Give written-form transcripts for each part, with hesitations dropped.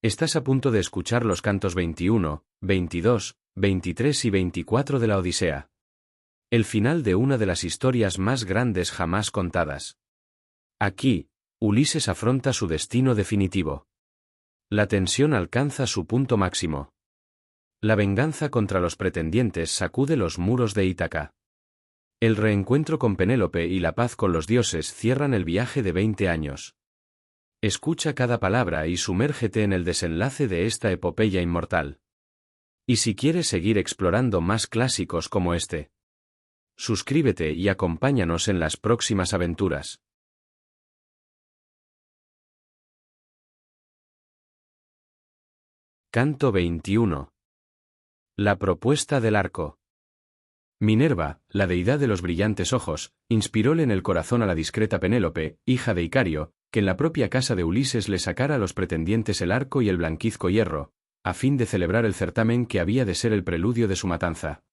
Estás a punto de escuchar los cantos 21, 22, 23 y 24 de la Odisea. El final de una de las historias más grandes jamás contadas. Aquí, Ulises afronta su destino definitivo. La tensión alcanza su punto máximo. La venganza contra los pretendientes sacude los muros de Ítaca. El reencuentro con Penélope y la paz con los dioses cierran el viaje de 20 años. Escucha cada palabra y sumérgete en el desenlace de esta epopeya inmortal. Y si quieres seguir explorando más clásicos como este, suscríbete y acompáñanos en las próximas aventuras. Canto 21. La propuesta del arco. Minerva, la deidad de los brillantes ojos, inspiróle en el corazón a la discreta Penélope, hija de Icario, que en la propia casa de Ulises le sacara a los pretendientes el arco y el blanquizco hierro, a fin de celebrar el certamen que había de ser el preludio de su matanza.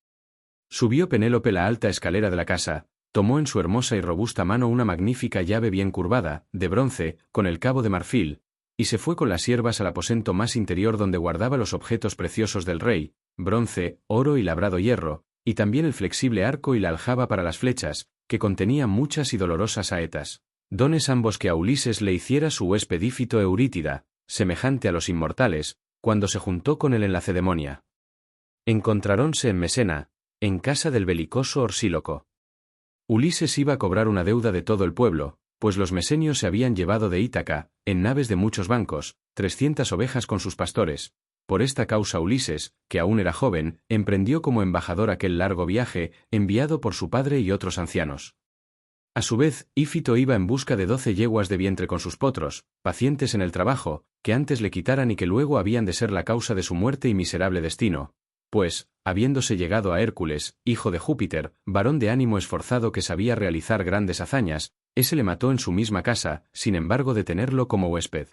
Subió Penélope la alta escalera de la casa, tomó en su hermosa y robusta mano una magnífica llave bien curvada, de bronce, con el cabo de marfil, y se fue con las siervas al aposento más interior donde guardaba los objetos preciosos del rey, bronce, oro y labrado hierro, y también el flexible arco y la aljaba para las flechas, que contenía muchas y dolorosas saetas, dones ambos que a Ulises le hiciera su huésped Ífito Eurítida, semejante a los inmortales, cuando se juntó con él en Lacedemonia. Encontráronse en Mesena, en casa del belicoso Orsíloco. Ulises iba a cobrar una deuda de todo el pueblo, pues los mesenios se habían llevado de Ítaca, en naves de muchos bancos, 300 ovejas con sus pastores. Por esta causa Ulises, que aún era joven, emprendió como embajador aquel largo viaje, enviado por su padre y otros ancianos. A su vez, Ífito iba en busca de 12 yeguas de vientre con sus potros, pacientes en el trabajo, que antes le quitaran y que luego habían de ser la causa de su muerte y miserable destino, pues, habiéndose llegado a Hércules, hijo de Júpiter, varón de ánimo esforzado que sabía realizar grandes hazañas, ese le mató en su misma casa, sin embargo de tenerlo como huésped.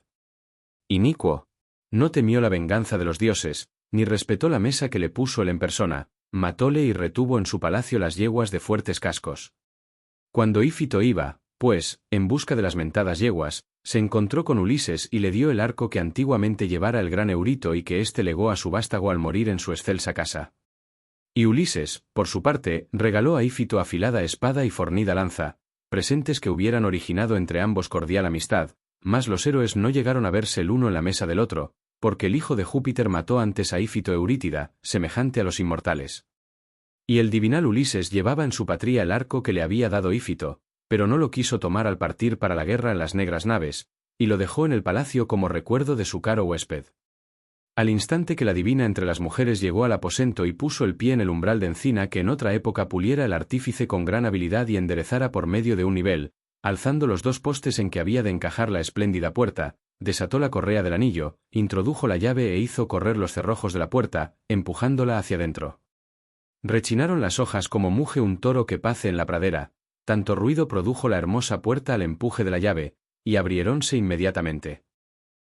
Inicuo. No temió la venganza de los dioses, ni respetó la mesa que le puso él en persona, matóle y retuvo en su palacio las yeguas de fuertes cascos. Cuando Ífito iba, pues, en busca de las mentadas yeguas, se encontró con Ulises y le dio el arco que antiguamente llevara el gran Eurito y que éste legó a su vástago al morir en su excelsa casa. Y Ulises, por su parte, regaló a Ífito afilada espada y fornida lanza, presentes que hubieran originado entre ambos cordial amistad, mas los héroes no llegaron a verse el uno en la mesa del otro, porque el hijo de Júpiter mató antes a Ífito Eurítida, semejante a los inmortales. Y el divinal Ulises llevaba en su patria el arco que le había dado Ífito, pero no lo quiso tomar al partir para la guerra en las negras naves, y lo dejó en el palacio como recuerdo de su caro huésped. Al instante que la divina entre las mujeres llegó al aposento y puso el pie en el umbral de encina que en otra época puliera el artífice con gran habilidad y enderezara por medio de un nivel, alzando los 2 postes en que había de encajar la espléndida puerta, desató la correa del anillo, introdujo la llave e hizo correr los cerrojos de la puerta, empujándola hacia dentro. Rechinaron las hojas como muge un toro que pace en la pradera, tanto ruido produjo la hermosa puerta al empuje de la llave, y abriéronse inmediatamente.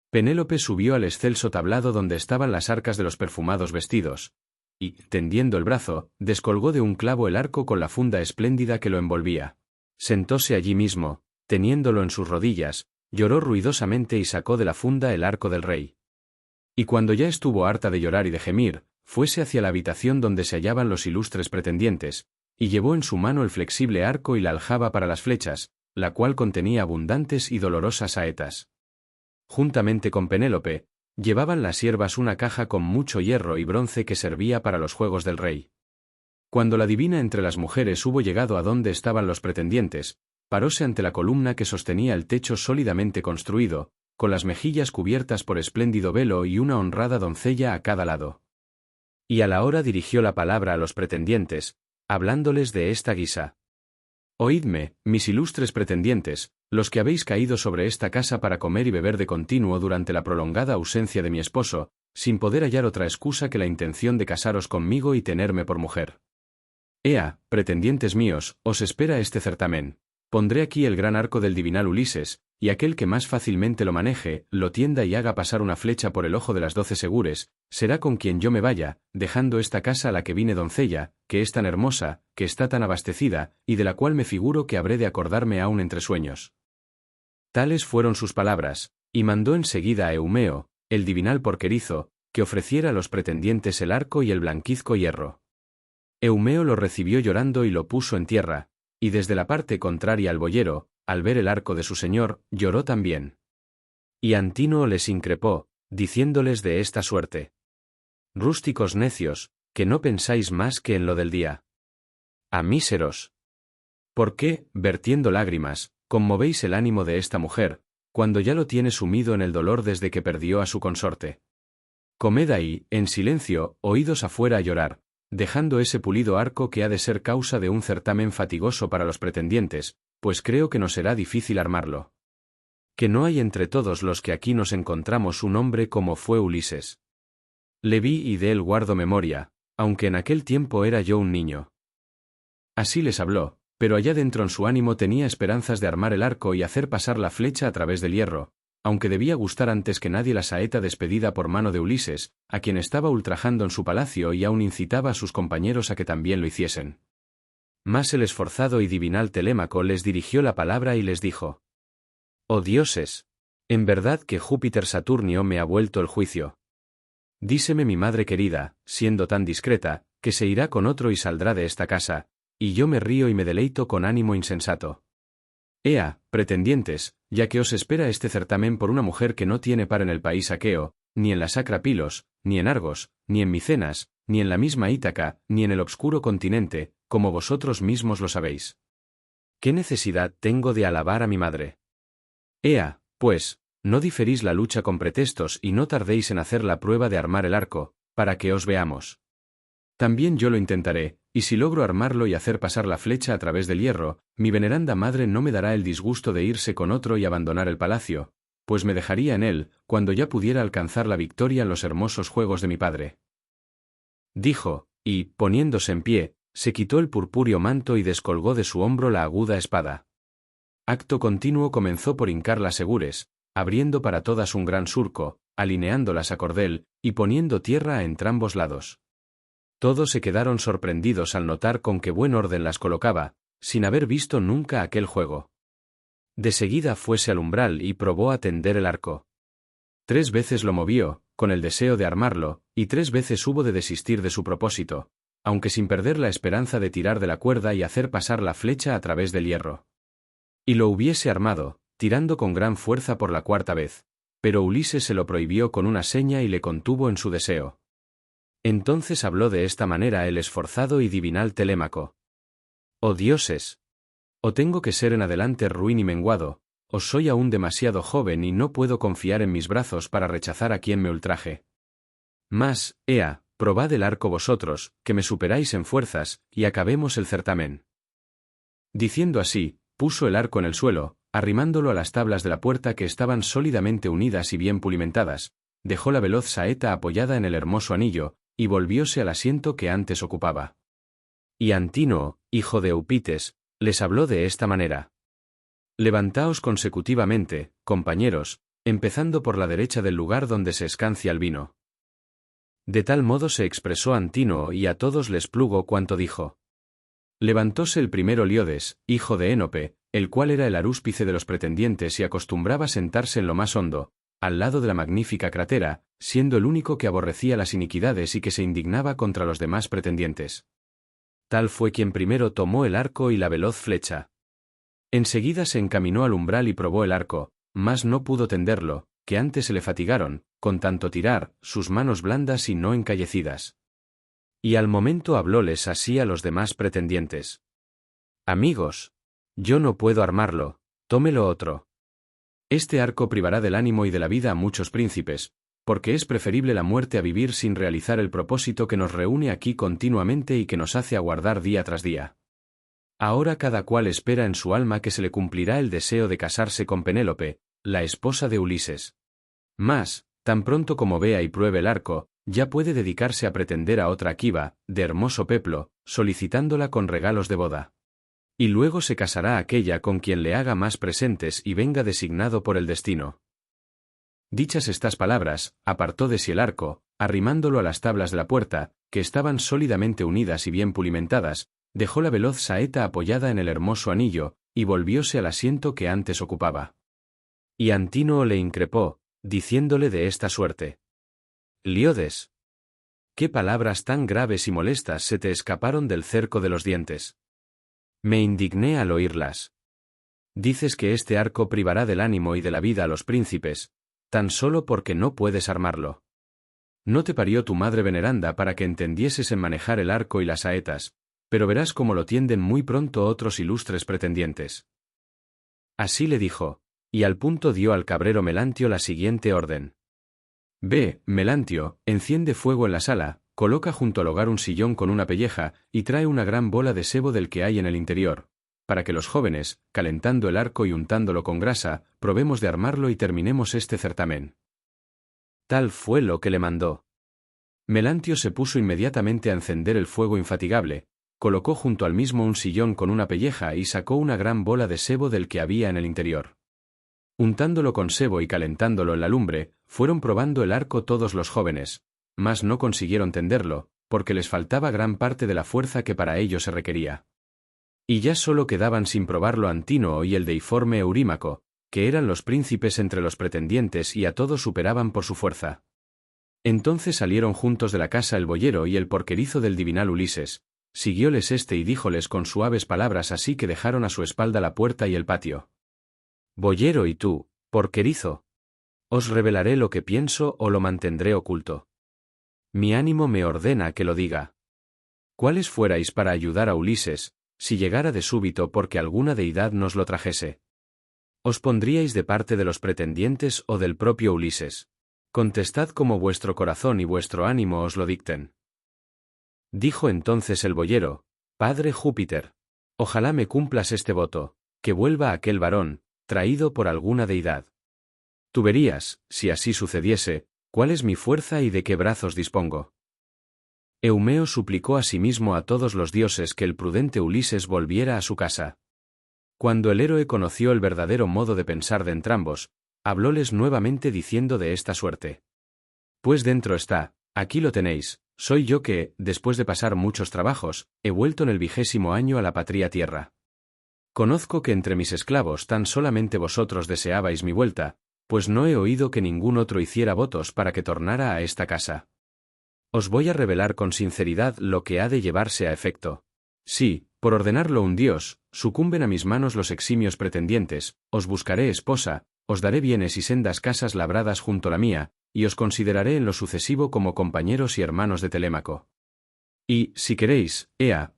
Penélope subió al excelso tablado donde estaban las arcas de los perfumados vestidos, y, tendiendo el brazo, descolgó de un clavo el arco con la funda espléndida que lo envolvía. Sentóse allí mismo, teniéndolo en sus rodillas, lloró ruidosamente y sacó de la funda el arco del rey. Y cuando ya estuvo harta de llorar y de gemir, fuese hacia la habitación donde se hallaban los ilustres pretendientes, y llevó en su mano el flexible arco y la aljaba para las flechas, la cual contenía abundantes y dolorosas saetas. Juntamente con Penélope, llevaban las siervas una caja con mucho hierro y bronce que servía para los juegos del rey. Cuando la divina entre las mujeres hubo llegado a donde estaban los pretendientes, paróse ante la columna que sostenía el techo sólidamente construido, con las mejillas cubiertas por espléndido velo y una honrada doncella a cada lado. Y a la hora dirigió la palabra a los pretendientes, hablándoles de esta guisa. Oídme, mis ilustres pretendientes, los que habéis caído sobre esta casa para comer y beber de continuo durante la prolongada ausencia de mi esposo, sin poder hallar otra excusa que la intención de casaros conmigo y tenerme por mujer. Ea, pretendientes míos, os espera este certamen. Pondré aquí el gran arco del divinal Ulises, y aquel que más fácilmente lo maneje, lo tienda y haga pasar una flecha por el ojo de las 12 segures, será con quien yo me vaya, dejando esta casa a la que vine doncella, que es tan hermosa, que está tan abastecida, y de la cual me figuro que habré de acordarme aún entre sueños. Tales fueron sus palabras, y mandó enseguida a Eumeo, el divinal porquerizo, que ofreciera a los pretendientes el arco y el blanquizco hierro. Eumeo lo recibió llorando y lo puso en tierra, y desde la parte contraria al boyero, al ver el arco de su señor, lloró también. Y Antínoe les increpó, diciéndoles de esta suerte: Rústicos necios, que no pensáis más que en lo del día. ¡Ah, míseros! ¿Por qué, vertiendo lágrimas, conmovéis el ánimo de esta mujer, cuando ya lo tiene sumido en el dolor desde que perdió a su consorte? Comed ahí, en silencio, oídos afuera a llorar, dejando ese pulido arco que ha de ser causa de un certamen fatigoso para los pretendientes, pues creo que nos será difícil armarlo. Que no hay entre todos los que aquí nos encontramos un hombre como fue Ulises. Le vi y de él guardo memoria, aunque en aquel tiempo era yo un niño. Así les habló, pero allá dentro en su ánimo tenía esperanzas de armar el arco y hacer pasar la flecha a través del hierro, aunque debía gustar antes que nadie la saeta despedida por mano de Ulises, a quien estaba ultrajando en su palacio y aún incitaba a sus compañeros a que también lo hiciesen. Mas el esforzado y divinal Telémaco les dirigió la palabra y les dijo: «Oh dioses, en verdad que Júpiter Saturnio me ha vuelto el juicio. Díseme mi madre querida, siendo tan discreta, que se irá con otro y saldrá de esta casa, y yo me río y me deleito con ánimo insensato. Ea, pretendientes, ya que os espera este certamen por una mujer que no tiene par en el país aqueo, ni en la sacra Pilos, ni en Argos, ni en Micenas, ni en la misma Ítaca, ni en el obscuro continente, como vosotros mismos lo sabéis. ¿Qué necesidad tengo de alabar a mi madre? Ea, pues, no diferís la lucha con pretextos y no tardéis en hacer la prueba de armar el arco, para que os veamos. También yo lo intentaré, y si logro armarlo y hacer pasar la flecha a través del hierro, mi veneranda madre no me dará el disgusto de irse con otro y abandonar el palacio, pues me dejaría en él, cuando ya pudiera alcanzar la victoria en los hermosos juegos de mi padre». Dijo, y, poniéndose en pie, se quitó el purpúreo manto y descolgó de su hombro la aguda espada. Acto continuo comenzó por hincar las segures, abriendo para todas un gran surco, alineándolas a cordel, y poniendo tierra a entrambos lados. Todos se quedaron sorprendidos al notar con qué buen orden las colocaba, sin haber visto nunca aquel juego. De seguida fuese al umbral y probó a tender el arco. 3 veces lo movió, con el deseo de armarlo, y 3 veces hubo de desistir de su propósito, aunque sin perder la esperanza de tirar de la cuerda y hacer pasar la flecha a través del hierro. Y lo hubiese armado, tirando con gran fuerza por la 4ª vez, pero Ulises se lo prohibió con una seña y le contuvo en su deseo. Entonces habló de esta manera el esforzado y divinal Telémaco: «Oh dioses, o tengo que ser en adelante ruin y menguado, o soy aún demasiado joven y no puedo confiar en mis brazos para rechazar a quien me ultraje. Mas, ea, probad el arco vosotros, que me superáis en fuerzas, y acabemos el certamen». Diciendo así, puso el arco en el suelo, arrimándolo a las tablas de la puerta que estaban sólidamente unidas y bien pulimentadas, dejó la veloz saeta apoyada en el hermoso anillo, y volvióse al asiento que antes ocupaba. Y Antínoe, hijo de Eupites, les habló de esta manera: «Levantaos consecutivamente, compañeros, empezando por la derecha del lugar donde se escancia el vino». De tal modo se expresó Antínoe y a todos les plugo cuanto dijo. Levantóse el primero Liodes, hijo de Énope, el cual era el arúspice de los pretendientes y acostumbraba sentarse en lo más hondo, al lado de la magnífica crátera, siendo el único que aborrecía las iniquidades y que se indignaba contra los demás pretendientes. Tal fue quien primero tomó el arco y la veloz flecha. Enseguida se encaminó al umbral y probó el arco, mas no pudo tenderlo, que antes se le fatigaron, con tanto tirar, sus manos blandas y no encallecidas. Y al momento hablóles así a los demás pretendientes: «Amigos, yo no puedo armarlo, tómelo otro. Este arco privará del ánimo y de la vida a muchos príncipes, porque es preferible la muerte a vivir sin realizar el propósito que nos reúne aquí continuamente y que nos hace aguardar día tras día. Ahora cada cual espera en su alma que se le cumplirá el deseo de casarse con Penélope, la esposa de Ulises. Mas, tan pronto como vea y pruebe el arco, ya puede dedicarse a pretender a otra Aquiva, de hermoso peplo, solicitándola con regalos de boda. Y luego se casará aquella con quien le haga más presentes y venga designado por el destino». Dichas estas palabras, apartó de sí el arco, arrimándolo a las tablas de la puerta, que estaban sólidamente unidas y bien pulimentadas, dejó la veloz saeta apoyada en el hermoso anillo, y volvióse al asiento que antes ocupaba. Y Antínoe le increpó, diciéndole de esta suerte: Liodes, ¿qué palabras tan graves y molestas se te escaparon del cerco de los dientes? Me indigné al oírlas. Dices que este arco privará del ánimo y de la vida a los príncipes, tan solo porque no puedes armarlo. No te parió tu madre veneranda para que entendieses en manejar el arco y las saetas, pero verás cómo lo tienden muy pronto otros ilustres pretendientes. Así le dijo, y al punto dio al cabrero Melantio la siguiente orden. Ve, Melantio, enciende fuego en la sala, coloca junto al hogar un sillón con una pelleja, y trae una gran bola de sebo del que hay en el interior, para que los jóvenes, calentando el arco y untándolo con grasa, probemos de armarlo y terminemos este certamen. Tal fue lo que le mandó. Melantio se puso inmediatamente a encender el fuego infatigable, colocó junto al mismo un sillón con una pelleja y sacó una gran bola de sebo del que había en el interior. Untándolo con sebo y calentándolo en la lumbre, fueron probando el arco todos los jóvenes, mas no consiguieron tenderlo, porque les faltaba gran parte de la fuerza que para ello se requería. Y ya solo quedaban sin probarlo Antínoo y el deiforme Eurímaco, que eran los príncipes entre los pretendientes y a todos superaban por su fuerza. Entonces salieron juntos de la casa el boyero y el porquerizo del divinal Ulises, siguióles y díjoles con suaves palabras así que dejaron a su espalda la puerta y el patio. Boyero y tú, porquerizo, ¿os revelaré lo que pienso o lo mantendré oculto? Mi ánimo me ordena que lo diga. ¿Cuáles fuerais para ayudar a Ulises, si llegara de súbito porque alguna deidad nos lo trajese? ¿Os pondríais de parte de los pretendientes o del propio Ulises? Contestad como vuestro corazón y vuestro ánimo os lo dicten. Dijo entonces el boyero: Padre Júpiter, ojalá me cumplas este voto, que vuelva aquel varón, traído por alguna deidad. Tú verías, si así sucediese, cuál es mi fuerza y de qué brazos dispongo. Eumeo suplicó asimismo a todos los dioses que el prudente Ulises volviera a su casa. Cuando el héroe conoció el verdadero modo de pensar de entrambos, hablóles nuevamente diciendo de esta suerte: Pues dentro está, aquí lo tenéis, soy yo que, después de pasar muchos trabajos, he vuelto en el 20º año a la patria tierra. Conozco que entre mis esclavos tan solamente vosotros deseabais mi vuelta, pues no he oído que ningún otro hiciera votos para que tornara a esta casa. Os voy a revelar con sinceridad lo que ha de llevarse a efecto. Sí, por ordenarlo un dios, sucumben a mis manos los eximios pretendientes, os buscaré esposa, os daré bienes y sendas casas labradas junto a la mía, y os consideraré en lo sucesivo como compañeros y hermanos de Telémaco. Y, si queréis,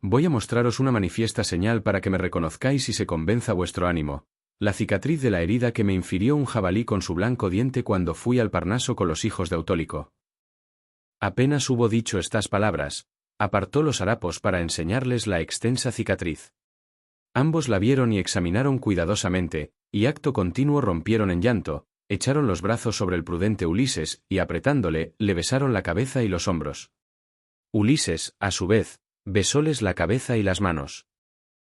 voy a mostraros una manifiesta señal para que me reconozcáis y se convenza vuestro ánimo, la cicatriz de la herida que me infirió un jabalí con su blanco diente cuando fui al Parnaso con los hijos de Autólico. Apenas hubo dicho estas palabras, apartó los harapos para enseñarles la extensa cicatriz. Ambos la vieron y examinaron cuidadosamente, y acto continuo rompieron en llanto, echaron los brazos sobre el prudente Ulises y apretándole, le besaron la cabeza y los hombros. Ulises, a su vez, besóles la cabeza y las manos.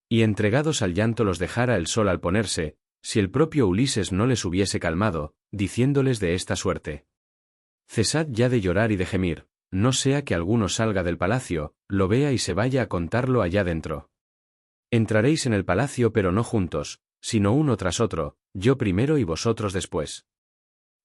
Y entregados al llanto los dejara el sol al ponerse, si el propio Ulises no les hubiese calmado, diciéndoles de esta suerte: Cesad ya de llorar y de gemir, no sea que alguno salga del palacio, lo vea y se vaya a contarlo allá dentro. Entraréis en el palacio pero no juntos, sino uno tras otro, yo primero y vosotros después.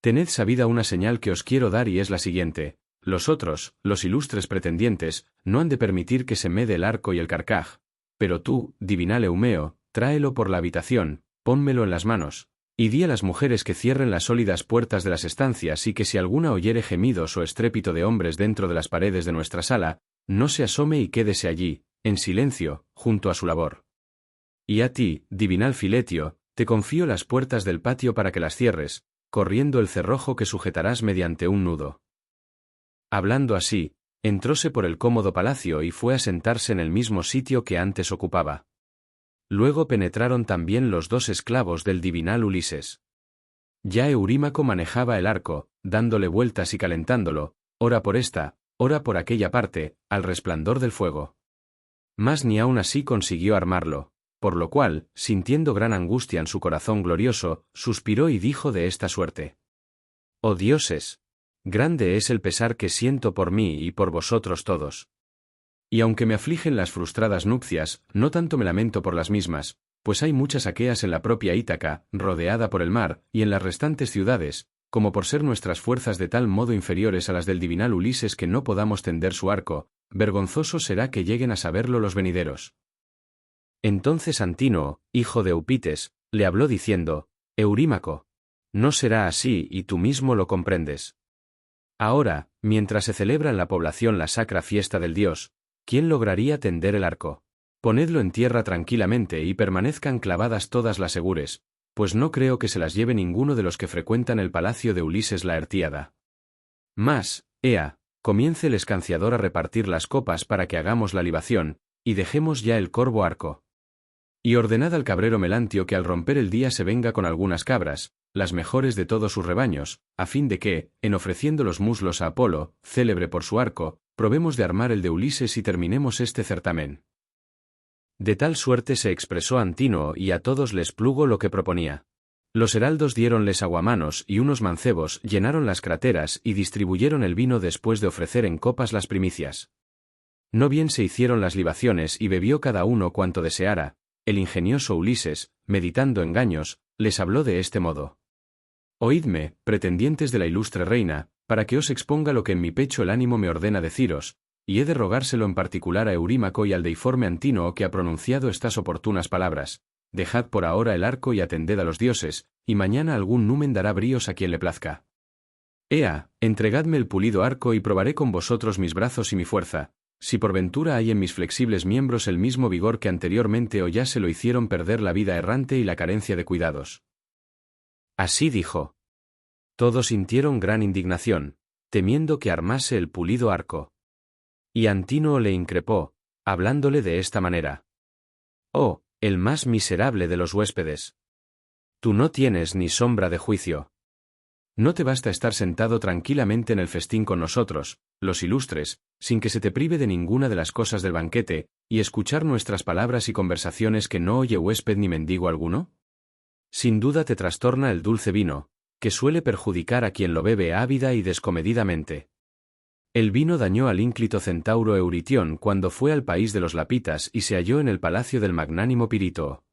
Tened sabida una señal que os quiero dar y es la siguiente: los otros, los ilustres pretendientes, no han de permitir que se mede el arco y el carcaj, pero tú, divinal Eumeo, tráelo por la habitación, pónmelo en las manos, y di a las mujeres que cierren las sólidas puertas de las estancias y que si alguna oyere gemidos o estrépito de hombres dentro de las paredes de nuestra sala, no se asome y quédese allí, en silencio, junto a su labor. Y a ti, divinal Filetio, te confío las puertas del patio para que las cierres, corriendo el cerrojo que sujetarás mediante un nudo. Hablando así, entróse por el cómodo palacio y fue a sentarse en el mismo sitio que antes ocupaba. Luego penetraron también los dos esclavos del divinal Ulises. Ya Eurímaco manejaba el arco, dándole vueltas y calentándolo, ora por esta, ora por aquella parte, al resplandor del fuego. Mas ni aun así consiguió armarlo, por lo cual, sintiendo gran angustia en su corazón glorioso, suspiró y dijo de esta suerte: Oh dioses, grande es el pesar que siento por mí y por vosotros todos. Y aunque me afligen las frustradas nupcias, no tanto me lamento por las mismas, pues hay muchas aqueas en la propia Ítaca, rodeada por el mar, y en las restantes ciudades, como por ser nuestras fuerzas de tal modo inferiores a las del divinal Ulises que no podamos tender su arco, vergonzoso será que lleguen a saberlo los venideros. Entonces Antínoo, hijo de Eupites, le habló diciendo: Eurímaco, no será así y tú mismo lo comprendes. Ahora, mientras se celebra en la población la sacra fiesta del dios, ¿quién lograría tender el arco? Ponedlo en tierra tranquilamente y permanezcan clavadas todas las segures, pues no creo que se las lleve ninguno de los que frecuentan el palacio de Ulises la Artíada. Mas, ea, comience el escanciador a repartir las copas para que hagamos la libación, y dejemos ya el corvo arco. Y ordenad al cabrero Melantio que al romper el día se venga con algunas cabras, las mejores de todos sus rebaños, a fin de que, en ofreciendo los muslos a Apolo, célebre por su arco, probemos de armar el de Ulises y terminemos este certamen. De tal suerte se expresó Antínoo y a todos les plugo lo que proponía. Los heraldos diéronles aguamanos y unos mancebos llenaron las crateras y distribuyeron el vino después de ofrecer en copas las primicias. No bien se hicieron las libaciones y bebió cada uno cuanto deseara, el ingenioso Ulises, meditando engaños, les habló de este modo: Oídme, pretendientes de la ilustre reina, para que os exponga lo que en mi pecho el ánimo me ordena deciros, y he de rogárselo en particular a Eurímaco y al deiforme Antínoo que ha pronunciado estas oportunas palabras: dejad por ahora el arco y atended a los dioses, y mañana algún numen dará bríos a quien le plazca. Ea, entregadme el pulido arco y probaré con vosotros mis brazos y mi fuerza, si por ventura hay en mis flexibles miembros el mismo vigor que anteriormente o ya se lo hicieron perder la vida errante y la carencia de cuidados. Así dijo. Todos sintieron gran indignación, temiendo que armase el pulido arco. Y Antínoo le increpó, hablándole de esta manera: Oh, el más miserable de los huéspedes. Tú no tienes ni sombra de juicio. No te basta estar sentado tranquilamente en el festín con nosotros, los ilustres, sin que se te prive de ninguna de las cosas del banquete, y escuchar nuestras palabras y conversaciones que no oye huésped ni mendigo alguno? Sin duda te trastorna el dulce vino, que suele perjudicar a quien lo bebe ávida y descomedidamente. El vino dañó al ínclito centauro Euritión cuando fue al país de los Lapitas y se halló en el palacio del magnánimo Pirítoo.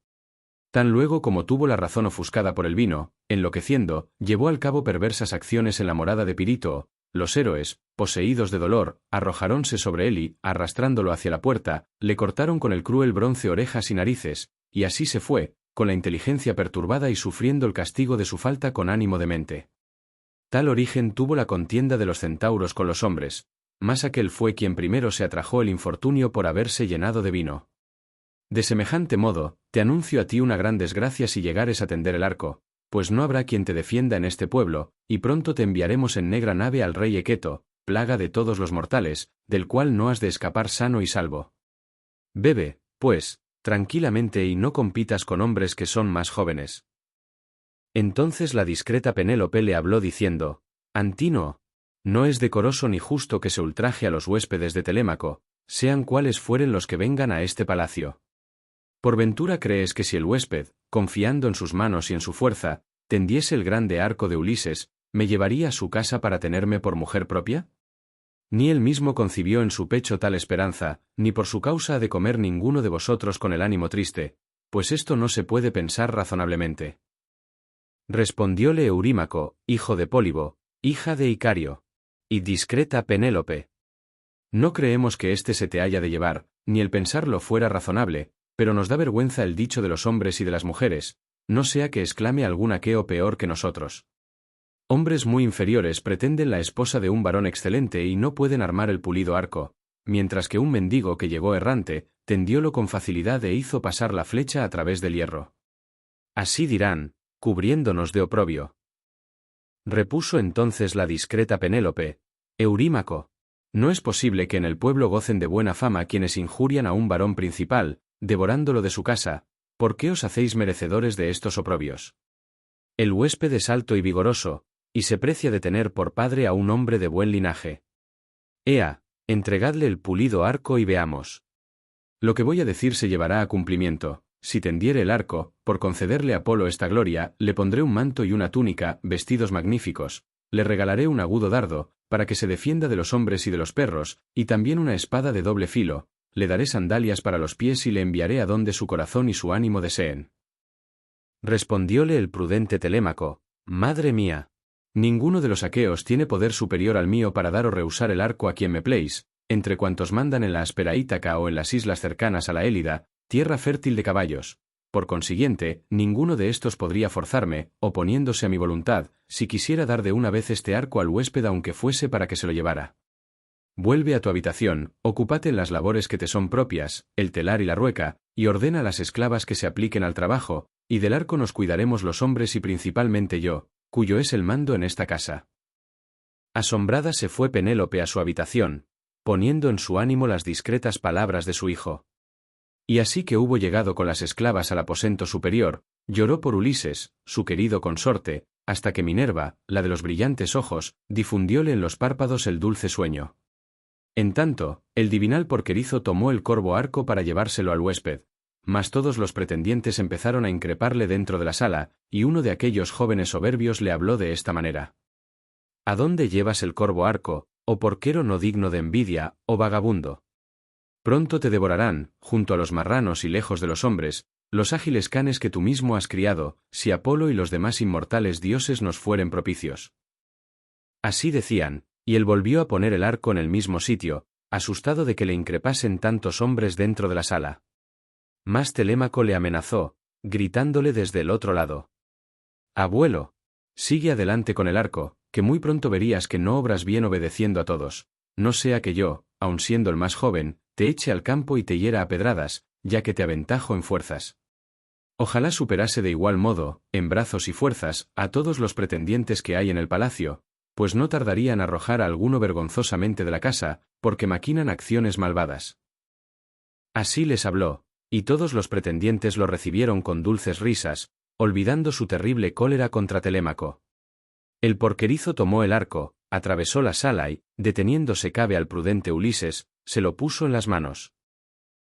Tan luego como tuvo la razón ofuscada por el vino, enloqueciendo, llevó al cabo perversas acciones en la morada de Pirítoo. Los héroes, poseídos de dolor, arrojáronse sobre él y, arrastrándolo hacia la puerta, le cortaron con el cruel bronce orejas y narices, y así se fue, con la inteligencia perturbada y sufriendo el castigo de su falta con ánimo demente. Tal origen tuvo la contienda de los centauros con los hombres, mas aquel fue quien primero se atrajo el infortunio por haberse llenado de vino. De semejante modo, te anuncio a ti una gran desgracia si llegares a tender el arco, pues no habrá quien te defienda en este pueblo, y pronto te enviaremos en negra nave al rey Equeto, plaga de todos los mortales, del cual no has de escapar sano y salvo. Bebe, pues, tranquilamente y no compitas con hombres que son más jóvenes. Entonces la discreta Penélope le habló diciendo: Antínoo, no es decoroso ni justo que se ultraje a los huéspedes de Telémaco, sean cuales fueren los que vengan a este palacio. ¿Por ventura crees que si el huésped, confiando en sus manos y en su fuerza, tendiese el grande arco de Ulises, me llevaría a su casa para tenerme por mujer propia? Ni él mismo concibió en su pecho tal esperanza, ni por su causa ha de comer ninguno de vosotros con el ánimo triste, pues esto no se puede pensar razonablemente. Respondióle Eurímaco, hijo de Pólibo, hija de Icario, y discreta Penélope: No creemos que éste se te haya de llevar, ni el pensarlo fuera razonable, pero nos da vergüenza el dicho de los hombres y de las mujeres, no sea que exclame algún aqueo peor que nosotros. Hombres muy inferiores pretenden la esposa de un varón excelente y no pueden armar el pulido arco, mientras que un mendigo que llegó errante, tendiólo con facilidad e hizo pasar la flecha a través del hierro. Así dirán, cubriéndonos de oprobio. Repuso entonces la discreta Penélope: Eurímaco, no es posible que en el pueblo gocen de buena fama quienes injurian a un varón principal, devorándolo de su casa. ¿Por qué os hacéis merecedores de estos oprobios? El huésped es alto y vigoroso, y se precia de tener por padre a un hombre de buen linaje. Ea, entregadle el pulido arco y veamos. Lo que voy a decir se llevará a cumplimiento. Si tendiere el arco, por concederle a Apolo esta gloria, le pondré un manto y una túnica, vestidos magníficos, le regalaré un agudo dardo, para que se defienda de los hombres y de los perros, y también una espada de doble filo, le daré sandalias para los pies y le enviaré a donde su corazón y su ánimo deseen. Respondióle el prudente Telémaco: Madre mía, Ninguno de los aqueos tiene poder superior al mío para dar o rehusar el arco a quien me pléis, entre cuantos mandan en la áspera Ítaca o en las islas cercanas a la Élida, tierra fértil de caballos. Por consiguiente, ninguno de estos podría forzarme, oponiéndose a mi voluntad, si quisiera dar de una vez este arco al huésped aunque fuese para que se lo llevara. Vuelve a tu habitación, ocúpate en las labores que te son propias, el telar y la rueca, y ordena a las esclavas que se apliquen al trabajo, y del arco nos cuidaremos los hombres y principalmente yo, cuyo es el mando en esta casa. Asombrada se fue Penélope a su habitación, poniendo en su ánimo las discretas palabras de su hijo. Y así que hubo llegado con las esclavas al aposento superior, lloró por Ulises, su querido consorte, hasta que Minerva, la de los brillantes ojos, difundióle en los párpados el dulce sueño. En tanto, el divinal porquerizo tomó el corvo arco para llevárselo al huésped, mas todos los pretendientes empezaron a increparle dentro de la sala, y uno de aquellos jóvenes soberbios le habló de esta manera. ¿A dónde llevas el corvo arco, oh porquero no digno de envidia, oh vagabundo? Pronto te devorarán, junto a los marranos y lejos de los hombres, los ágiles canes que tú mismo has criado, si Apolo y los demás inmortales dioses nos fueren propicios. Así decían, y él volvió a poner el arco en el mismo sitio, asustado de que le increpasen tantos hombres dentro de la sala. Mas Telémaco le amenazó, gritándole desde el otro lado. Abuelo, sigue adelante con el arco, que muy pronto verías que no obras bien obedeciendo a todos, no sea que yo, aun siendo el más joven, te eche al campo y te hiera a pedradas, ya que te aventajo en fuerzas. Ojalá superase de igual modo, en brazos y fuerzas, a todos los pretendientes que hay en el palacio, pues no tardarían en arrojar a alguno vergonzosamente de la casa, porque maquinan acciones malvadas. Así les habló, y todos los pretendientes lo recibieron con dulces risas, olvidando su terrible cólera contra Telémaco. El porquerizo tomó el arco, atravesó la sala y, deteniéndose cabe al prudente Ulises, se lo puso en las manos.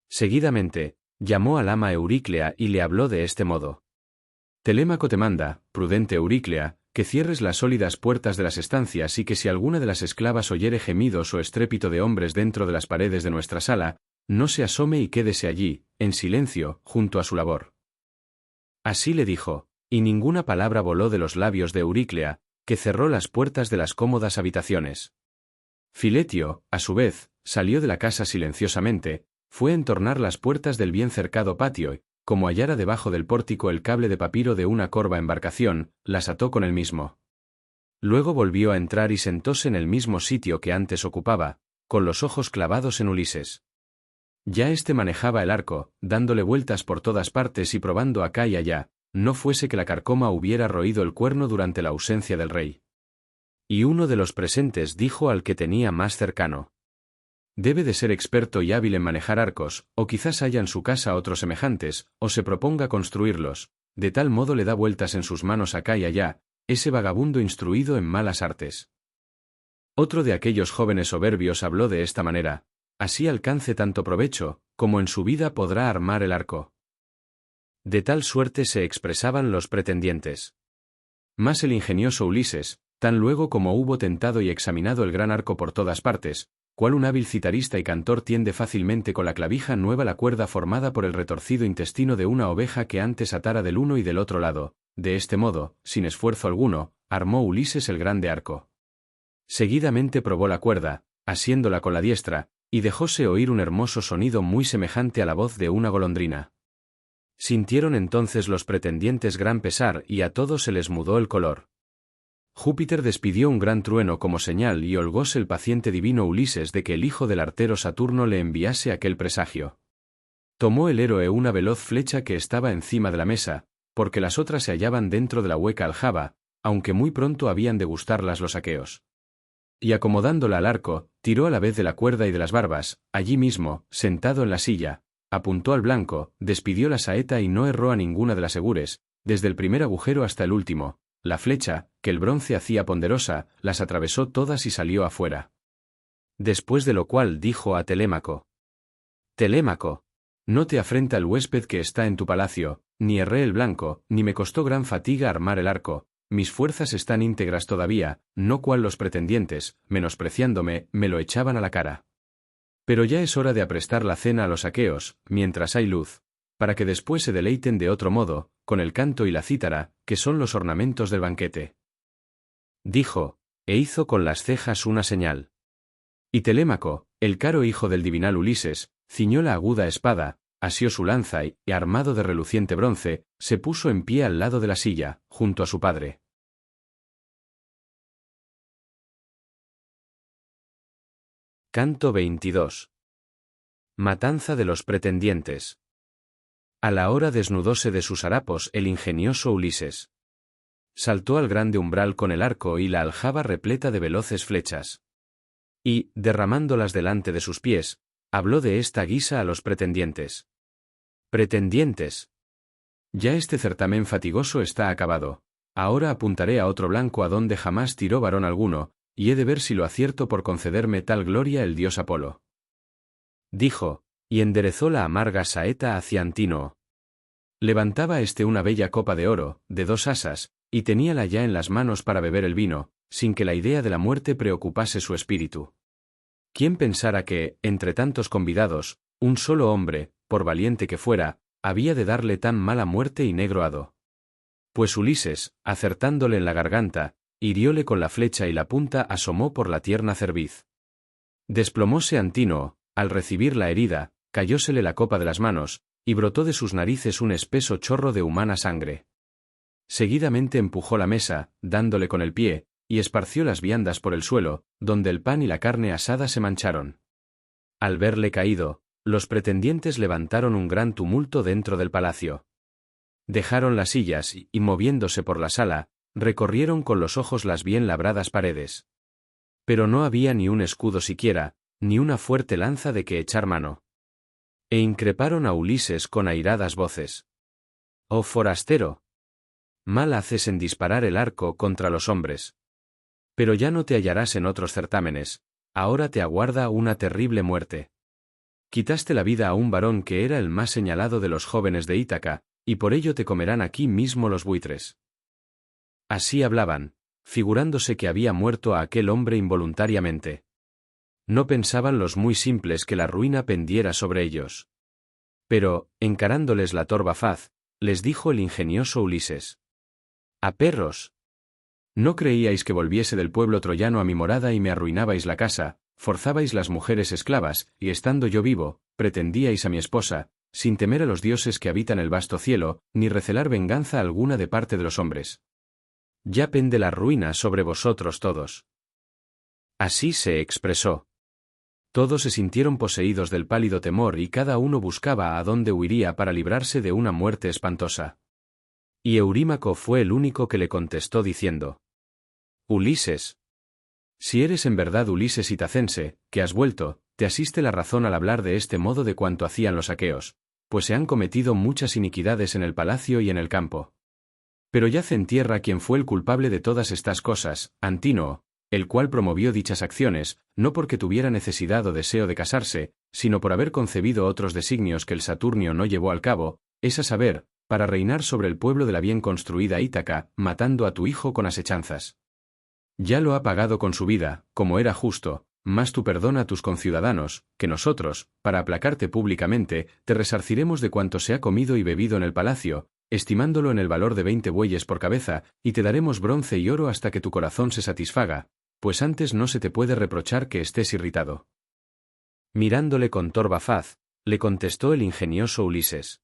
Seguidamente, llamó al ama Euríclea y le habló de este modo. Telémaco te manda, prudente Euríclea, que cierres las sólidas puertas de las estancias y que si alguna de las esclavas oyere gemidos o estrépito de hombres dentro de las paredes de nuestra sala, no se asome y quédese allí, en silencio, junto a su labor. Así le dijo, y ninguna palabra voló de los labios de Euríclea, que cerró las puertas de las cómodas habitaciones. Filetio, a su vez, salió de la casa silenciosamente, fue a entornar las puertas del bien cercado patio y, como hallara debajo del pórtico el cable de papiro de una corva embarcación, las ató con el mismo. Luego volvió a entrar y sentóse en el mismo sitio que antes ocupaba, con los ojos clavados en Ulises. Ya éste manejaba el arco, dándole vueltas por todas partes y probando acá y allá, no fuese que la carcoma hubiera roído el cuerno durante la ausencia del rey. Y uno de los presentes dijo al que tenía más cercano: debe de ser experto y hábil en manejar arcos, o quizás haya en su casa otros semejantes, o se proponga construirlos, de tal modo le da vueltas en sus manos acá y allá, ese vagabundo instruido en malas artes. Otro de aquellos jóvenes soberbios habló de esta manera: así alcance tanto provecho, como en su vida podrá armar el arco. De tal suerte se expresaban los pretendientes. Mas el ingenioso Ulises, tan luego como hubo tentado y examinado el gran arco por todas partes, cual un hábil citarista y cantor tiende fácilmente con la clavija nueva la cuerda formada por el retorcido intestino de una oveja que antes atara del uno y del otro lado, de este modo, sin esfuerzo alguno, armó Ulises el grande arco. Seguidamente probó la cuerda, asiéndola con la diestra, y dejóse oír un hermoso sonido muy semejante a la voz de una golondrina. Sintieron entonces los pretendientes gran pesar y a todos se les mudó el color. Júpiter despidió un gran trueno como señal y holgóse el paciente divino Ulises de que el hijo del artero Saturno le enviase aquel presagio. Tomó el héroe una veloz flecha que estaba encima de la mesa, porque las otras se hallaban dentro de la hueca aljaba, aunque muy pronto habían de gustarlas los aqueos. Y acomodándola al arco, tiró a la vez de la cuerda y de las barbas, allí mismo, sentado en la silla, apuntó al blanco, despidió la saeta y no erró a ninguna de las segures, desde el primer agujero hasta el último. La flecha, que el bronce hacía ponderosa, las atravesó todas y salió afuera. Después de lo cual dijo a Telémaco: Telémaco, no te afrenta el huésped que está en tu palacio, ni erré el blanco, ni me costó gran fatiga armar el arco, mis fuerzas están íntegras todavía, no cual los pretendientes, menospreciándome, me lo echaban a la cara. Pero ya es hora de aprestar la cena a los aqueos, mientras hay luz, para que después se deleiten de otro modo, con el canto y la cítara, que son los ornamentos del banquete. dijo, e hizo con las cejas una señal. Y Telémaco, el caro hijo del divinal Ulises, ciñó la aguda espada, asió su lanza y, armado de reluciente bronce, se puso en pie al lado de la silla, junto a su padre. Canto 22. Matanza de los pretendientes. A la hora desnudóse de sus harapos el ingenioso Ulises. Saltó al grande umbral con el arco y la aljaba repleta de veloces flechas. Y, derramándolas delante de sus pies, habló de esta guisa a los pretendientes. Pretendientes. Ya este certamen fatigoso está acabado. Ahora apuntaré a otro blanco a donde jamás tiró varón alguno, y he de ver si lo acierto por concederme tal gloria el dios Apolo. Dijo, y enderezó la amarga saeta hacia Antínoo. Levantaba éste una bella copa de oro, de 2 asas, y teníala ya en las manos para beber el vino, sin que la idea de la muerte preocupase su espíritu. ¿Quién pensara que, entre tantos convidados, un solo hombre, por valiente que fuera, había de darle tan mala muerte y negro hado? Pues Ulises, acertándole en la garganta, hirióle con la flecha y la punta asomó por la tierna cerviz. Desplomóse Antínoo, al recibir la herida, cayósele la copa de las manos, y brotó de sus narices un espeso chorro de humana sangre. Seguidamente empujó la mesa, dándole con el pie, y esparció las viandas por el suelo, donde el pan y la carne asada se mancharon. Al verle caído, los pretendientes levantaron un gran tumulto dentro del palacio. Dejaron las sillas y, moviéndose por la sala, recorrieron con los ojos las bien labradas paredes. Pero no había ni un escudo siquiera, ni una fuerte lanza de que echar mano. E increparon a Ulises con airadas voces. «Oh forastero! Mal haces en disparar el arco contra los hombres. Pero ya no te hallarás en otros certámenes, ahora te aguarda una terrible muerte. Quitaste la vida a un varón que era el más señalado de los jóvenes de Ítaca, y por ello te comerán aquí mismo los buitres». Así hablaban, figurándose que había muerto a aquel hombre involuntariamente. No pensaban los muy simples que la ruina pendiera sobre ellos. Pero, encarándoles la torva faz, les dijo el ingenioso Ulises. «¡A perros! ¿No creíais que volviese del pueblo troyano a mi morada y me arruinabais la casa, forzabais las mujeres esclavas, y estando yo vivo, pretendíais a mi esposa, sin temer a los dioses que habitan el vasto cielo, ni recelar venganza alguna de parte de los hombres? Ya pende la ruina sobre vosotros todos». Así se expresó. Todos se sintieron poseídos del pálido temor y cada uno buscaba a dónde huiría para librarse de una muerte espantosa. Y Eurímaco fue el único que le contestó diciendo: «Ulises. Si eres en verdad Ulises itacense, que has vuelto, te asiste la razón al hablar de este modo de cuanto hacían los aqueos, pues se han cometido muchas iniquidades en el palacio y en el campo. Pero yace en tierra quien fue el culpable de todas estas cosas, Antínoo, el cual promovió dichas acciones, no porque tuviera necesidad o deseo de casarse, sino por haber concebido otros designios que el Saturnio no llevó al cabo, es a saber, para reinar sobre el pueblo de la bien construida Ítaca, matando a tu hijo con asechanzas. Ya lo ha pagado con su vida, como era justo, mas tú perdona a tus conciudadanos, que nosotros, para aplacarte públicamente, te resarciremos de cuanto se ha comido y bebido en el palacio, estimándolo en el valor de 20 bueyes por cabeza, y te daremos bronce y oro hasta que tu corazón se satisfaga, pues antes no se te puede reprochar que estés irritado». Mirándole con torva faz, le contestó el ingenioso Ulises: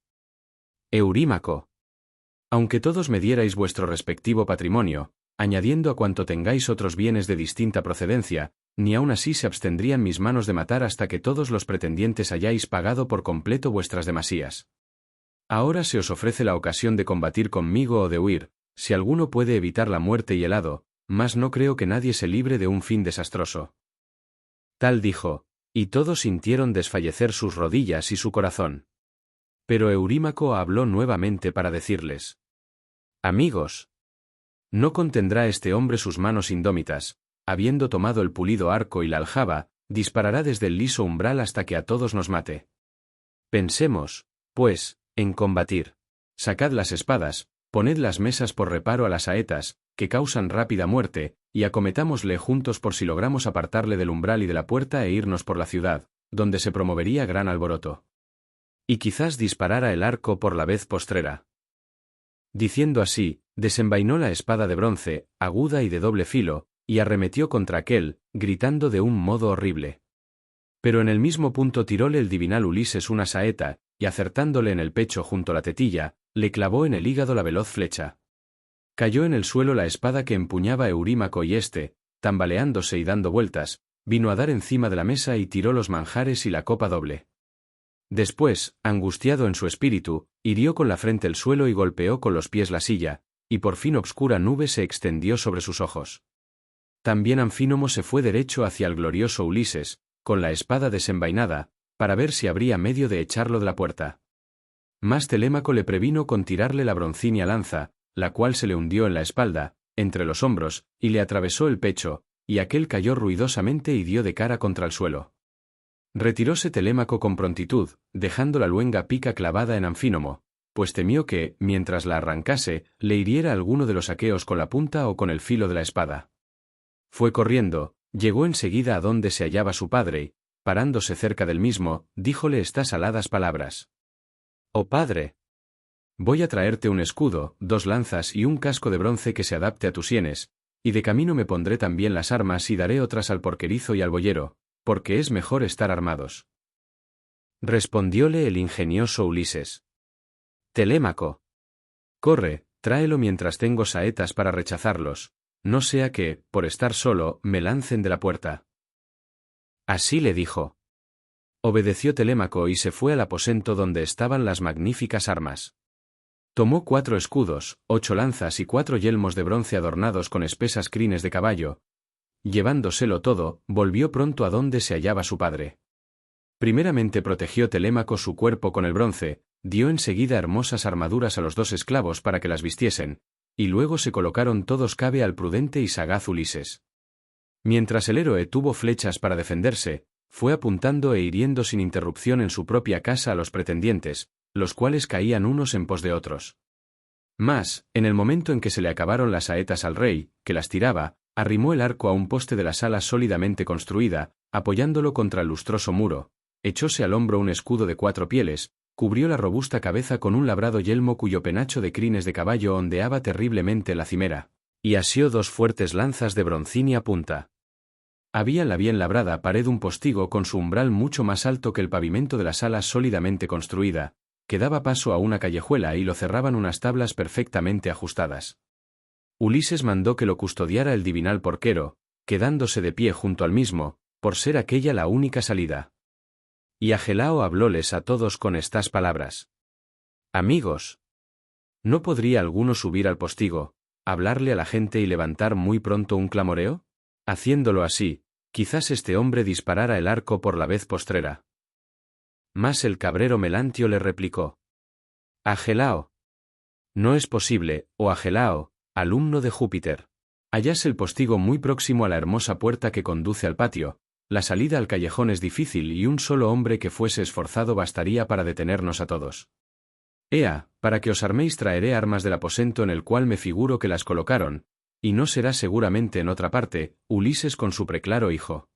«Eurímaco. Aunque todos me dierais vuestro respectivo patrimonio, añadiendo a cuanto tengáis otros bienes de distinta procedencia, ni aun así se abstendrían mis manos de matar hasta que todos los pretendientes hayáis pagado por completo vuestras demasías. Ahora se os ofrece la ocasión de combatir conmigo o de huir, si alguno puede evitar la muerte y el hado, mas no creo que nadie se libre de un fin desastroso». Tal dijo, y todos sintieron desfallecer sus rodillas y su corazón. Pero Eurímaco habló nuevamente para decirles: «Amigos, no contendrá este hombre sus manos indómitas, habiendo tomado el pulido arco y la aljaba, disparará desde el liso umbral hasta que a todos nos mate. Pensemos, pues, en combatir. Sacad las espadas, poned las mesas por reparo a las saetas, que causan rápida muerte, y acometámosle juntos por si logramos apartarle del umbral y de la puerta e irnos por la ciudad, donde se promovería gran alboroto. Y quizás disparara el arco por la vez postrera». Diciendo así, Desenvainó la espada de bronce, aguda y de doble filo, y arremetió contra aquél, gritando de un modo horrible. Pero en el mismo punto tiróle el divinal Ulises una saeta, y acertándole en el pecho junto a la tetilla, le clavó en el hígado la veloz flecha. Cayó en el suelo la espada que empuñaba Eurímaco y éste, tambaleándose y dando vueltas, vino a dar encima de la mesa y tiró los manjares y la copa doble. Después, angustiado en su espíritu, hirió con la frente el suelo y golpeó con los pies la silla, y por fin obscura nube se extendió sobre sus ojos. También Anfínomo se fue derecho hacia el glorioso Ulises, con la espada desenvainada, para ver si habría medio de echarlo de la puerta. Mas Telémaco le previno con tirarle la broncínea lanza, la cual se le hundió en la espalda, entre los hombros, y le atravesó el pecho, y aquél cayó ruidosamente y dio de cara contra el suelo. Retiróse Telémaco con prontitud, dejando la luenga pica clavada en Anfínomo, pues temió que, mientras la arrancase, le hiriera alguno de los aqueos con la punta o con el filo de la espada. Fue corriendo, llegó enseguida a donde se hallaba su padre y, parándose cerca del mismo, díjole estas aladas palabras. «Oh padre, voy a traerte un escudo, 2 lanzas y un casco de bronce que se adapte a tus sienes, y de camino me pondré también las armas y daré otras al porquerizo y al boyero, porque es mejor estar armados». Respondióle el ingenioso Ulises. «Telémaco, corre, tráelo mientras tengo saetas para rechazarlos, no sea que, por estar solo, me lancen de la puerta». Así le dijo. Obedeció Telémaco y se fue al aposento donde estaban las magníficas armas. Tomó 4 escudos, 8 lanzas y 4 yelmos de bronce adornados con espesas crines de caballo. Llevándoselo todo, volvió pronto a donde se hallaba su padre. Primeramente protegió Telémaco su cuerpo con el bronce, dio enseguida hermosas armaduras a los 2 esclavos para que las vistiesen, y luego se colocaron todos cabe al prudente y sagaz Ulises. Mientras el héroe tuvo flechas para defenderse, fue apuntando e hiriendo sin interrupción en su propia casa a los pretendientes, los cuales caían unos en pos de otros. Mas, en el momento en que se le acabaron las saetas al rey, que las tiraba, arrimó el arco a un poste de la sala sólidamente construida, apoyándolo contra el lustroso muro, echóse al hombro un escudo de 4 pieles, cubrió la robusta cabeza con un labrado yelmo cuyo penacho de crines de caballo ondeaba terriblemente la cimera, y asió 2 fuertes lanzas de broncínea punta. Había en la bien labrada pared un postigo con su umbral mucho más alto que el pavimento de la sala sólidamente construida, que daba paso a una callejuela y lo cerraban unas tablas perfectamente ajustadas. Ulises mandó que lo custodiara el divinal porquero, quedándose de pie junto al mismo, por ser aquella la única salida. Y Agelao hablóles a todos con estas palabras. «Amigos, ¿no podría alguno subir al postigo, hablarle a la gente y levantar muy pronto un clamoreo? Haciéndolo así, quizás este hombre disparara el arco por la vez postrera». Mas el cabrero Melantio le replicó. «Agelao. No es posible, oh Agelao, alumno de Júpiter. Hallás el postigo muy próximo a la hermosa puerta que conduce al patio, la salida al callejón es difícil y un solo hombre que fuese esforzado bastaría para detenernos a todos. Ea, para que os arméis traeré armas del aposento en el cual me figuro que las colocaron, y no será seguramente en otra parte, Ulises con su preclaro hijo».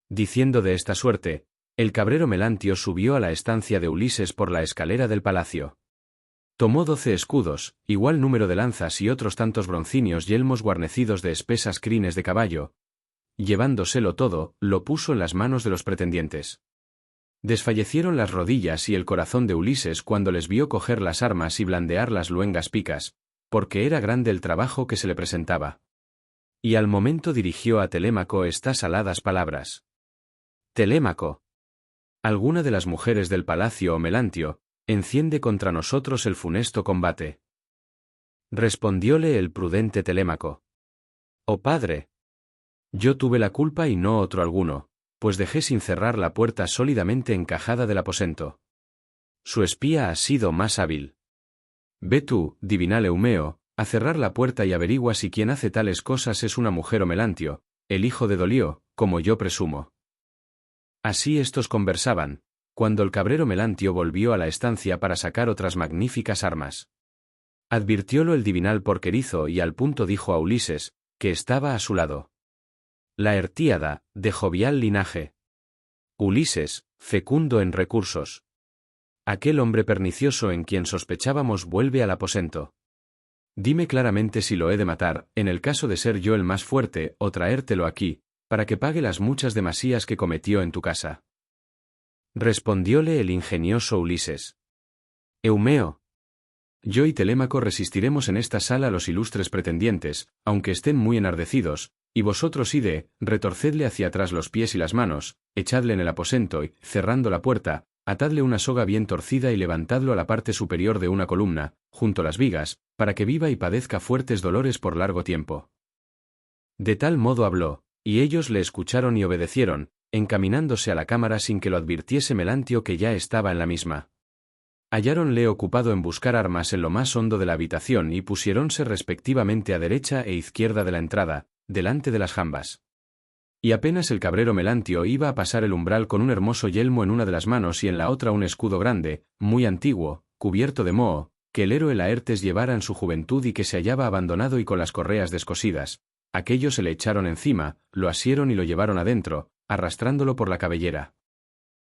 Diciendo de esta suerte, el cabrero Melantio subió a la estancia de Ulises por la escalera del palacio. Tomó 12 escudos, igual número de lanzas y otros tantos broncíneos yelmos guarnecidos de espesas crines de caballo. Llevándoselo todo, lo puso en las manos de los pretendientes. Desfallecieron las rodillas y el corazón de Ulises cuando les vio coger las armas y blandear las luengas picas, porque era grande el trabajo que se le presentaba. Y al momento dirigió a Telémaco estas aladas palabras. «Telémaco, alguna de las mujeres del palacio o Melantio, enciende contra nosotros el funesto combate». Respondióle el prudente Telémaco. «Oh padre, yo tuve la culpa y no otro alguno, pues dejé sin cerrar la puerta sólidamente encajada del aposento. Su espía ha sido más hábil. Ve tú, divinal Eumeo, a cerrar la puerta y averigua si quien hace tales cosas es una mujer o Melantio, el hijo de Dolio, como yo presumo». Así estos conversaban, cuando el cabrero Melantio volvió a la estancia para sacar otras magníficas armas. Advirtiólo el divinal porquerizo y al punto dijo a Ulises, que estaba a su lado. La Artíada, de jovial linaje. Ulises, fecundo en recursos. Aquel hombre pernicioso en quien sospechábamos vuelve al aposento. Dime claramente si lo he de matar, en el caso de ser yo el más fuerte, o traértelo aquí, para que pague las muchas demasías que cometió en tu casa. Respondióle el ingenioso Ulises. Eumeo. Yo y Telémaco resistiremos en esta sala a los ilustres pretendientes, aunque estén muy enardecidos, y vosotros ide, retorcedle hacia atrás los pies y las manos, echadle en el aposento y, cerrando la puerta, atadle una soga bien torcida y levantadlo a la parte superior de una columna, junto a las vigas, para que viva y padezca fuertes dolores por largo tiempo. De tal modo habló, y ellos le escucharon y obedecieron, encaminándose a la cámara sin que lo advirtiese Melantio que ya estaba en la misma. Halláronle ocupado en buscar armas en lo más hondo de la habitación y pusiéronse respectivamente a derecha e izquierda de la entrada, delante de las jambas. Y apenas el cabrero Melantio iba a pasar el umbral con un hermoso yelmo en una de las manos y en la otra un escudo grande, muy antiguo, cubierto de moho, que el héroe Laertes llevara en su juventud y que se hallaba abandonado y con las correas descosidas. Aquellos se le echaron encima, lo asieron y lo llevaron adentro, arrastrándolo por la cabellera.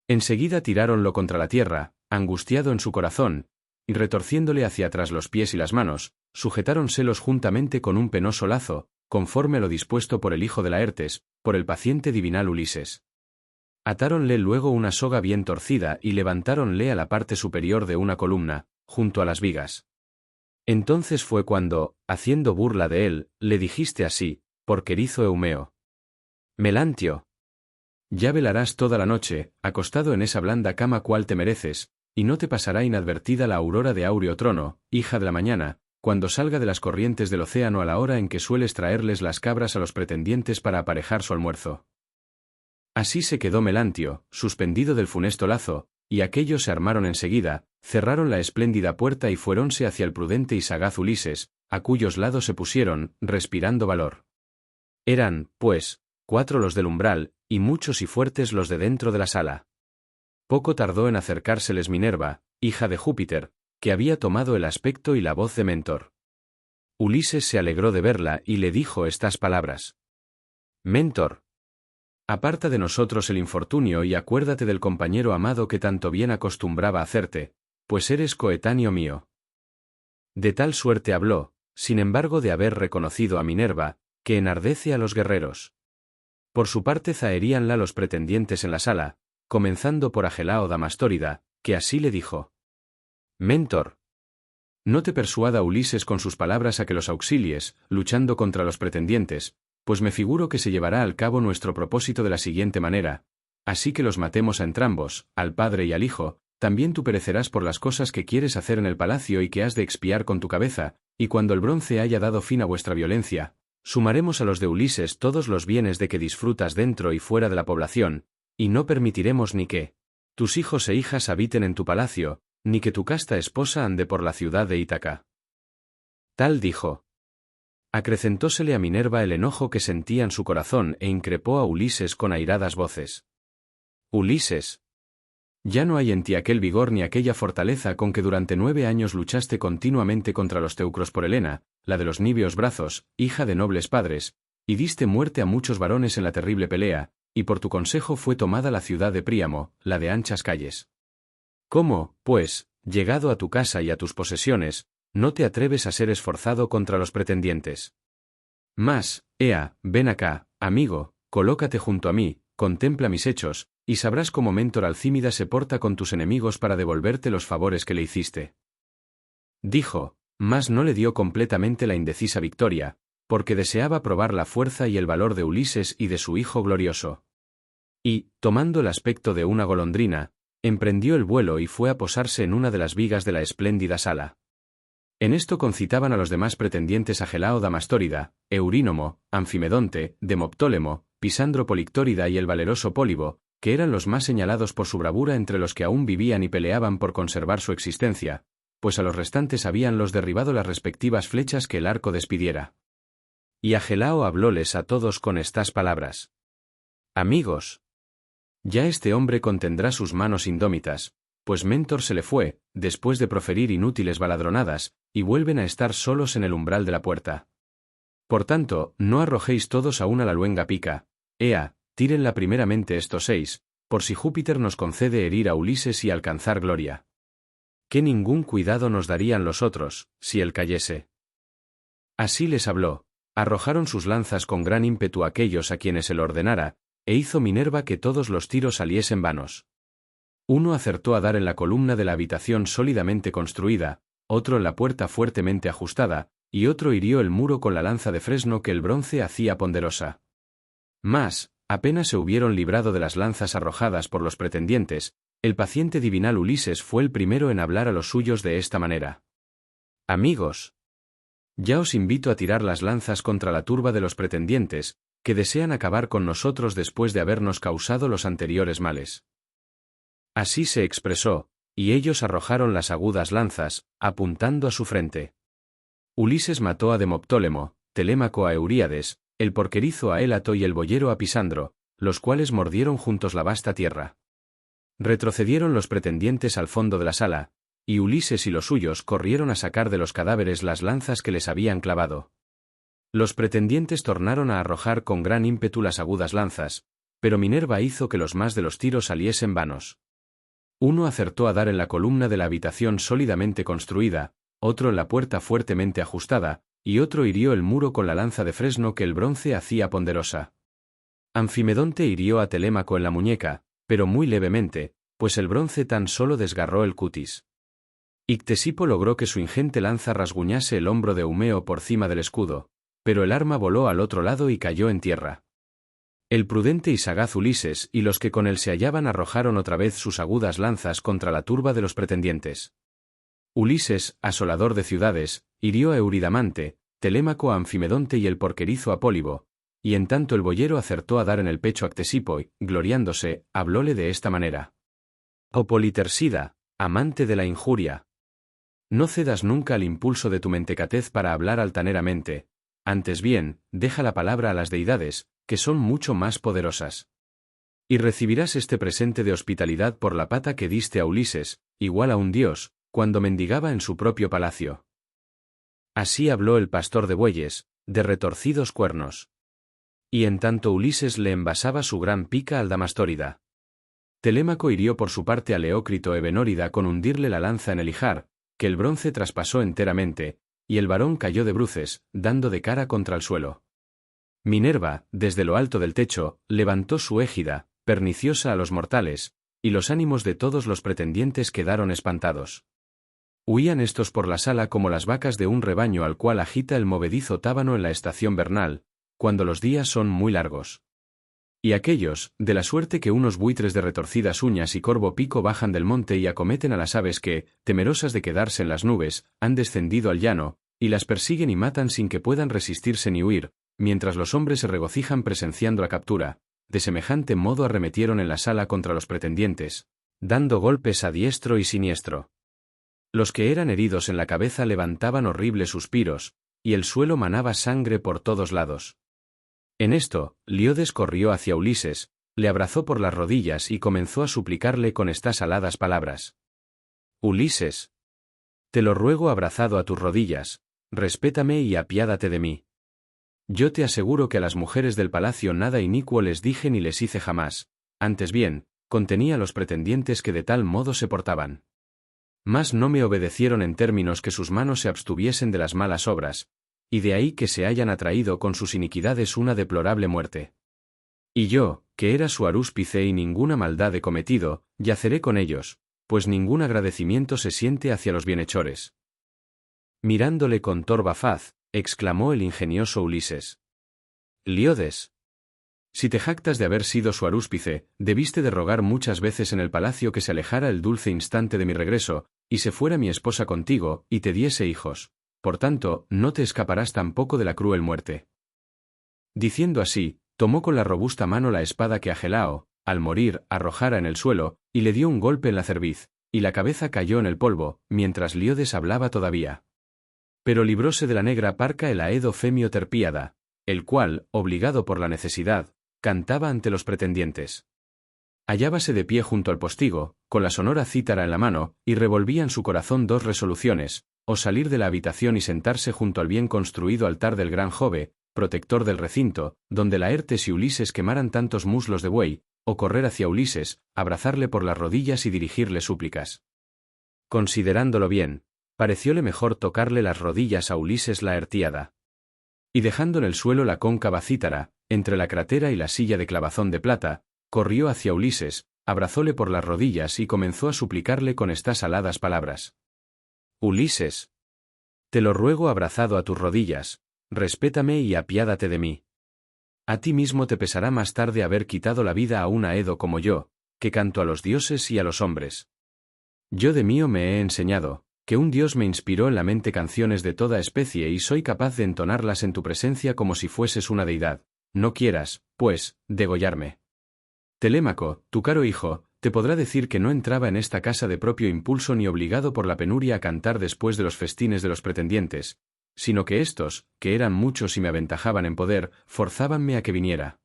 Enseguida tiráronlo contra la tierra, angustiado en su corazón, y retorciéndole hacia atrás los pies y las manos, sujetáronselos juntamente con un penoso lazo, conforme a lo dispuesto por el hijo de Laertes, por el paciente divinal Ulises. Atáronle luego una soga bien torcida y levantáronle a la parte superior de una columna, junto a las vigas. Entonces fue cuando, haciendo burla de él, le dijiste así, porquerizo Eumeo. Melantio. Ya velarás toda la noche, acostado en esa blanda cama cual te mereces, y no te pasará inadvertida la aurora de áureo trono, hija de la mañana, cuando salga de las corrientes del océano a la hora en que sueles traerles las cabras a los pretendientes para aparejar su almuerzo. Así se quedó Melantio, suspendido del funesto lazo, y aquellos se armaron enseguida, cerraron la espléndida puerta y fuéronse hacia el prudente y sagaz Ulises, a cuyos lados se pusieron, respirando valor. Eran, pues, 4 los del umbral, y muchos y fuertes los de dentro de la sala. Poco tardó en acercárseles Minerva, hija de Júpiter, que había tomado el aspecto y la voz de Mentor. Ulises se alegró de verla y le dijo estas palabras. Mentor. Aparta de nosotros el infortunio y acuérdate del compañero amado que tanto bien acostumbraba hacerte, pues eres coetáneo mío. De tal suerte habló, sin embargo de haber reconocido a Minerva, que enardece a los guerreros. Por su parte zaheríanla los pretendientes en la sala, comenzando por Agelao Damastórida, que así le dijo. Mentor. No te persuada Ulises con sus palabras a que los auxilies, luchando contra los pretendientes, pues me figuro que se llevará al cabo nuestro propósito de la siguiente manera, así que los matemos a entrambos, al padre y al hijo, también tú perecerás por las cosas que quieres hacer en el palacio y que has de expiar con tu cabeza, y cuando el bronce haya dado fin a vuestra violencia, sumaremos a los de Ulises todos los bienes de que disfrutas dentro y fuera de la población, y no permitiremos ni que tus hijos e hijas habiten en tu palacio, ni que tu casta esposa ande por la ciudad de Ítaca. Tal dijo. Acrecentósele a Minerva el enojo que sentía en su corazón e increpó a Ulises con airadas voces. Ulises. Ya no hay en ti aquel vigor ni aquella fortaleza con que durante 9 años luchaste continuamente contra los teucros por Helena, la de los níveos brazos, hija de nobles padres, y diste muerte a muchos varones en la terrible pelea, y por tu consejo fue tomada la ciudad de Príamo, la de anchas calles. ¿Cómo, pues, llegado a tu casa y a tus posesiones, no te atreves a ser esforzado contra los pretendientes? Mas, ea, ven acá, amigo, colócate junto a mí, contempla mis hechos, y sabrás cómo Mentor Alcímida se porta con tus enemigos para devolverte los favores que le hiciste. Dijo, mas no le dio completamente la indecisa victoria, porque deseaba probar la fuerza y el valor de Ulises y de su hijo glorioso. Y, tomando el aspecto de una golondrina, emprendió el vuelo y fue a posarse en una de las vigas de la espléndida sala. En esto concitaban a los demás pretendientes Agelao Damastórida, Eurínomo, Anfimedonte, Demoptólemo, Pisandro Polictórida y el valeroso Pólibo, que eran los más señalados por su bravura entre los que aún vivían y peleaban por conservar su existencia, pues a los restantes habíanlos derribado las respectivas flechas que el arco despidiera. Y Agelao hablóles a todos con estas palabras. Amigos. Ya este hombre contendrá sus manos indómitas, pues Mentor se le fue, después de proferir inútiles baladronadas, y vuelven a estar solos en el umbral de la puerta. Por tanto, no arrojéis todos aún a la luenga pica, ea, tírenla primeramente estos 6, por si Júpiter nos concede herir a Ulises y alcanzar gloria. Que ningún cuidado nos darían los otros, si él cayese. Así les habló. Arrojaron sus lanzas con gran ímpetu aquellos a quienes él ordenara, e hizo Minerva que todos los tiros saliesen vanos. Uno acertó a dar en la columna de la habitación sólidamente construida, otro en la puerta fuertemente ajustada, y otro hirió el muro con la lanza de fresno que el bronce hacía ponderosa. Mas, apenas se hubieron librado de las lanzas arrojadas por los pretendientes, el paciente divinal Ulises fue el primero en hablar a los suyos de esta manera. Amigos, ya os invito a tirar las lanzas contra la turba de los pretendientes, que desean acabar con nosotros después de habernos causado los anteriores males. Así se expresó, y ellos arrojaron las agudas lanzas, apuntando a su frente. Ulises mató a Demoptólemo, Telémaco a Euríades, el porquerizo a Élato y el boyero a Pisandro, los cuales mordieron juntos la vasta tierra. Retrocedieron los pretendientes al fondo de la sala, y Ulises y los suyos corrieron a sacar de los cadáveres las lanzas que les habían clavado. Los pretendientes tornaron a arrojar con gran ímpetu las agudas lanzas, pero Minerva hizo que los más de los tiros saliesen vanos. Uno acertó a dar en la columna de la habitación sólidamente construida, otro en la puerta fuertemente ajustada, y otro hirió el muro con la lanza de fresno que el bronce hacía ponderosa. Anfimedonte hirió a Telémaco en la muñeca, pero muy levemente, pues el bronce tan solo desgarró el cutis. Ictesipo logró que su ingente lanza rasguñase el hombro de Eumeo por cima del escudo, pero el arma voló al otro lado y cayó en tierra. El prudente y sagaz Ulises y los que con él se hallaban arrojaron otra vez sus agudas lanzas contra la turba de los pretendientes. Ulises, asolador de ciudades, hirió a Euridamante, Telémaco a Anfimedonte y el porquerizo a Pólibo, y en tanto el boyero acertó a dar en el pecho a Ctesipo y, gloriándose, hablóle de esta manera. Oh Politersida, amante de la injuria. No cedas nunca al impulso de tu mentecatez para hablar altaneramente, antes bien, deja la palabra a las deidades, que son mucho más poderosas. Y recibirás este presente de hospitalidad por la pata que diste a Ulises, igual a un dios, cuando mendigaba en su propio palacio. Así habló el pastor de bueyes, de retorcidos cuernos. Y en tanto Ulises le envasaba su gran pica al Damastórida. Telémaco hirió por su parte a Leócrito Ebenórida con hundirle la lanza en el ijar, que el bronce traspasó enteramente, y el varón cayó de bruces, dando de cara contra el suelo. Minerva, desde lo alto del techo, levantó su égida, perniciosa a los mortales, y los ánimos de todos los pretendientes quedaron espantados. Huían estos por la sala como las vacas de un rebaño al cual agita el movedizo tábano en la estación vernal, cuando los días son muy largos. Y aquellos, de la suerte que unos buitres de retorcidas uñas y corvo pico bajan del monte y acometen a las aves que, temerosas de quedarse en las nubes, han descendido al llano, y las persiguen y matan sin que puedan resistirse ni huir, mientras los hombres se regocijan presenciando la captura, de semejante modo arremetieron en la sala contra los pretendientes, dando golpes a diestro y siniestro. Los que eran heridos en la cabeza levantaban horribles suspiros, y el suelo manaba sangre por todos lados. En esto, Liodes corrió hacia Ulises, le abrazó por las rodillas y comenzó a suplicarle con estas aladas palabras. Ulises, te lo ruego abrazado a tus rodillas, respétame y apiádate de mí. Yo te aseguro que a las mujeres del palacio nada inicuo les dije ni les hice jamás, antes bien, contenía a los pretendientes que de tal modo se portaban. Mas no me obedecieron en términos que sus manos se abstuviesen de las malas obras, y de ahí que se hayan atraído con sus iniquidades una deplorable muerte. Y yo, que era su arúspice y ninguna maldad he cometido, yaceré con ellos, pues ningún agradecimiento se siente hacia los bienhechores. Mirándole con torva faz, exclamó el ingenioso Ulises. Liodes, si te jactas de haber sido su arúspice, debiste de rogar muchas veces en el palacio que se alejara el dulce instante de mi regreso, y se fuera mi esposa contigo, y te diese hijos. Por tanto, no te escaparás tampoco de la cruel muerte. Diciendo así, tomó con la robusta mano la espada que Agelao, al morir, arrojara en el suelo, y le dio un golpe en la cerviz, y la cabeza cayó en el polvo, mientras Liodes hablaba todavía. Pero libróse de la negra parca el aedo Femio Terpíada, el cual, obligado por la necesidad, cantaba ante los pretendientes. Hallábase de pie junto al postigo, con la sonora cítara en la mano, y revolvía en su corazón dos resoluciones, o salir de la habitación y sentarse junto al bien construido altar del gran Jove, protector del recinto, donde Laertes y Ulises quemaran tantos muslos de buey, o correr hacia Ulises, abrazarle por las rodillas y dirigirle súplicas. Considerándolo bien, parecióle mejor tocarle las rodillas a Ulises Laertíada. Y dejando en el suelo la cóncava cítara, entre la crátera y la silla de clavazón de plata, corrió hacia Ulises, abrazóle por las rodillas y comenzó a suplicarle con estas aladas palabras. Ulises, te lo ruego abrazado a tus rodillas, respétame y apiádate de mí. A ti mismo te pesará más tarde haber quitado la vida a un aedo como yo, que canto a los dioses y a los hombres. Yo de mío me he enseñado, que un dios me inspiró en la mente canciones de toda especie y soy capaz de entonarlas en tu presencia como si fueses una deidad. No quieras, pues, degollarme. Telémaco, tu caro hijo, te podrá decir que no entraba en esta casa de propio impulso ni obligado por la penuria a cantar después de los festines de los pretendientes, sino que éstos, que eran muchos y me aventajaban en poder, forzábanme a que viniera.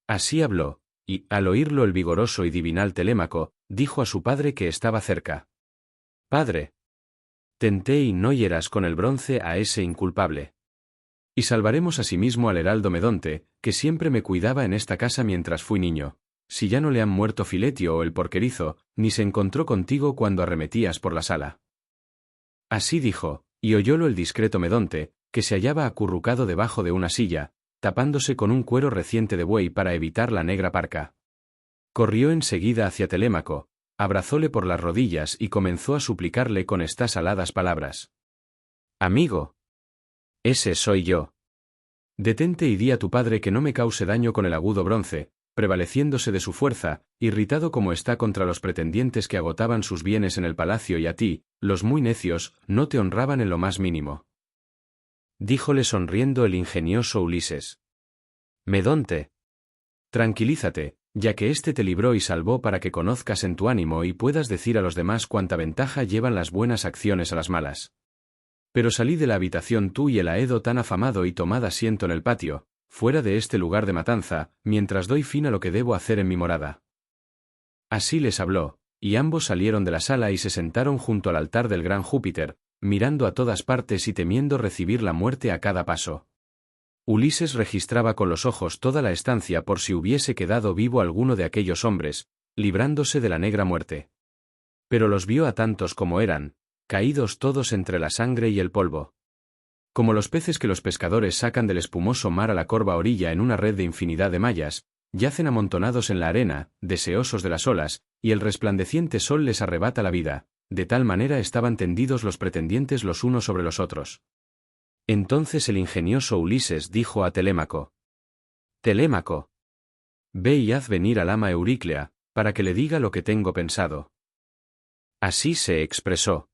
Así habló, y, al oírlo el vigoroso y divinal Telémaco, dijo a su padre que estaba cerca. Padre, tenté y no hieras con el bronce a ese inculpable. Y salvaremos asimismo al heraldo Medonte, que siempre me cuidaba en esta casa mientras fui niño, si ya no le han muerto Filetio o el porquerizo, ni se encontró contigo cuando arremetías por la sala. Así dijo, y oyólo el discreto Medonte, que se hallaba acurrucado debajo de una silla, tapándose con un cuero reciente de buey para evitar la negra parca. Corrió enseguida hacia Telémaco, abrazóle por las rodillas y comenzó a suplicarle con estas aladas palabras. Amigo, ese soy yo. Detente y di a tu padre que no me cause daño con el agudo bronce, prevaleciéndose de su fuerza, irritado como está contra los pretendientes que agotaban sus bienes en el palacio y a ti, los muy necios, no te honraban en lo más mínimo. Díjole sonriendo el ingenioso Ulises. Medonte, tranquilízate, ya que éste te libró y salvó para que conozcas en tu ánimo y puedas decir a los demás cuánta ventaja llevan las buenas acciones a las malas. Pero salí de la habitación tú y el aedo tan afamado y tomad asiento en el patio, fuera de este lugar de matanza, mientras doy fin a lo que debo hacer en mi morada. Así les habló, y ambos salieron de la sala y se sentaron junto al altar del gran Júpiter, mirando a todas partes y temiendo recibir la muerte a cada paso. Ulises registraba con los ojos toda la estancia por si hubiese quedado vivo alguno de aquellos hombres, librándose de la negra muerte. Pero los vio a tantos como eran, caídos todos entre la sangre y el polvo. Como los peces que los pescadores sacan del espumoso mar a la corva orilla en una red de infinidad de mallas, yacen amontonados en la arena, deseosos de las olas, y el resplandeciente sol les arrebata la vida, de tal manera estaban tendidos los pretendientes los unos sobre los otros. Entonces el ingenioso Ulises dijo a Telémaco. Telémaco, ve y haz venir al ama Euríclea, para que le diga lo que tengo pensado. Así se expresó.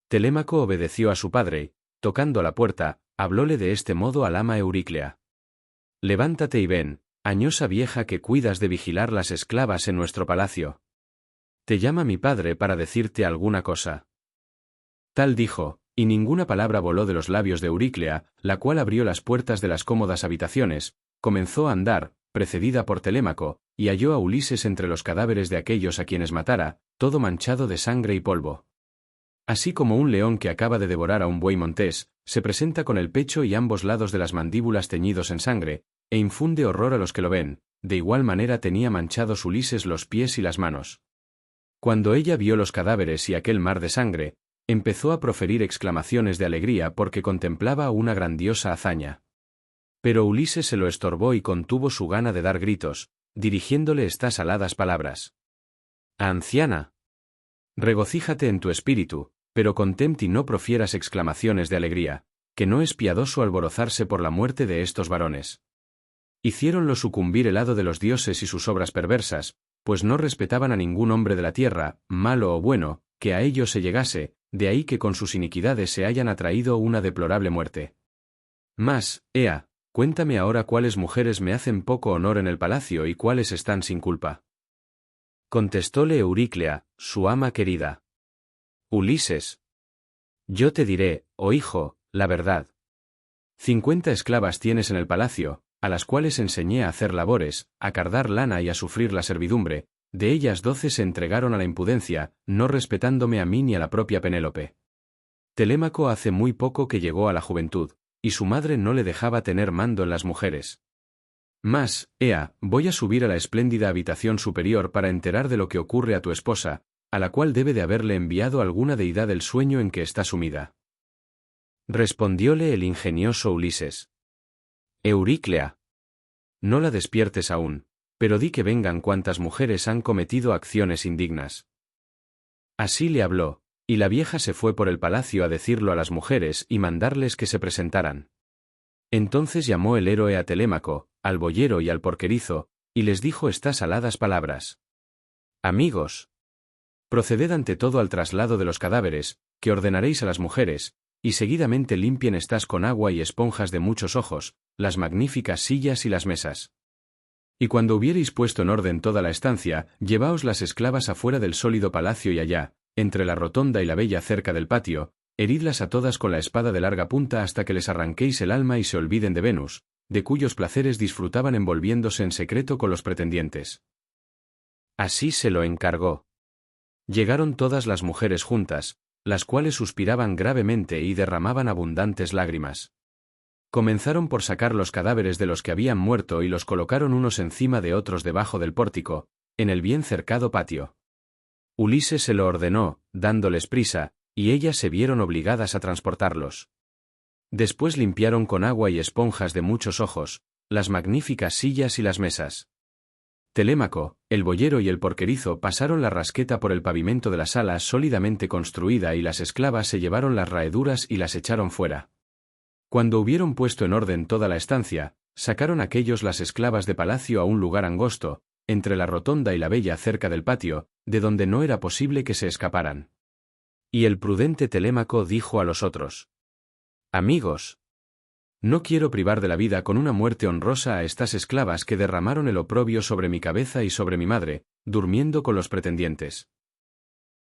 Telémaco obedeció a su padre, tocando la puerta, hablóle de este modo al ama Euríclea. Levántate y ven, añosa vieja que cuidas de vigilar las esclavas en nuestro palacio. Te llama mi padre para decirte alguna cosa. Tal dijo, y ninguna palabra voló de los labios de Euríclea, la cual abrió las puertas de las cómodas habitaciones, comenzó a andar, precedida por Telémaco, y halló a Ulises entre los cadáveres de aquellos a quienes matara, todo manchado de sangre y polvo. Así como un león que acaba de devorar a un buey montés, se presenta con el pecho y ambos lados de las mandíbulas teñidos en sangre, e infunde horror a los que lo ven, de igual manera tenía manchados Ulises los pies y las manos. Cuando ella vio los cadáveres y aquel mar de sangre, empezó a proferir exclamaciones de alegría porque contemplaba una grandiosa hazaña. Pero Ulises se lo estorbó y contuvo su gana de dar gritos, dirigiéndole estas aladas palabras. Anciana, regocíjate en tu espíritu, pero contempti no profieras exclamaciones de alegría, que no es piadoso alborozarse por la muerte de estos varones. Hiciéronlo sucumbir el hado de los dioses y sus obras perversas, pues no respetaban a ningún hombre de la tierra, malo o bueno, que a ellos se llegase, de ahí que con sus iniquidades se hayan atraído una deplorable muerte. Mas, ea, cuéntame ahora cuáles mujeres me hacen poco honor en el palacio y cuáles están sin culpa. Contestóle Euríclea, su ama querida. Ulises. Yo te diré, oh hijo, la verdad. 50 esclavas tienes en el palacio, a las cuales enseñé a hacer labores, a cardar lana y a sufrir la servidumbre, de ellas 12 se entregaron a la impudencia, no respetándome a mí ni a la propia Penélope. Telémaco hace muy poco que llegó a la juventud, y su madre no le dejaba tener mando en las mujeres. Mas, ea, voy a subir a la espléndida habitación superior para enterar de lo que ocurre a tu esposa, a la cual debe de haberle enviado alguna deidad el sueño en que está sumida. Respondióle el ingenioso Ulises. Euríclea. No la despiertes aún, pero di que vengan cuantas mujeres han cometido acciones indignas. Así le habló, y la vieja se fue por el palacio a decirlo a las mujeres y mandarles que se presentaran. Entonces llamó el héroe a Telémaco, al boyero y al porquerizo, y les dijo estas aladas palabras. Amigos, proceded ante todo al traslado de los cadáveres, que ordenaréis a las mujeres, y seguidamente limpien estas con agua y esponjas de muchos ojos, las magníficas sillas y las mesas. Y cuando hubiereis puesto en orden toda la estancia, llevaos las esclavas afuera del sólido palacio y allá, entre la rotonda y la bella cerca del patio, heridlas a todas con la espada de larga punta hasta que les arranquéis el alma y se olviden de Venus, de cuyos placeres disfrutaban envolviéndose en secreto con los pretendientes. Así se lo encargó. Llegaron todas las mujeres juntas, las cuales suspiraban gravemente y derramaban abundantes lágrimas. Comenzaron por sacar los cadáveres de los que habían muerto y los colocaron unos encima de otros debajo del pórtico, en el bien cercado patio. Ulises se lo ordenó, dándoles prisa, y ellas se vieron obligadas a transportarlos. Después limpiaron con agua y esponjas de muchos ojos, las magníficas sillas y las mesas. Telémaco, el boyero y el porquerizo pasaron la rasqueta por el pavimento de la sala sólidamente construida y las esclavas se llevaron las raeduras y las echaron fuera. Cuando hubieron puesto en orden toda la estancia, sacaron aquellos las esclavas de palacio a un lugar angosto, entre la rotonda y la bella cerca del patio, de donde no era posible que se escaparan. Y el prudente Telémaco dijo a los otros: Amigos, no quiero privar de la vida con una muerte honrosa a estas esclavas que derramaron el oprobio sobre mi cabeza y sobre mi madre, durmiendo con los pretendientes.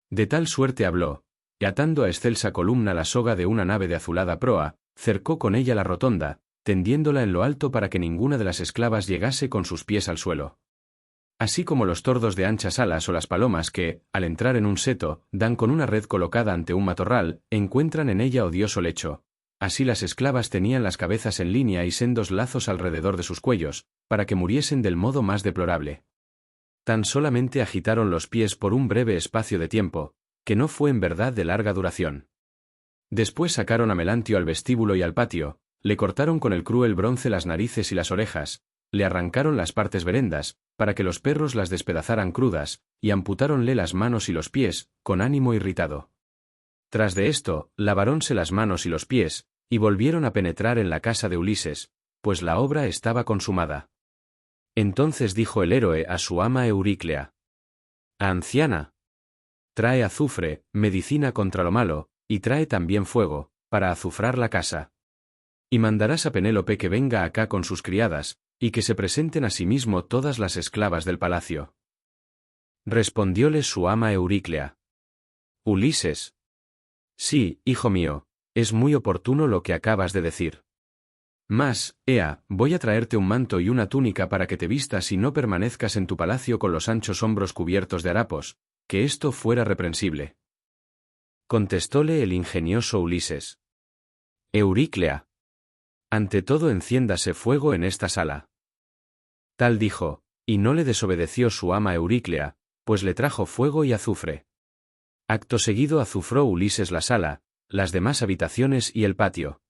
De tal suerte habló, y atando a excelsa columna la soga de una nave de azulada proa, cercó con ella la rotonda, tendiéndola en lo alto para que ninguna de las esclavas llegase con sus pies al suelo. Así como los tordos de anchas alas o las palomas que, al entrar en un seto, dan con una red colocada ante un matorral, encuentran en ella odioso lecho. Así las esclavas tenían las cabezas en línea y sendos lazos alrededor de sus cuellos, para que muriesen del modo más deplorable. Tan solamente agitaron los pies por un breve espacio de tiempo, que no fue en verdad de larga duración. Después sacaron a Melantio al vestíbulo y al patio, le cortaron con el cruel bronce las narices y las orejas, le arrancaron las partes verendas, para que los perros las despedazaran crudas, y amputáronle las manos y los pies, con ánimo irritado. Tras de esto, lavarónse las manos y los pies, y volvieron a penetrar en la casa de Ulises, pues la obra estaba consumada. Entonces dijo el héroe a su ama Euríclea: Anciana, trae azufre, medicina contra lo malo, y trae también fuego, para azufrar la casa. Y mandarás a Penélope que venga acá con sus criadas, y que se presenten asimismo todas las esclavas del palacio. Respondióle su ama Euríclea: Ulises. Sí, hijo mío, es muy oportuno lo que acabas de decir. Mas, ea, voy a traerte un manto y una túnica para que te vistas y no permanezcas en tu palacio con los anchos hombros cubiertos de harapos, que esto fuera reprensible. Contestóle el ingenioso Ulises: Euríclea, ante todo enciéndase fuego en esta sala. Tal dijo, y no le desobedeció su ama Euríclea, pues le trajo fuego y azufre. Acto seguido azufró Ulises la sala, las demás habitaciones y el patio.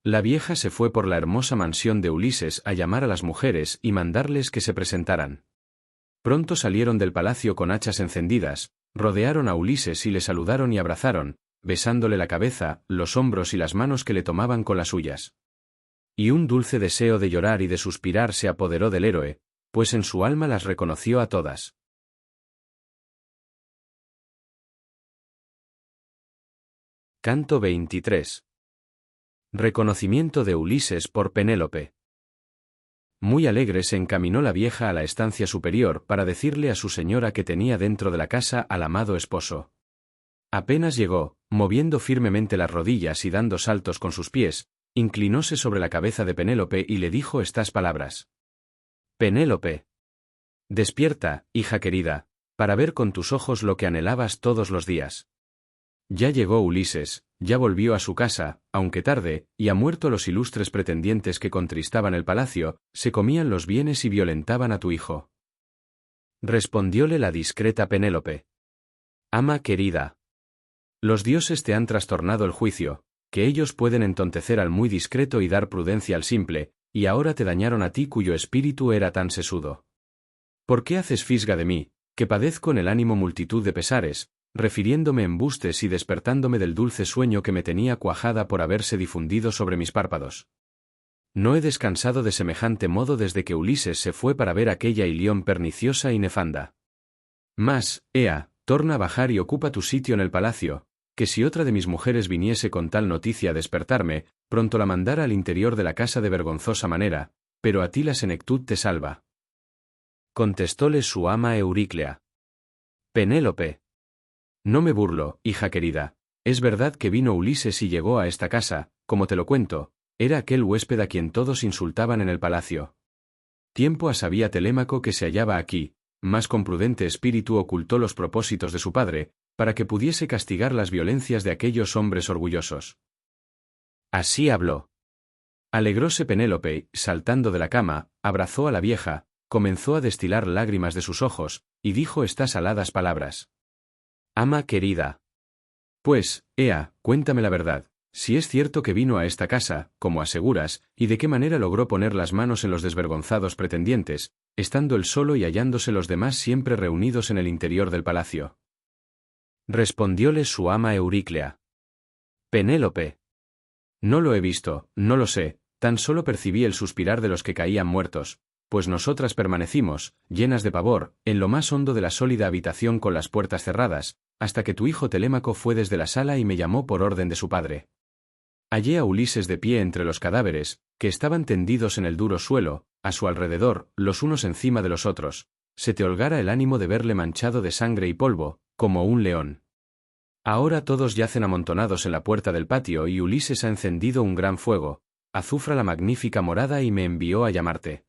La vieja se fue por la hermosa mansión de Ulises a llamar a las mujeres y mandarles que se presentaran. Pronto salieron del palacio con hachas encendidas, rodearon a Ulises y le saludaron y abrazaron, besándole la cabeza, los hombros y las manos que le tomaban con las suyas. Y un dulce deseo de llorar y de suspirar se apoderó del héroe, pues en su alma las reconoció a todas. Canto 23. Reconocimiento de Ulises por Penélope. Muy alegre se encaminó la vieja a la estancia superior para decirle a su señora que tenía dentro de la casa al amado esposo. Apenas llegó, moviendo firmemente las rodillas y dando saltos con sus pies, inclinóse sobre la cabeza de Penélope y le dijo estas palabras: Penélope, despierta, hija querida, para ver con tus ojos lo que anhelabas todos los días. Ya llegó Ulises, ya volvió a su casa, aunque tarde, y ha muerto los ilustres pretendientes que contristaban el palacio, se comían los bienes y violentaban a tu hijo. Respondióle la discreta Penélope: Ama querida, los dioses te han trastornado el juicio, que ellos pueden entontecer al muy discreto y dar prudencia al simple, y ahora te dañaron a ti cuyo espíritu era tan sesudo. ¿Por qué haces fisga de mí, que padezco en el ánimo multitud de pesares, refiriéndome embustes y despertándome del dulce sueño que me tenía cuajada por haberse difundido sobre mis párpados? No he descansado de semejante modo desde que Ulises se fue para ver aquella Ilión perniciosa y nefanda. Mas, ea, torna a bajar y ocupa tu sitio en el palacio, que si otra de mis mujeres viniese con tal noticia a despertarme, pronto la mandara al interior de la casa de vergonzosa manera, pero a ti la senectud te salva. Contestóle su ama Euríclea. Penélope. No me burlo, hija querida, es verdad que vino Ulises y llegó a esta casa, como te lo cuento, era aquel huésped a quien todos insultaban en el palacio. Tiempo ha sabía Telémaco que se hallaba aquí, mas con prudente espíritu ocultó los propósitos de su padre, para que pudiese castigar las violencias de aquellos hombres orgullosos. Así habló. Alegróse Penélope, saltando de la cama, abrazó a la vieja, comenzó a destilar lágrimas de sus ojos, y dijo estas aladas palabras. Ama querida. Pues, ea, cuéntame la verdad, si es cierto que vino a esta casa, como aseguras, y de qué manera logró poner las manos en los desvergonzados pretendientes, estando él solo y hallándose los demás siempre reunidos en el interior del palacio. Respondióle su ama Euríclea. Penélope. No lo he visto, no lo sé, tan solo percibí el suspirar de los que caían muertos, pues nosotras permanecimos, llenas de pavor, en lo más hondo de la sólida habitación con las puertas cerradas, hasta que tu hijo Telémaco fue desde la sala y me llamó por orden de su padre. Hallé a Ulises de pie entre los cadáveres, que estaban tendidos en el duro suelo, a su alrededor, los unos encima de los otros. Se te holgara el ánimo de verle manchado de sangre y polvo, como un león. Ahora todos yacen amontonados en la puerta del patio y Ulises ha encendido un gran fuego, azufra la magnífica morada y me envió a llamarte.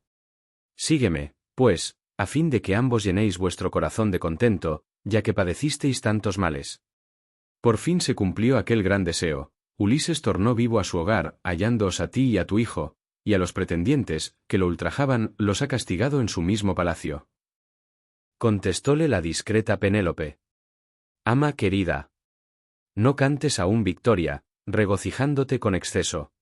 Sígueme, pues, a fin de que ambos llenéis vuestro corazón de contento, ya que padecisteis tantos males. Por fin se cumplió aquel gran deseo. Ulises tornó vivo a su hogar, hallándoos a ti y a tu hijo, y a los pretendientes, que lo ultrajaban, los ha castigado en su mismo palacio. Contestóle la discreta Penélope. Ama querida. No cantes aún victoria, regocijándote con exceso.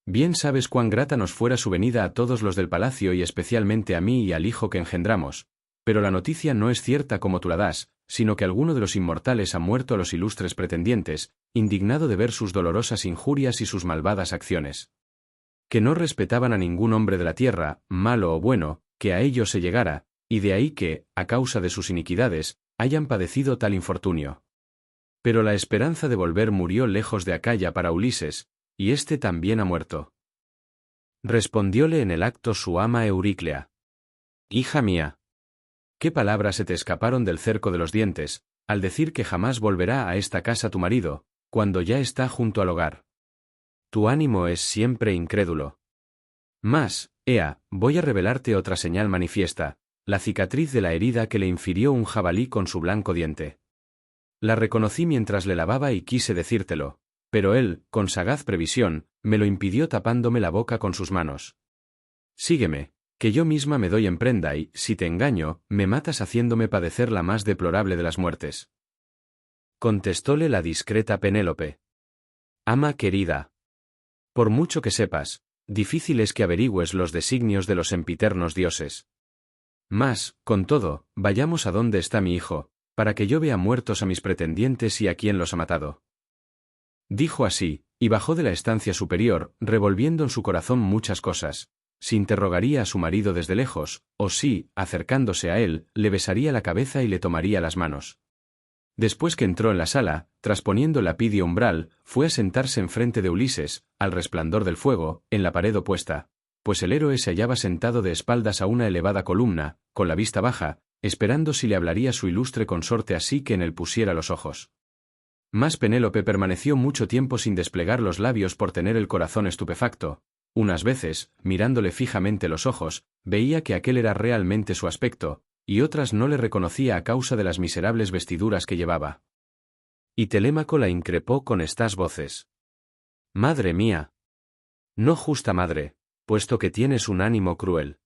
Bien sabes cuán grata nos fuera su venida a todos los del palacio y especialmente a mí y al hijo que engendramos, pero la noticia no es cierta como tú la das, sino que alguno de los inmortales ha muerto a los ilustres pretendientes, indignado de ver sus dolorosas injurias y sus malvadas acciones. Que no respetaban a ningún hombre de la tierra, malo o bueno, que a ellos se llegara, y de ahí que, a causa de sus iniquidades, hayan padecido tal infortunio. Pero la esperanza de volver murió lejos de Acaya para Ulises, y éste también ha muerto. Respondióle en el acto su ama Euríclea. Hija mía. ¿Qué palabras se te escaparon del cerco de los dientes, al decir que jamás volverá a esta casa tu marido, cuando ya está junto al hogar? Tu ánimo es siempre incrédulo. Mas, ea, voy a revelarte otra señal manifiesta, la cicatriz de la herida que le infirió un jabalí con su blanco diente. La reconocí mientras le lavaba y quise decírtelo, pero él, con sagaz previsión, me lo impidió tapándome la boca con sus manos. Sígueme, que yo misma me doy en prenda y, si te engaño, me matas haciéndome padecer la más deplorable de las muertes. Contestóle la discreta Penélope. Ama querida. Por mucho que sepas, difícil es que averigües los designios de los sempiternos dioses. Mas, con todo, vayamos a donde está mi hijo, para que yo vea muertos a mis pretendientes y a quién los ha matado. Dijo así, y bajó de la estancia superior, revolviendo en su corazón muchas cosas. Si interrogaría a su marido desde lejos, o si, acercándose a él, le besaría la cabeza y le tomaría las manos. Después que entró en la sala, trasponiendo el lapidio umbral, fue a sentarse enfrente de Ulises, al resplandor del fuego, en la pared opuesta, pues el héroe se hallaba sentado de espaldas a una elevada columna, con la vista baja, esperando si le hablaría su ilustre consorte así que en él pusiera los ojos. Mas Penélope permaneció mucho tiempo sin desplegar los labios por tener el corazón estupefacto. Unas veces, mirándole fijamente los ojos, veía que aquel era realmente su aspecto, y otras no le reconocía a causa de las miserables vestiduras que llevaba. Y Telémaco la increpó con estas voces. Madre mía. No justa madre, puesto que tienes un ánimo cruel.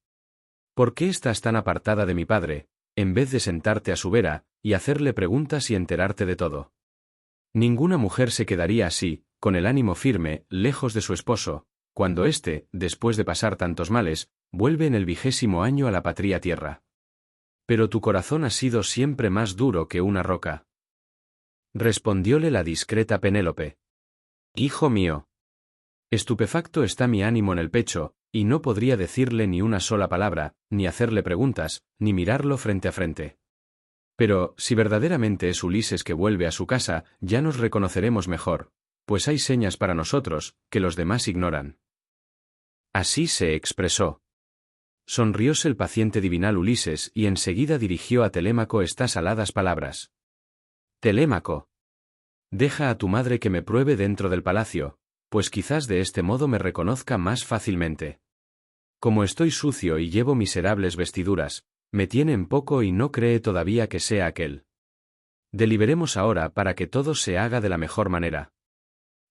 ¿Por qué estás tan apartada de mi padre, en vez de sentarte a su vera, y hacerle preguntas y enterarte de todo? Ninguna mujer se quedaría así, con el ánimo firme, lejos de su esposo, cuando éste, después de pasar tantos males, vuelve en el 20º año a la patria tierra. Pero tu corazón ha sido siempre más duro que una roca. Respondióle la discreta Penélope. Hijo mío. Estupefacto está mi ánimo en el pecho, y no podría decirle ni una sola palabra, ni hacerle preguntas, ni mirarlo frente a frente. Pero, si verdaderamente es Ulises que vuelve a su casa, ya nos reconoceremos mejor, pues hay señas para nosotros, que los demás ignoran. Así se expresó. Sonrióse el paciente divinal Ulises y enseguida dirigió a Telémaco estas aladas palabras. Telémaco. Deja a tu madre que me pruebe dentro del palacio, pues quizás de este modo me reconozca más fácilmente. Como estoy sucio y llevo miserables vestiduras, me tiene en poco y no cree todavía que sea aquel. Deliberemos ahora para que todo se haga de la mejor manera.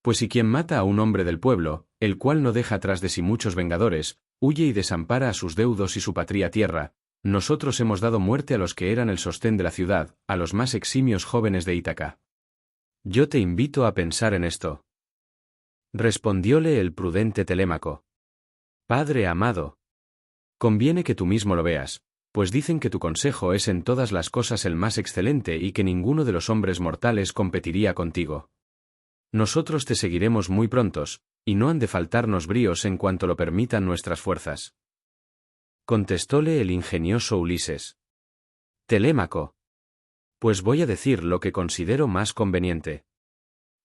Pues si quien mata a un hombre del pueblo, el cual no deja tras de sí muchos vengadores, huye y desampara a sus deudos y su patria tierra, nosotros hemos dado muerte a los que eran el sostén de la ciudad, a los más eximios jóvenes de Ítaca. Yo te invito a pensar en esto. Respondióle el prudente Telémaco. Padre amado. Conviene que tú mismo lo veas, pues dicen que tu consejo es en todas las cosas el más excelente y que ninguno de los hombres mortales competiría contigo. Nosotros te seguiremos muy prontos, y no han de faltarnos bríos en cuanto lo permitan nuestras fuerzas. Contestóle el ingenioso Ulises. Telémaco. Pues voy a decir lo que considero más conveniente.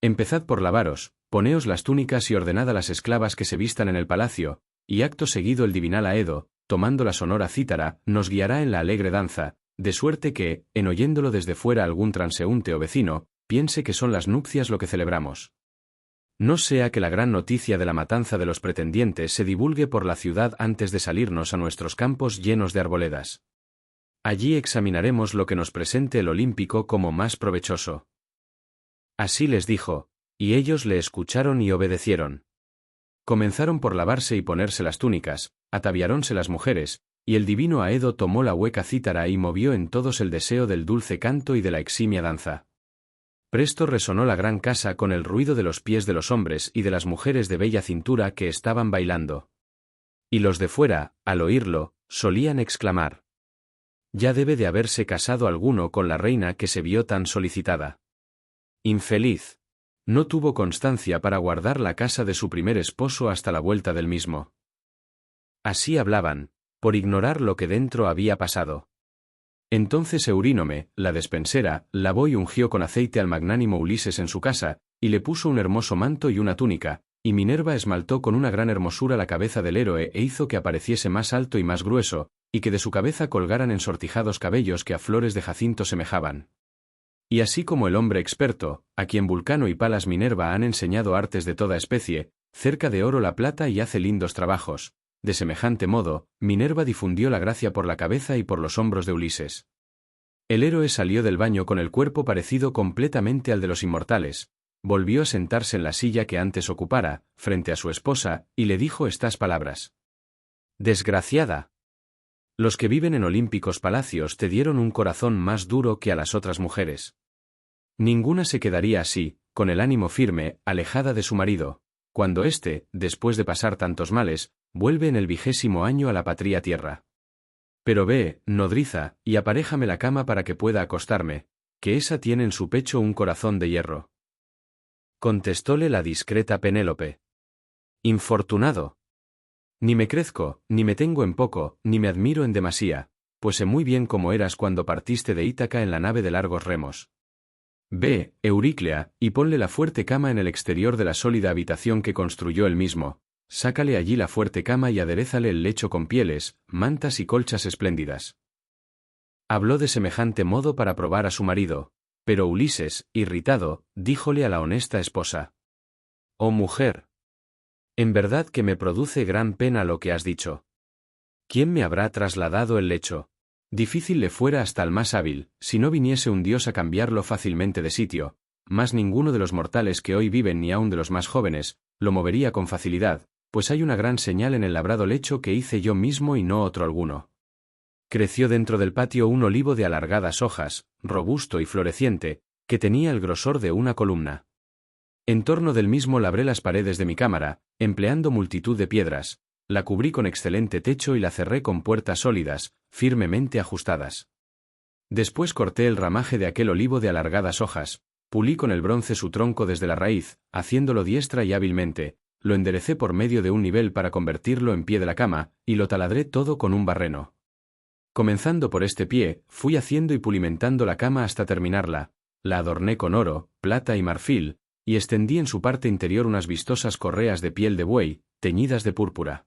Empezad por lavaros, poneos las túnicas y ordenad a las esclavas que se vistan en el palacio, y acto seguido el divinal Aedo, tomando la sonora cítara, nos guiará en la alegre danza, de suerte que, en oyéndolo desde fuera algún transeúnte o vecino, piense que son las nupcias lo que celebramos. No sea que la gran noticia de la matanza de los pretendientes se divulgue por la ciudad antes de salirnos a nuestros campos llenos de arboledas. Allí examinaremos lo que nos presente el olímpico como más provechoso. Así les dijo, y ellos le escucharon y obedecieron. Comenzaron por lavarse y ponerse las túnicas, ataviarónse las mujeres, y el divino Aedo tomó la hueca cítara y movió en todos el deseo del dulce canto y de la eximia danza. Presto resonó la gran casa con el ruido de los pies de los hombres y de las mujeres de bella cintura que estaban bailando. Y los de fuera, al oírlo, solían exclamar: ya debe de haberse casado alguno con la reina que se vio tan solicitada. Infeliz. No tuvo constancia para guardar la casa de su primer esposo hasta la vuelta del mismo. Así hablaban, por ignorar lo que dentro había pasado. Entonces Eurínome, la despensera, lavó y ungió con aceite al magnánimo Ulises en su casa, y le puso un hermoso manto y una túnica, y Minerva esmaltó con una gran hermosura la cabeza del héroe e hizo que apareciese más alto y más grueso, y que de su cabeza colgaran ensortijados cabellos que a flores de jacinto semejaban. Y así como el hombre experto, a quien Vulcano y Palas Minerva han enseñado artes de toda especie, cerca de oro la plata y hace lindos trabajos, de semejante modo, Minerva difundió la gracia por la cabeza y por los hombros de Ulises. El héroe salió del baño con el cuerpo parecido completamente al de los inmortales, volvió a sentarse en la silla que antes ocupara, frente a su esposa, y le dijo estas palabras. Desgraciada. Los que viven en olímpicos palacios te dieron un corazón más duro que a las otras mujeres. Ninguna se quedaría así, con el ánimo firme, alejada de su marido, cuando éste, después de pasar tantos males, vuelve en el 20º año a la patria tierra. Pero ve, nodriza, y aparéjame la cama para que pueda acostarme, que esa tiene en su pecho un corazón de hierro. Contestóle la discreta Penélope. Infortunado. Ni me crezco, ni me tengo en poco, ni me admiro en demasía, pues sé muy bien cómo eras cuando partiste de Ítaca en la nave de largos remos. Ve, Euríclea, y ponle la fuerte cama en el exterior de la sólida habitación que construyó él mismo, sácale allí la fuerte cama y aderézale el lecho con pieles, mantas y colchas espléndidas. Habló de semejante modo para probar a su marido, pero Ulises, irritado, díjole a la honesta esposa: «Oh mujer, en verdad que me produce gran pena lo que has dicho. ¿Quién me habrá trasladado el lecho? Difícil le fuera hasta el más hábil, si no viniese un dios a cambiarlo fácilmente de sitio, mas ninguno de los mortales que hoy viven ni aun de los más jóvenes, lo movería con facilidad, pues hay una gran señal en el labrado lecho que hice yo mismo y no otro alguno. Creció dentro del patio un olivo de alargadas hojas, robusto y floreciente, que tenía el grosor de una columna. En torno del mismo labré las paredes de mi cámara, empleando multitud de piedras, la cubrí con excelente techo y la cerré con puertas sólidas, firmemente ajustadas. Después corté el ramaje de aquel olivo de alargadas hojas, pulí con el bronce su tronco desde la raíz, haciéndolo diestra y hábilmente, lo enderecé por medio de un nivel para convertirlo en pie de la cama, y lo taladré todo con un barreno. Comenzando por este pie, fui haciendo y pulimentando la cama hasta terminarla, la adorné con oro, plata y marfil, y extendí en su parte interior unas vistosas correas de piel de buey, teñidas de púrpura.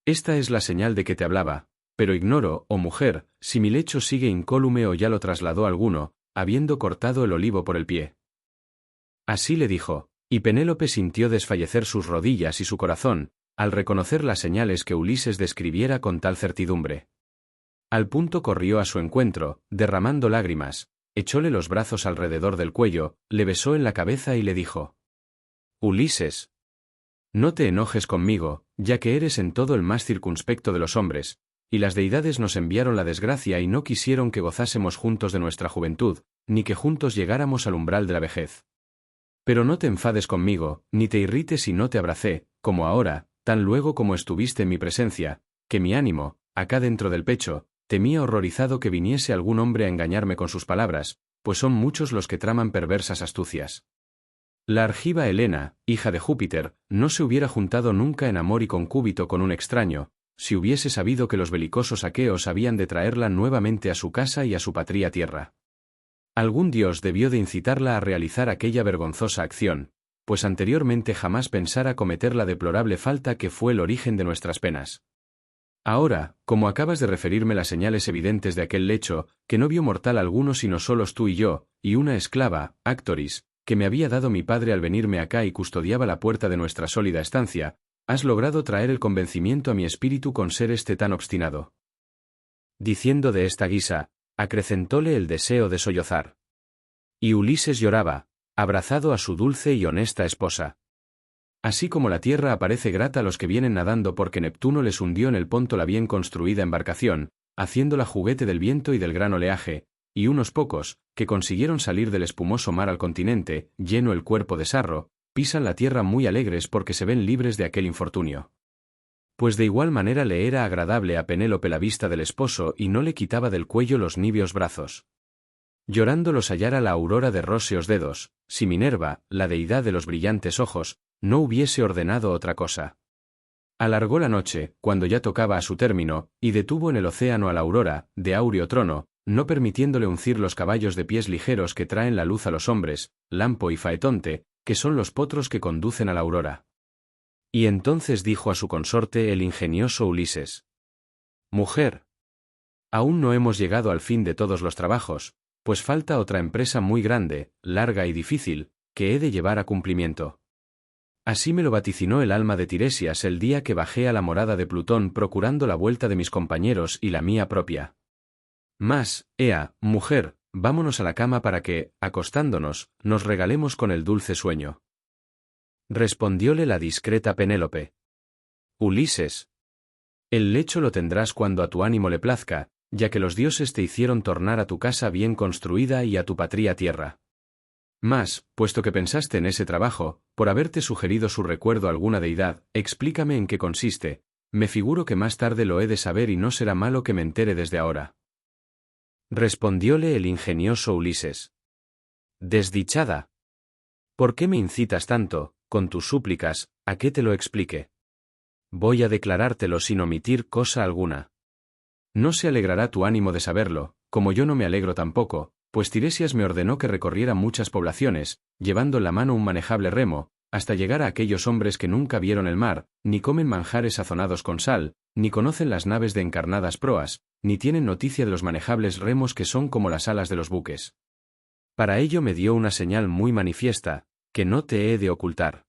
Esta es la señal de que te hablaba, pero ignoro, oh mujer, si mi lecho sigue incólume o ya lo trasladó alguno, habiendo cortado el olivo por el pie. Así le dijo, y Penélope sintió desfallecer sus rodillas y su corazón, al reconocer las señales que Ulises describiera con tal certidumbre. Al punto corrió a su encuentro, derramando lágrimas, echóle los brazos alrededor del cuello, le besó en la cabeza y le dijo: Ulises, no te enojes conmigo, ya que eres en todo el más circunspecto de los hombres, y las deidades nos enviaron la desgracia y no quisieron que gozásemos juntos de nuestra juventud, ni que juntos llegáramos al umbral de la vejez. Pero no te enfades conmigo, ni te irrites si no te abracé, como ahora, tan luego como estuviste en mi presencia, que mi ánimo, acá dentro del pecho, temía horrorizado que viniese algún hombre a engañarme con sus palabras, pues son muchos los que traman perversas astucias. La argiva Helena, hija de Júpiter, no se hubiera juntado nunca en amor y concúbito con un extraño, si hubiese sabido que los belicosos aqueos habían de traerla nuevamente a su casa y a su patria tierra. Algún dios debió de incitarla a realizar aquella vergonzosa acción, pues anteriormente jamás pensara cometer la deplorable falta que fue el origen de nuestras penas. Ahora, como acabas de referirme las señales evidentes de aquel lecho, que no vio mortal alguno sino solos tú y yo, y una esclava, Actoris, que me había dado mi padre al venirme acá y custodiaba la puerta de nuestra sólida estancia, has logrado traer el convencimiento a mi espíritu con ser este tan obstinado. Diciendo de esta guisa, acrecentóle el deseo de sollozar. Y Ulises lloraba, abrazado a su dulce y honesta esposa. Así como la tierra aparece grata a los que vienen nadando porque Neptuno les hundió en el Ponto la bien construida embarcación, haciéndola juguete del viento y del gran oleaje, y unos pocos, que consiguieron salir del espumoso mar al continente, lleno el cuerpo de sarro, pisan la tierra muy alegres porque se ven libres de aquel infortunio. Pues de igual manera le era agradable a Penélope la vista del esposo y no le quitaba del cuello los niveos brazos. Llorando los hallara la aurora de róseos dedos, si Minerva, la deidad de los brillantes ojos, no hubiese ordenado otra cosa. Alargó la noche, cuando ya tocaba a su término, y detuvo en el océano a la aurora, de áureo trono, no permitiéndole uncir los caballos de pies ligeros que traen la luz a los hombres, Lampo y Faetonte, que son los potros que conducen a la aurora. Y entonces dijo a su consorte el ingenioso Ulises: Mujer, aún no hemos llegado al fin de todos los trabajos, pues falta otra empresa muy grande, larga y difícil, que he de llevar a cumplimiento. Así me lo vaticinó el alma de Tiresias el día que bajé a la morada de Plutón procurando la vuelta de mis compañeros y la mía propia. Mas, ea, mujer, vámonos a la cama para que, acostándonos, nos regalemos con el dulce sueño. Respondióle la discreta Penélope: Ulises, el lecho lo tendrás cuando a tu ánimo le plazca, ya que los dioses te hicieron tornar a tu casa bien construida y a tu patria tierra. Mas, puesto que pensaste en ese trabajo, por haberte sugerido su recuerdo alguna deidad, explícame en qué consiste, me figuro que más tarde lo he de saber y no será malo que me entere desde ahora. Respondióle el ingenioso Ulises: Desdichada, ¿por qué me incitas tanto, con tus súplicas, a que te lo explique? Voy a declarártelo sin omitir cosa alguna. No se alegrará tu ánimo de saberlo, como yo no me alegro tampoco, pues Tiresias me ordenó que recorriera muchas poblaciones, llevando en la mano un manejable remo, hasta llegar a aquellos hombres que nunca vieron el mar, ni comen manjares sazonados con sal, ni conocen las naves de encarnadas proas, ni tienen noticia de los manejables remos que son como las alas de los buques. Para ello me dio una señal muy manifiesta, que no te he de ocultar.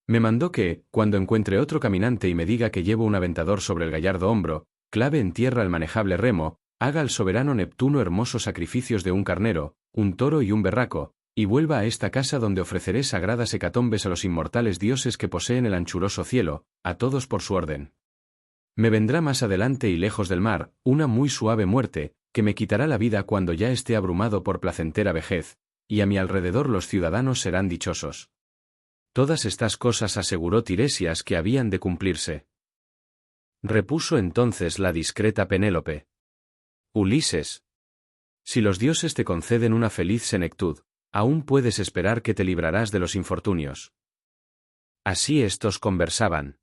Me mandó que, cuando encuentre otro caminante y me diga que llevo un aventador sobre el gallardo hombro, clave en tierra el manejable remo, haga al soberano Neptuno hermosos sacrificios de un carnero, un toro y un berraco, y vuelva a esta casa donde ofreceré sagradas hecatombes a los inmortales dioses que poseen el anchuroso cielo, a todos por su orden. Me vendrá más adelante y lejos del mar, una muy suave muerte, que me quitará la vida cuando ya esté abrumado por placentera vejez, y a mi alrededor los ciudadanos serán dichosos. Todas estas cosas aseguró Tiresias que habían de cumplirse. Repuso entonces la discreta Penélope. Ulises, si los dioses te conceden una feliz senectud, aún puedes esperar que te librarás de los infortunios. Así estos conversaban.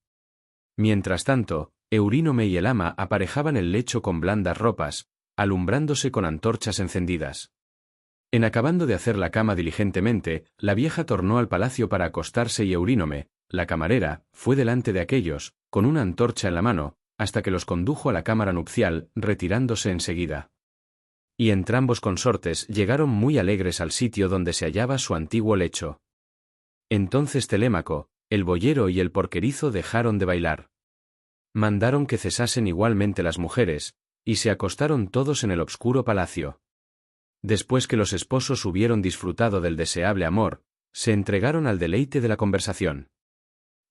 Mientras tanto, Eurínome y el ama aparejaban el lecho con blandas ropas, alumbrándose con antorchas encendidas. En acabando de hacer la cama diligentemente, la vieja tornó al palacio para acostarse y Eurínome, la camarera, fue delante de aquellos, con una antorcha en la mano, hasta que los condujo a la cámara nupcial, retirándose enseguida. Y entrambos consortes llegaron muy alegres al sitio donde se hallaba su antiguo lecho. Entonces Telémaco, el boyero y el porquerizo dejaron de bailar. Mandaron que cesasen igualmente las mujeres, y se acostaron todos en el obscuro palacio. Después que los esposos hubieron disfrutado del deseable amor, se entregaron al deleite de la conversación.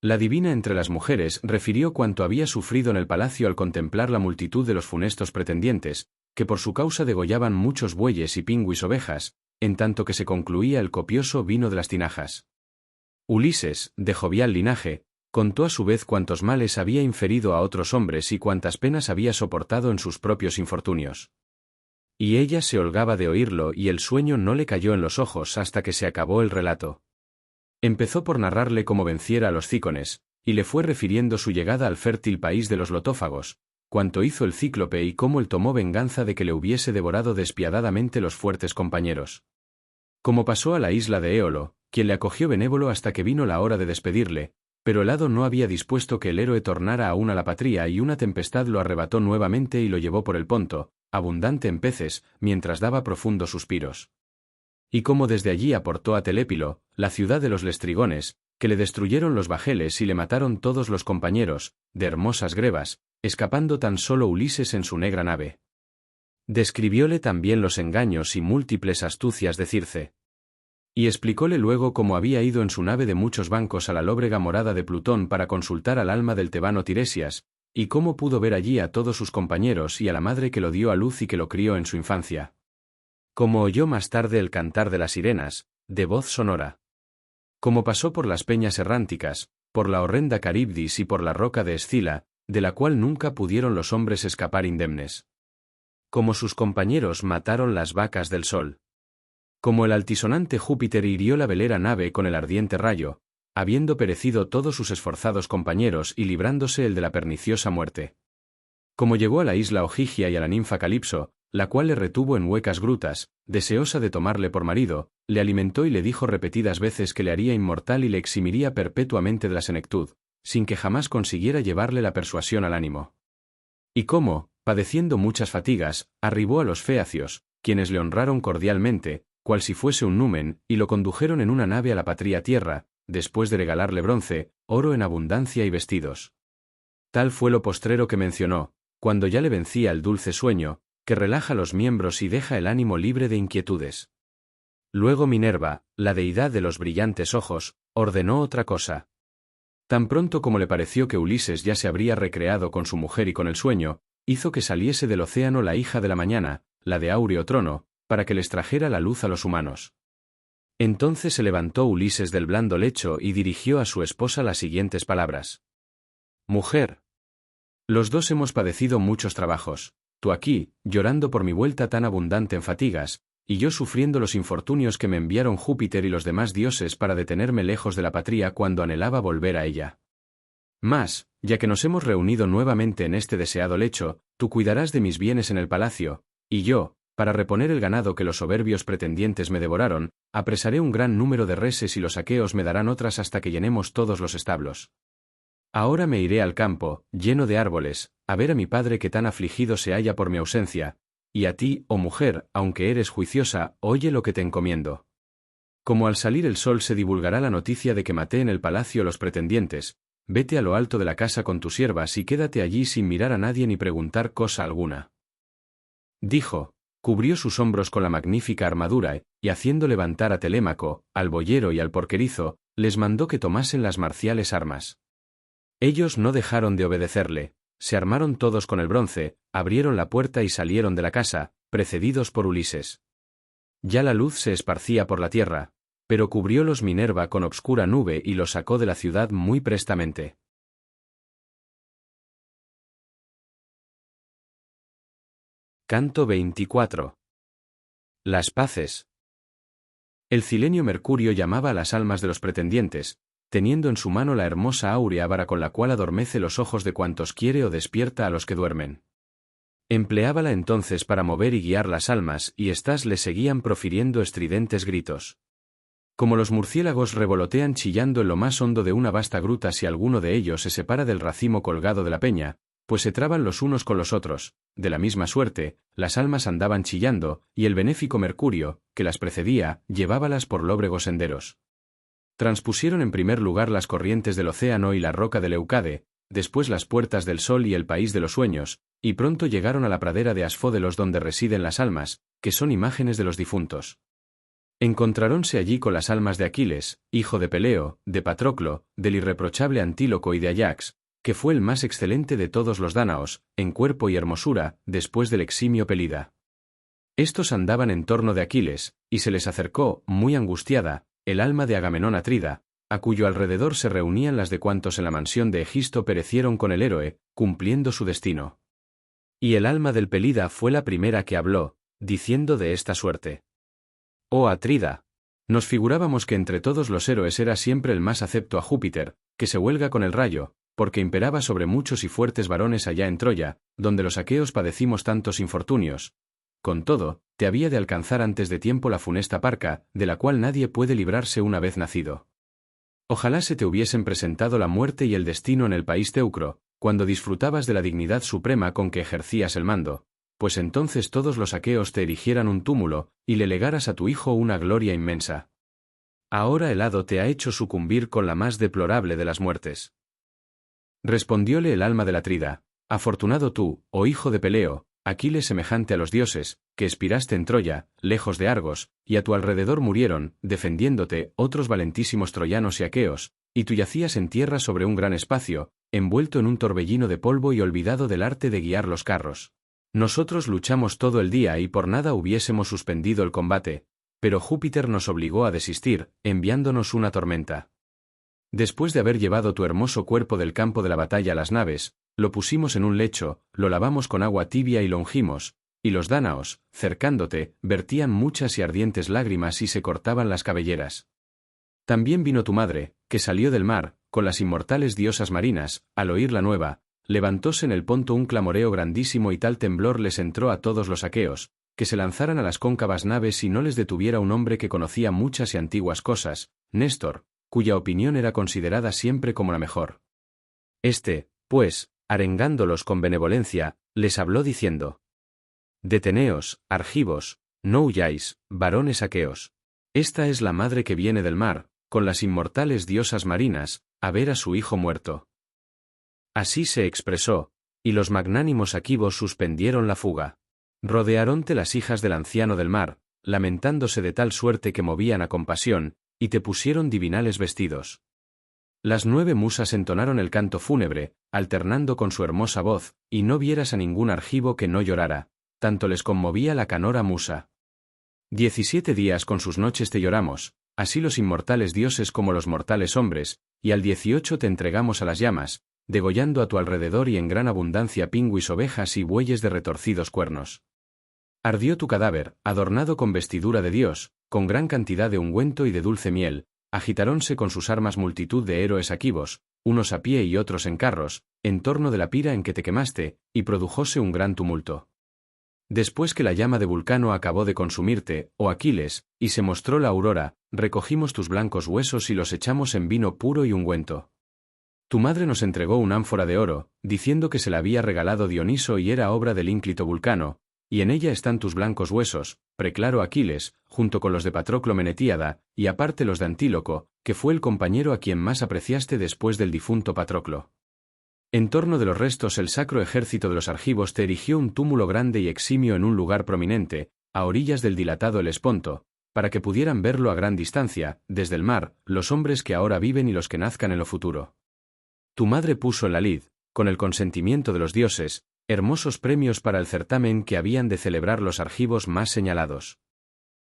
La divina entre las mujeres refirió cuanto había sufrido en el palacio al contemplar la multitud de los funestos pretendientes, que por su causa degollaban muchos bueyes y pingüis ovejas, en tanto que se concluía el copioso vino de las tinajas. Ulises, de jovial linaje, contó a su vez cuántos males había inferido a otros hombres y cuántas penas había soportado en sus propios infortunios. Y ella se holgaba de oírlo y el sueño no le cayó en los ojos hasta que se acabó el relato. Empezó por narrarle cómo venciera a los cícones, y le fue refiriendo su llegada al fértil país de los lotófagos, cuánto hizo el cíclope y cómo él tomó venganza de que le hubiese devorado despiadadamente los fuertes compañeros. Cómo pasó a la isla de Éolo, quien le acogió benévolo hasta que vino la hora de despedirle, pero el hado no había dispuesto que el héroe tornara aún a la patria y una tempestad lo arrebató nuevamente y lo llevó por el Ponto, abundante en peces, mientras daba profundos suspiros. Y cómo desde allí aportó a Telépilo, la ciudad de los lestrigones, que le destruyeron los bajeles y le mataron todos los compañeros, de hermosas grebas, escapando tan solo Ulises en su negra nave. Describióle también los engaños y múltiples astucias de Circe. Y explicóle luego cómo había ido en su nave de muchos bancos a la lóbrega morada de Plutón para consultar al alma del tebano Tiresias, y cómo pudo ver allí a todos sus compañeros y a la madre que lo dio a luz y que lo crió en su infancia. Como oyó más tarde el cantar de las sirenas, de voz sonora. Como pasó por las peñas erránticas, por la horrenda Caribdis y por la roca de Escila, de la cual nunca pudieron los hombres escapar indemnes. Como sus compañeros mataron las vacas del sol. Como el altisonante Júpiter hirió la velera nave con el ardiente rayo, habiendo perecido todos sus esforzados compañeros y librándose el de la perniciosa muerte. Como llegó a la isla Ogygia y a la ninfa Calipso, la cual le retuvo en huecas grutas, deseosa de tomarle por marido, le alimentó y le dijo repetidas veces que le haría inmortal y le eximiría perpetuamente de la senectud, sin que jamás consiguiera llevarle la persuasión al ánimo. Y cómo, padeciendo muchas fatigas, arribó a los feacios, quienes le honraron cordialmente, cual si fuese un numen, y lo condujeron en una nave a la patria tierra, después de regalarle bronce, oro en abundancia y vestidos. Tal fue lo postrero que mencionó, cuando ya le vencía el dulce sueño, que relaja los miembros y deja el ánimo libre de inquietudes. Luego Minerva, la deidad de los brillantes ojos, ordenó otra cosa. Tan pronto como le pareció que Ulises ya se habría recreado con su mujer y con el sueño, hizo que saliese del océano la hija de la mañana, la de áureo trono, para que les trajera la luz a los humanos. Entonces se levantó Ulises del blando lecho y dirigió a su esposa las siguientes palabras. Mujer, los dos hemos padecido muchos trabajos, tú aquí, llorando por mi vuelta tan abundante en fatigas, y yo sufriendo los infortunios que me enviaron Júpiter y los demás dioses para detenerme lejos de la patria cuando anhelaba volver a ella. Mas, ya que nos hemos reunido nuevamente en este deseado lecho, tú cuidarás de mis bienes en el palacio, y yo, para reponer el ganado que los soberbios pretendientes me devoraron, apresaré un gran número de reses y los aqueos me darán otras hasta que llenemos todos los establos. Ahora me iré al campo, lleno de árboles, a ver a mi padre que tan afligido se halla por mi ausencia, y a ti, oh mujer, aunque eres juiciosa, oye lo que te encomiendo. Como al salir el sol se divulgará la noticia de que maté en el palacio los pretendientes, vete a lo alto de la casa con tus siervas y quédate allí sin mirar a nadie ni preguntar cosa alguna. Dijo, cubrió sus hombros con la magnífica armadura, y haciendo levantar a Telémaco, al boyero y al porquerizo, les mandó que tomasen las marciales armas. Ellos no dejaron de obedecerle, se armaron todos con el bronce, abrieron la puerta y salieron de la casa, precedidos por Ulises. Ya la luz se esparcía por la tierra, pero cubriólos Minerva con obscura nube y los sacó de la ciudad muy prestamente. Canto 24. Las paces. El cilenio Mercurio llamaba a las almas de los pretendientes, teniendo en su mano la hermosa áurea vara con la cual adormece los ojos de cuantos quiere o despierta a los que duermen. Empleábala entonces para mover y guiar las almas, y éstas le seguían profiriendo estridentes gritos. Como los murciélagos revolotean chillando en lo más hondo de una vasta gruta si alguno de ellos se separa del racimo colgado de la peña, pues se traban los unos con los otros, de la misma suerte, las almas andaban chillando, y el benéfico Mercurio, que las precedía, llevábalas por lóbregos senderos. Transpusieron en primer lugar las corrientes del océano y la roca de Leucade, después las puertas del sol y el país de los sueños, y pronto llegaron a la pradera de Asfódelos donde residen las almas, que son imágenes de los difuntos. Encontraronse allí con las almas de Aquiles, hijo de Peleo, de Patroclo, del irreprochable Antíloco y de Ayax, que fue el más excelente de todos los dánaos, en cuerpo y hermosura, después del eximio Pelida. Estos andaban en torno de Aquiles, y se les acercó, muy angustiada, el alma de Agamenón Atrida, a cuyo alrededor se reunían las de cuantos en la mansión de Egisto perecieron con el héroe, cumpliendo su destino. Y el alma del Pelida fue la primera que habló, diciendo de esta suerte: «Oh Atrida, nos figurábamos que entre todos los héroes era siempre el más acepto a Júpiter, que se huelga con el rayo, porque imperaba sobre muchos y fuertes varones allá en Troya, donde los aqueos padecimos tantos infortunios. Con todo, te había de alcanzar antes de tiempo la funesta parca, de la cual nadie puede librarse una vez nacido. Ojalá se te hubiesen presentado la muerte y el destino en el país teucro, cuando disfrutabas de la dignidad suprema con que ejercías el mando, pues entonces todos los aqueos te erigieran un túmulo, y le legaras a tu hijo una gloria inmensa. Ahora el hado te ha hecho sucumbir con la más deplorable de las muertes». Respondióle el alma del Atrida: «Afortunado tú, oh hijo de Peleo, Aquiles semejante a los dioses, que expiraste en Troya, lejos de Argos, y a tu alrededor murieron, defendiéndote, otros valentísimos troyanos y aqueos, y tú yacías en tierra sobre un gran espacio, envuelto en un torbellino de polvo y olvidado del arte de guiar los carros. Nosotros luchamos todo el día y por nada hubiésemos suspendido el combate, pero Júpiter nos obligó a desistir, enviándonos una tormenta. Después de haber llevado tu hermoso cuerpo del campo de la batalla a las naves, lo pusimos en un lecho, lo lavamos con agua tibia y lo ungimos, y los dánaos, cercándote, vertían muchas y ardientes lágrimas y se cortaban las cabelleras. También vino tu madre, que salió del mar, con las inmortales diosas marinas, al oír la nueva, levantóse en el Ponto un clamoreo grandísimo y tal temblor les entró a todos los aqueos, que se lanzaran a las cóncavas naves y no les detuviera un hombre que conocía muchas y antiguas cosas, Néstor, cuya opinión era considerada siempre como la mejor. Este, pues, arengándolos con benevolencia, les habló diciendo: «Deteneos, argivos, no huyáis, varones aqueos. Esta es la madre que viene del mar, con las inmortales diosas marinas, a ver a su hijo muerto». Así se expresó, y los magnánimos aquivos suspendieron la fuga. Rodearonte las hijas del anciano del mar, lamentándose de tal suerte que movían a compasión, y te pusieron divinales vestidos. Las 9 musas entonaron el canto fúnebre, alternando con su hermosa voz, y no vieras a ningún argivo que no llorara, tanto les conmovía la canora musa. 17 días con sus noches te lloramos, así los inmortales dioses como los mortales hombres, y al 18 te entregamos a las llamas, degollando a tu alrededor y en gran abundancia pingüis, ovejas y bueyes de retorcidos cuernos. Ardió tu cadáver, adornado con vestidura de Dios, con gran cantidad de ungüento y de dulce miel, agitaronse con sus armas multitud de héroes aquivos, unos a pie y otros en carros, en torno de la pira en que te quemaste, y produjóse un gran tumulto. Después que la llama de Vulcano acabó de consumirte, oh Aquiles, y se mostró la aurora, recogimos tus blancos huesos y los echamos en vino puro y ungüento. Tu madre nos entregó una ánfora de oro, diciendo que se la había regalado Dioniso y era obra del ínclito Vulcano, y en ella están tus blancos huesos, preclaro Aquiles, junto con los de Patroclo Menetíada, y aparte los de Antíloco, que fue el compañero a quien más apreciaste después del difunto Patroclo. En torno de los restos el sacro ejército de los argivos te erigió un túmulo grande y eximio en un lugar prominente, a orillas del dilatado Helesponto, para que pudieran verlo a gran distancia, desde el mar, los hombres que ahora viven y los que nazcan en lo futuro. Tu madre puso en la lid, con el consentimiento de los dioses, hermosos premios para el certamen que habían de celebrar los argivos más señalados.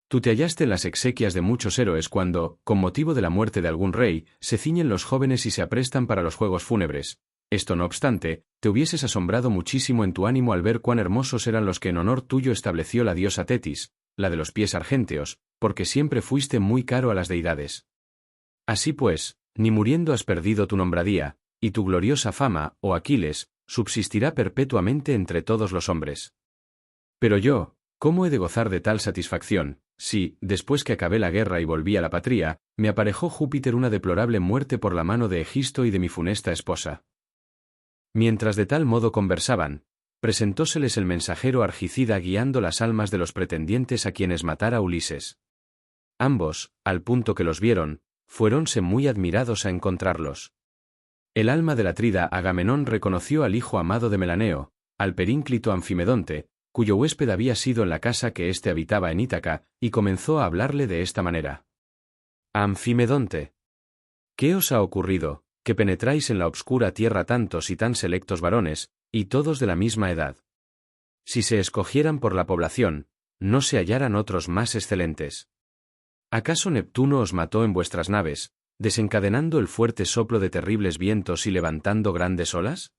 Tú te hallaste en las exequias de muchos héroes cuando, con motivo de la muerte de algún rey, se ciñen los jóvenes y se aprestan para los juegos fúnebres. Esto no obstante, te hubieses asombrado muchísimo en tu ánimo al ver cuán hermosos eran los que en honor tuyo estableció la diosa Tetis, la de los pies argénteos, porque siempre fuiste muy caro a las deidades. Así pues, ni muriendo has perdido tu nombradía, y tu gloriosa fama, oh Aquiles, subsistirá perpetuamente entre todos los hombres. Pero yo, ¿cómo he de gozar de tal satisfacción, si, después que acabé la guerra y volví a la patria, me aparejó Júpiter una deplorable muerte por la mano de Egisto y de mi funesta esposa? Mientras de tal modo conversaban, presentóseles el mensajero Argicida guiando las almas de los pretendientes a quienes matara Ulises. Ambos, al punto que los vieron, fuéronse muy admirados a encontrarlos. El alma del atrida Agamenón reconoció al hijo amado de Melaneo, al perínclito Anfimedonte, cuyo huésped había sido en la casa que éste habitaba en Ítaca, y comenzó a hablarle de esta manera. Anfimedonte, ¿qué os ha ocurrido, que penetráis en la obscura tierra tantos y tan selectos varones, y todos de la misma edad? Si se escogieran por la población, no se hallaran otros más excelentes. ¿Acaso Neptuno os mató en vuestras naves, desencadenando el fuerte soplo de terribles vientos y levantando grandes olas?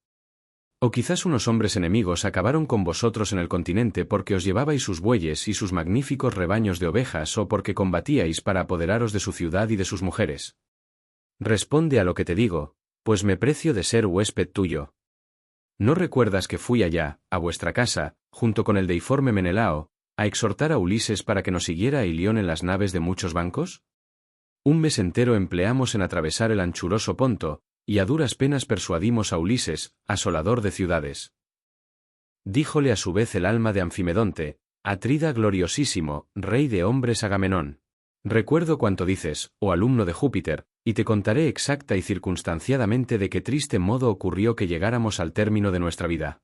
¿O quizás unos hombres enemigos acabaron con vosotros en el continente porque os llevabais sus bueyes y sus magníficos rebaños de ovejas o porque combatíais para apoderaros de su ciudad y de sus mujeres? Responde a lo que te digo, pues me precio de ser huésped tuyo. ¿No recuerdas que fui allá, a vuestra casa, junto con el deiforme Menelao, a exhortar a Ulises para que nos siguiera a Ilión en las naves de muchos bancos? Un mes entero empleamos en atravesar el anchuroso Ponto, y a duras penas persuadimos a Ulises, asolador de ciudades. Díjole a su vez el alma de Anfimedonte, Atrida gloriosísimo, rey de hombres Agamenón. Recuerdo cuanto dices, oh alumno de Júpiter, y te contaré exacta y circunstanciadamente de qué triste modo ocurrió que llegáramos al término de nuestra vida.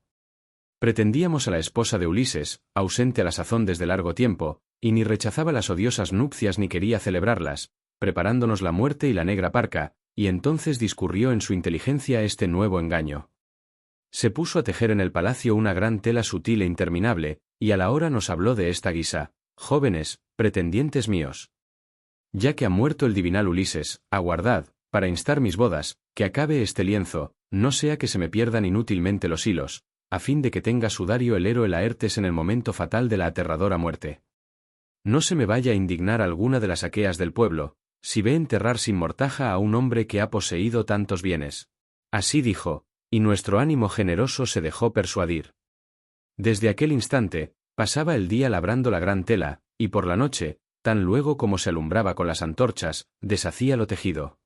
Pretendíamos a la esposa de Ulises, ausente a la sazón desde largo tiempo, y ni rechazaba las odiosas nupcias ni quería celebrarlas, preparándonos la muerte y la negra parca, y entonces discurrió en su inteligencia este nuevo engaño. Se puso a tejer en el palacio una gran tela sutil e interminable, y a la hora nos habló de esta guisa: jóvenes, pretendientes míos. Ya que ha muerto el divinal Ulises, aguardad, para instar mis bodas, que acabe este lienzo, no sea que se me pierdan inútilmente los hilos, a fin de que tenga sudario el héroe Laertes en el momento fatal de la aterradora muerte. No se me vaya a indignar alguna de las aqueas del pueblo, si ve enterrar sin mortaja a un hombre que ha poseído tantos bienes. Así dijo, y nuestro ánimo generoso se dejó persuadir. Desde aquel instante, pasaba el día labrando la gran tela, y por la noche, tan luego como se alumbraba con las antorchas, deshacía lo tejido.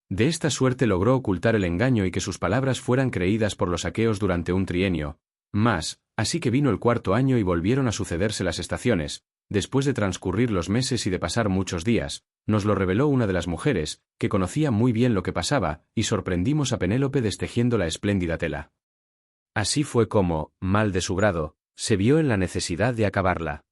De esta suerte logró ocultar el engaño y que sus palabras fueran creídas por los aqueos durante un trienio, mas, así que vino el cuarto año y volvieron a sucederse las estaciones, después de transcurrir los meses y de pasar muchos días, nos lo reveló una de las mujeres, que conocía muy bien lo que pasaba, y sorprendimos a Penélope destejiendo la espléndida tela. Así fue como, mal de su grado, se vio en la necesidad de acabarla.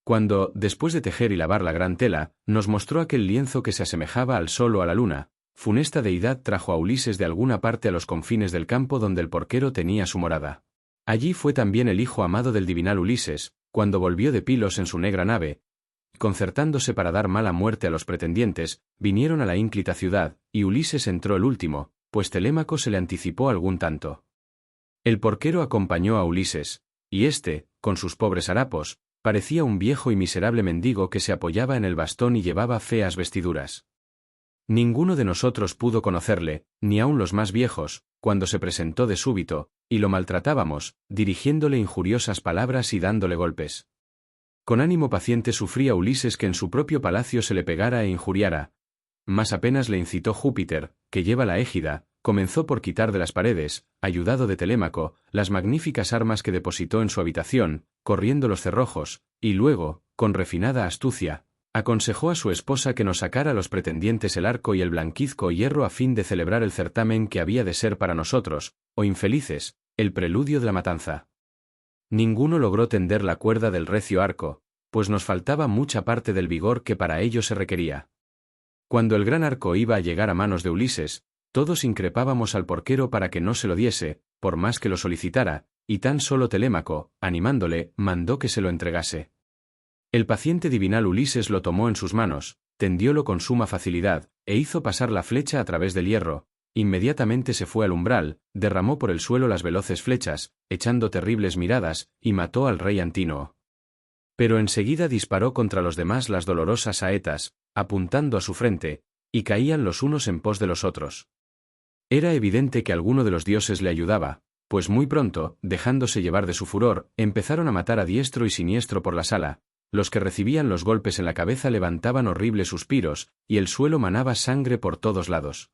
Cuando, después de tejer y lavar la gran tela, nos mostró aquel lienzo que se asemejaba al sol o a la luna, funesta deidad trajo a Ulises de alguna parte a los confines del campo donde el porquero tenía su morada. Allí fue también el hijo amado del divinal Ulises, cuando volvió de Pilos en su negra nave, concertándose para dar mala muerte a los pretendientes, vinieron a la ínclita ciudad, y Ulises entró el último, pues Telémaco se le anticipó algún tanto. El porquero acompañó a Ulises, y éste, con sus pobres harapos, parecía un viejo y miserable mendigo que se apoyaba en el bastón y llevaba feas vestiduras. Ninguno de nosotros pudo conocerle, ni aun los más viejos, cuando se presentó de súbito, y lo maltratábamos, dirigiéndole injuriosas palabras y dándole golpes. Con ánimo paciente sufría Ulises que en su propio palacio se le pegara e injuriara, mas apenas le incitó Júpiter, que lleva la égida, comenzó por quitar de las paredes, ayudado de Telémaco, las magníficas armas que depositó en su habitación, corriendo los cerrojos, y luego, con refinada astucia, aconsejó a su esposa que nos sacara a los pretendientes el arco y el blanquizco hierro a fin de celebrar el certamen que había de ser para nosotros, o infelices, el preludio de la matanza. Ninguno logró tender la cuerda del recio arco, pues nos faltaba mucha parte del vigor que para ello se requería. Cuando el gran arco iba a llegar a manos de Ulises, todos increpábamos al porquero para que no se lo diese, por más que lo solicitara, y tan solo Telémaco, animándole, mandó que se lo entregase. El paciente divinal Ulises lo tomó en sus manos, tendiólo con suma facilidad, e hizo pasar la flecha a través del hierro. Inmediatamente se fue al umbral, derramó por el suelo las veloces flechas, echando terribles miradas, y mató al rey Antínoe. Pero enseguida disparó contra los demás las dolorosas saetas, apuntando a su frente, y caían los unos en pos de los otros. Era evidente que alguno de los dioses le ayudaba, pues muy pronto, dejándose llevar de su furor, empezaron a matar a diestro y siniestro por la sala. Los que recibían los golpes en la cabeza levantaban horribles suspiros, y el suelo manaba sangre por todos lados.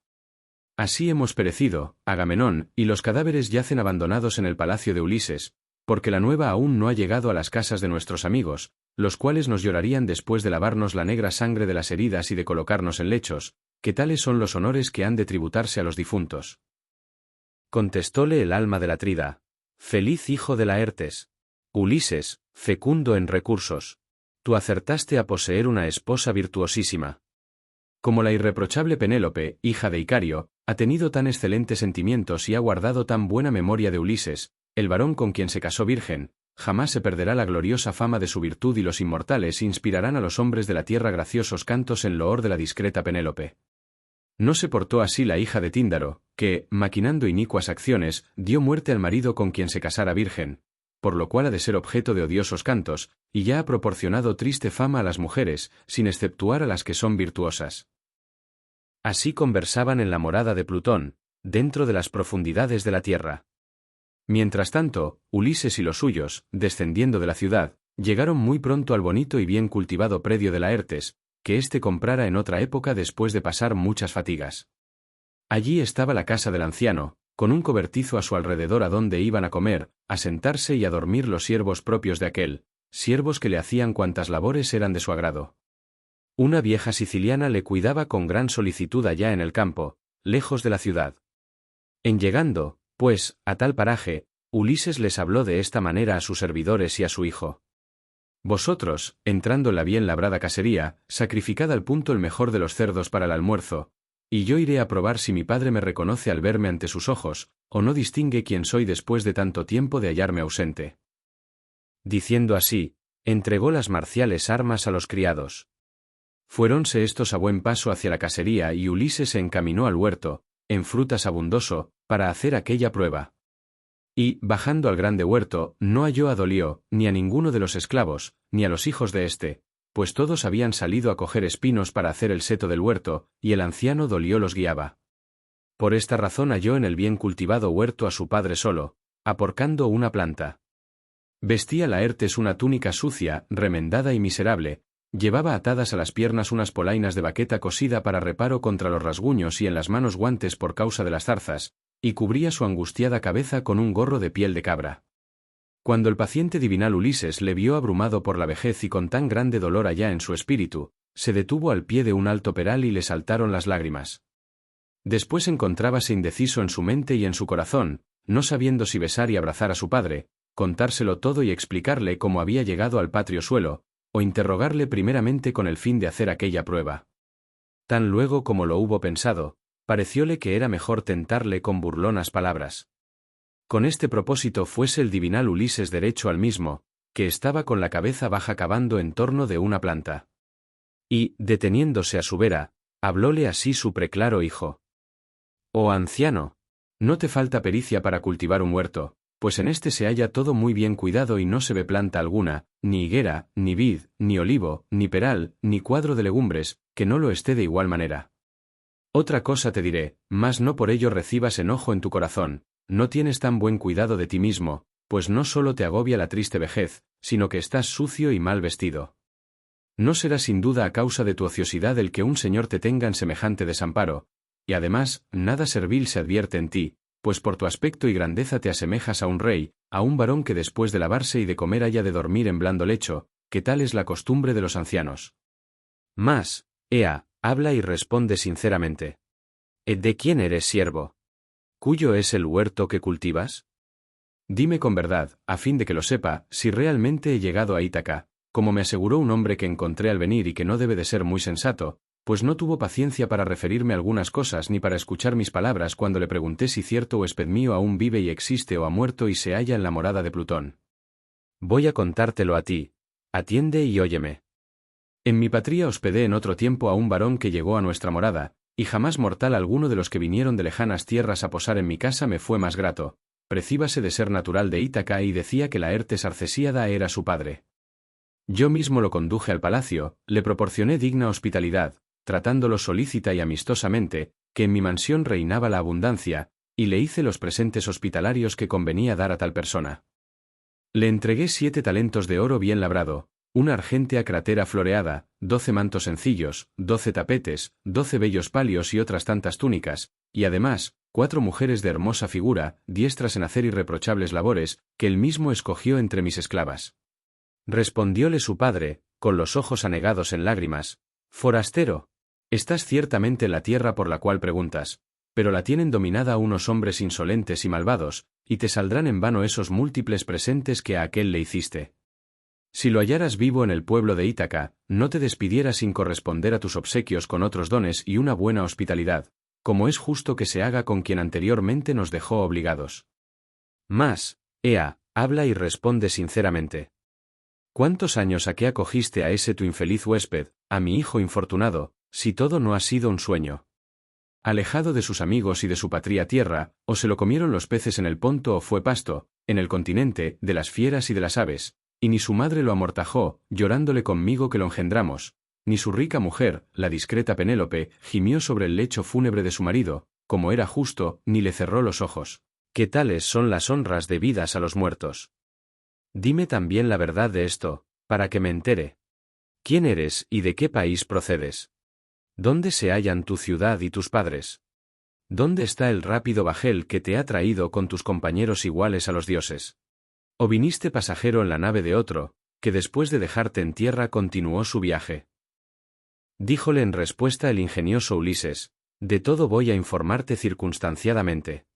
Así hemos perecido, Agamenón, y los cadáveres yacen abandonados en el palacio de Ulises, porque la nueva aún no ha llegado a las casas de nuestros amigos, los cuales nos llorarían después de lavarnos la negra sangre de las heridas y de colocarnos en lechos, que tales son los honores que han de tributarse a los difuntos. Contestóle el alma del Atrida: feliz hijo de Laertes, Ulises, fecundo en recursos, tú acertaste a poseer una esposa virtuosísima. Como la irreprochable Penélope, hija de Icario, ha tenido tan excelentes sentimientos y ha guardado tan buena memoria de Ulises, el varón con quien se casó virgen, jamás se perderá la gloriosa fama de su virtud y los inmortales inspirarán a los hombres de la tierra graciosos cantos en loor de la discreta Penélope. No se portó así la hija de Tíndaro, que, maquinando inicuas acciones, dio muerte al marido con quien se casara virgen, por lo cual ha de ser objeto de odiosos cantos, y ya ha proporcionado triste fama a las mujeres, sin exceptuar a las que son virtuosas. Así conversaban en la morada de Plutón, dentro de las profundidades de la tierra. Mientras tanto, Ulises y los suyos, descendiendo de la ciudad, llegaron muy pronto al bonito y bien cultivado predio de Laertes, que éste comprara en otra época después de pasar muchas fatigas. Allí estaba la casa del anciano, con un cobertizo a su alrededor a donde iban a comer, a sentarse y a dormir los siervos propios de aquel, siervos que le hacían cuantas labores eran de su agrado. Una vieja siciliana le cuidaba con gran solicitud allá en el campo, lejos de la ciudad. En llegando, pues, a tal paraje, Ulises les habló de esta manera a sus servidores y a su hijo. Vosotros, entrando en la bien labrada casería, sacrificad al punto el mejor de los cerdos para el almuerzo, y yo iré a probar si mi padre me reconoce al verme ante sus ojos, o no distingue quién soy después de tanto tiempo de hallarme ausente. Diciendo así, entregó las marciales armas a los criados. Fuéronse estos a buen paso hacia la casería y Ulises se encaminó al huerto, en frutas abundoso, para hacer aquella prueba. Y, bajando al grande huerto, no halló a Dolio, ni a ninguno de los esclavos, ni a los hijos de éste, pues todos habían salido a coger espinos para hacer el seto del huerto, y el anciano Dolio los guiaba. Por esta razón halló en el bien cultivado huerto a su padre solo, aporcando una planta. Vestía Laertes una túnica sucia, remendada y miserable, llevaba atadas a las piernas unas polainas de baqueta cosida para reparo contra los rasguños y en las manos guantes por causa de las zarzas, y cubría su angustiada cabeza con un gorro de piel de cabra. Cuando el paciente divinal Ulises le vio abrumado por la vejez y con tan grande dolor allá en su espíritu, se detuvo al pie de un alto peral y le saltaron las lágrimas. Después encontrábase indeciso en su mente y en su corazón, no sabiendo si besar y abrazar a su padre, contárselo todo y explicarle cómo había llegado al patrio suelo, o interrogarle primeramente con el fin de hacer aquella prueba. Tan luego como lo hubo pensado, parecióle que era mejor tentarle con burlonas palabras. Con este propósito fuese el divinal Ulises derecho al mismo, que estaba con la cabeza baja cavando en torno de una planta. Y, deteniéndose a su vera, hablóle así su preclaro hijo. Oh anciano, no te falta pericia para cultivar un huerto, pues en este se halla todo muy bien cuidado y no se ve planta alguna, ni higuera, ni vid, ni olivo, ni peral, ni cuadro de legumbres, que no lo esté de igual manera. Otra cosa te diré, mas no por ello recibas enojo en tu corazón, no tienes tan buen cuidado de ti mismo, pues no solo te agobia la triste vejez, sino que estás sucio y mal vestido. No será sin duda a causa de tu ociosidad el que un señor te tenga en semejante desamparo, y además, nada servil se advierte en ti, pues por tu aspecto y grandeza te asemejas a un rey, a un varón que después de lavarse y de comer haya de dormir en blando lecho, que tal es la costumbre de los ancianos. Mas, ea, habla y responde sinceramente. ¿De quién eres siervo? ¿Cuyo es el huerto que cultivas? Dime con verdad, a fin de que lo sepa, si realmente he llegado a Ítaca, como me aseguró un hombre que encontré al venir y que no debe de ser muy sensato, pues no tuvo paciencia para referirme algunas cosas ni para escuchar mis palabras cuando le pregunté si cierto huésped mío aún vive y existe o ha muerto y se halla en la morada de Plutón. Voy a contártelo a ti, atiende y óyeme. En mi patria hospedé en otro tiempo a un varón que llegó a nuestra morada, y jamás mortal alguno de los que vinieron de lejanas tierras a posar en mi casa me fue más grato. Precíbase de ser natural de Ítaca y decía que Laertes Arcesíada era su padre. Yo mismo lo conduje al palacio, le proporcioné digna hospitalidad, tratándolo solícita y amistosamente, que en mi mansión reinaba la abundancia, y le hice los presentes hospitalarios que convenía dar a tal persona. Le entregué 7 talentos de oro bien labrado, una argéntea crátera floreada, 12 mantos sencillos, 12 tapetes, 12 bellos palios y otras tantas túnicas, y además, 4 mujeres de hermosa figura, diestras en hacer irreprochables labores, que él mismo escogió entre mis esclavas. Respondióle su padre, con los ojos anegados en lágrimas: «Forastero, estás ciertamente en la tierra por la cual preguntas, pero la tienen dominada unos hombres insolentes y malvados, y te saldrán en vano esos múltiples presentes que a aquel le hiciste. Si lo hallaras vivo en el pueblo de Ítaca, no te despidieras sin corresponder a tus obsequios con otros dones y una buena hospitalidad, como es justo que se haga con quien anteriormente nos dejó obligados. Mas, ea, habla y responde sinceramente. ¿Cuántos años a qué acogiste a ese tu infeliz huésped, a mi hijo infortunado, si todo no ha sido un sueño? Alejado de sus amigos y de su patria tierra, o se lo comieron los peces en el Ponto o fue pasto, en el continente, de las fieras y de las aves, y ni su madre lo amortajó, llorándole conmigo que lo engendramos, ni su rica mujer, la discreta Penélope, gimió sobre el lecho fúnebre de su marido, como era justo, ni le cerró los ojos. ¿Qué tales son las honras debidas a los muertos? Dime también la verdad de esto, para que me entere. ¿Quién eres y de qué país procedes? ¿Dónde se hallan tu ciudad y tus padres? ¿Dónde está el rápido bajel que te ha traído con tus compañeros iguales a los dioses? ¿O viniste pasajero en la nave de otro, que después de dejarte en tierra continuó su viaje? Díjole en respuesta el ingenioso Ulises: de todo voy a informarte circunstanciadamente.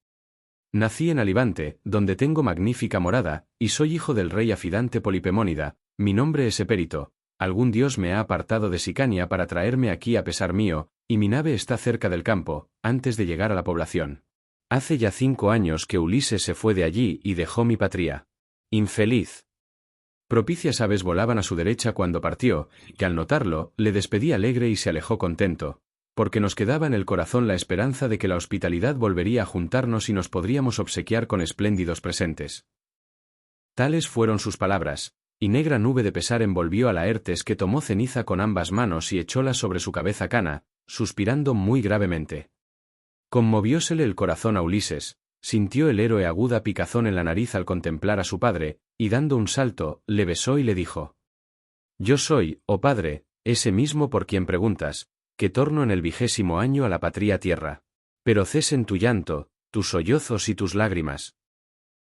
Nací en Alibante, donde tengo magnífica morada, y soy hijo del rey Afidante Polipemónida. Mi nombre es Epérito. Algún dios me ha apartado de Sicania para traerme aquí a pesar mío, y mi nave está cerca del campo, antes de llegar a la población. Hace ya 5 años que Ulises se fue de allí y dejó mi patria. Infeliz. Propicias aves volaban a su derecha cuando partió, que al notarlo, le despedí alegre y se alejó contento, porque nos quedaba en el corazón la esperanza de que la hospitalidad volvería a juntarnos y nos podríamos obsequiar con espléndidos presentes. Tales fueron sus palabras, y negra nube de pesar envolvió a Laertes, que tomó ceniza con ambas manos y echóla sobre su cabeza cana, suspirando muy gravemente. Conmoviósele el corazón a Ulises, sintió el héroe aguda picazón en la nariz al contemplar a su padre, y dando un salto, le besó y le dijo: «Yo soy, oh padre, ese mismo por quien preguntas, que torno en el 20º año a la patria tierra. Pero cesen tu llanto, tus sollozos y tus lágrimas.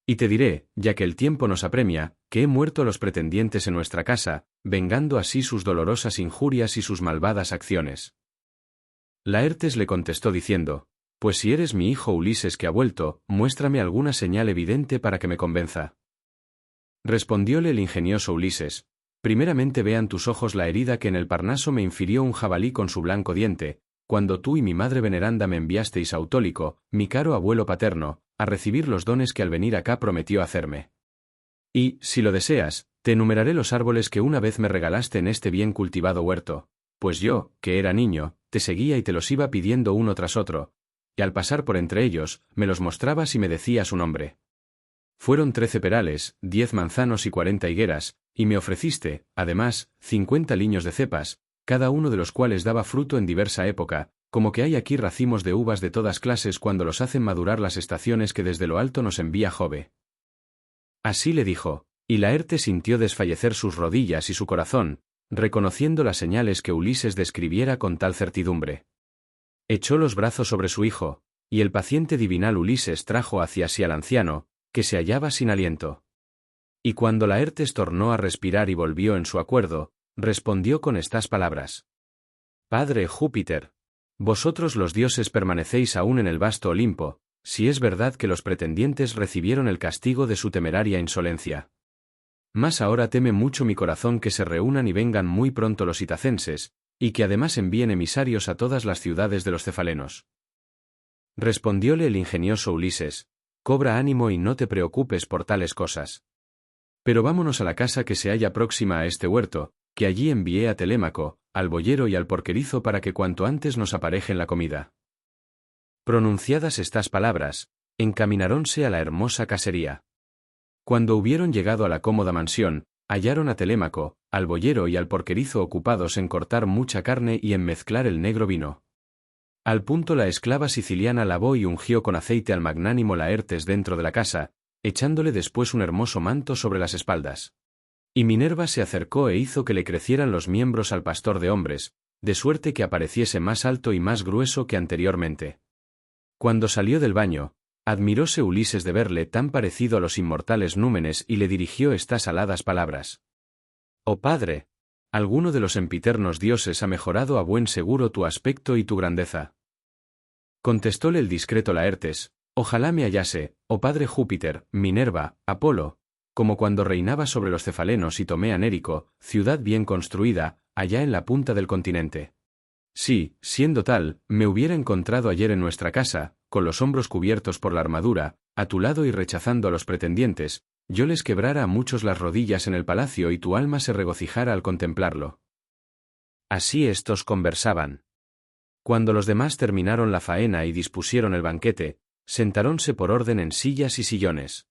Y te diré, ya que el tiempo nos apremia, que he muerto a los pretendientes en nuestra casa, vengando así sus dolorosas injurias y sus malvadas acciones». Laertes le contestó diciendo: «Pues si eres mi hijo Ulises que ha vuelto, muéstrame alguna señal evidente para que me convenza». Respondióle el ingenioso Ulises: «Primeramente vean tus ojos la herida que en el Parnaso me infirió un jabalí con su blanco diente, cuando tú y mi madre veneranda me enviasteis a Autólico, mi caro abuelo paterno, a recibir los dones que al venir acá prometió hacerme. Y, si lo deseas, te enumeraré los árboles que una vez me regalaste en este bien cultivado huerto, pues yo, que era niño, te seguía y te los iba pidiendo uno tras otro, y al pasar por entre ellos, me los mostrabas y me decías un nombre. Fueron 13 perales, 10 manzanos y 40 higueras, y me ofreciste, además, 50 liños de cepas, cada uno de los cuales daba fruto en diversa época, como que hay aquí racimos de uvas de todas clases cuando los hacen madurar las estaciones que desde lo alto nos envía Jove». Así le dijo, y Laertes sintió desfallecer sus rodillas y su corazón, reconociendo las señales que Ulises describiera con tal certidumbre. Echó los brazos sobre su hijo, y el paciente divinal Ulises trajo hacia sí al anciano, que se hallaba sin aliento. Y cuando Laertes tornó a respirar y volvió en su acuerdo, respondió con estas palabras: «Padre Júpiter, vosotros los dioses permanecéis aún en el vasto Olimpo, si es verdad que los pretendientes recibieron el castigo de su temeraria insolencia. Mas ahora teme mucho mi corazón que se reúnan y vengan muy pronto los itacenses, y que además envíen emisarios a todas las ciudades de los cefalenos». Respondióle el ingenioso Ulises: «Cobra ánimo y no te preocupes por tales cosas. Pero vámonos a la casa que se halla próxima a este huerto, que allí envié a Telémaco, al boyero y al porquerizo para que cuanto antes nos aparejen la comida. Pronunciadas estas palabras, encamináronse a la hermosa casería. Cuando hubieron llegado a la cómoda mansión, hallaron a Telémaco, al boyero y al porquerizo ocupados en cortar mucha carne y en mezclar el negro vino. Al punto la esclava siciliana lavó y ungió con aceite al magnánimo Laertes dentro de la casa, echándole después un hermoso manto sobre las espaldas. Y Minerva se acercó e hizo que le crecieran los miembros al pastor de hombres, de suerte que apareciese más alto y más grueso que anteriormente. Cuando salió del baño, admiróse Ulises de verle tan parecido a los inmortales númenes y le dirigió estas aladas palabras. «Oh padre, alguno de los sempiternos dioses ha mejorado a buen seguro tu aspecto y tu grandeza». Contestóle el discreto Laertes: «Ojalá me hallase, oh padre Júpiter, Minerva, Apolo, como cuando reinaba sobre los cefalenos y tomé a Nérico, ciudad bien construida, allá en la punta del continente. Sí, siendo tal, me hubiera encontrado ayer en nuestra casa, con los hombros cubiertos por la armadura, a tu lado y rechazando a los pretendientes, yo les quebrara a muchos las rodillas en el palacio y tu alma se regocijara al contemplarlo». Así estos conversaban. Cuando los demás terminaron la faena y dispusieron el banquete, sentáronse por orden en sillas y sillones.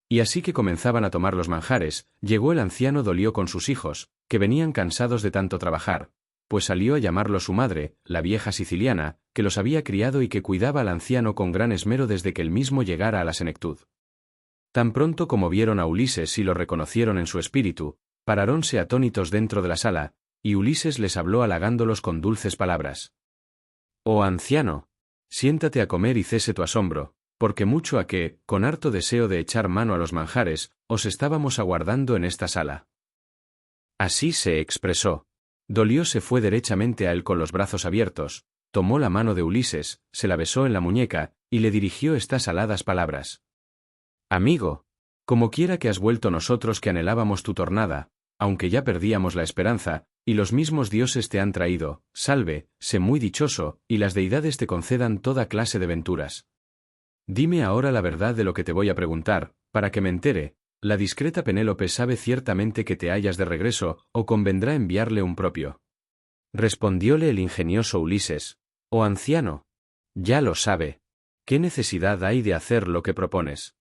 Y así que comenzaban a tomar los manjares, llegó el anciano Dolió con sus hijos, que venían cansados de tanto trabajar, pues salió a llamarlo su madre, la vieja siciliana, que los había criado y que cuidaba al anciano con gran esmero desde que él mismo llegara a la senectud. Tan pronto como vieron a Ulises y lo reconocieron en su espíritu, paráronse atónitos dentro de la sala, y Ulises les habló halagándolos con dulces palabras. «Oh anciano, siéntate a comer y cese tu asombro, porque mucho a que, con harto deseo de echar mano a los manjares, os estábamos aguardando en esta sala». Así se expresó. Dolió se fue derechamente a él con los brazos abiertos, tomó la mano de Ulises, se la besó en la muñeca, y le dirigió estas aladas palabras. «Amigo, como quiera que has vuelto nosotros que anhelábamos tu tornada, aunque ya perdíamos la esperanza, y los mismos dioses te han traído, salve, sé muy dichoso, y las deidades te concedan toda clase de venturas. Dime ahora la verdad de lo que te voy a preguntar, para que me entere. La discreta Penélope sabe ciertamente que te hallas de regreso, o convendrá enviarle un propio». Respondióle el ingenioso Ulises: «Oh anciano, ya lo sabe. ¿Qué necesidad hay de hacer lo que propones?».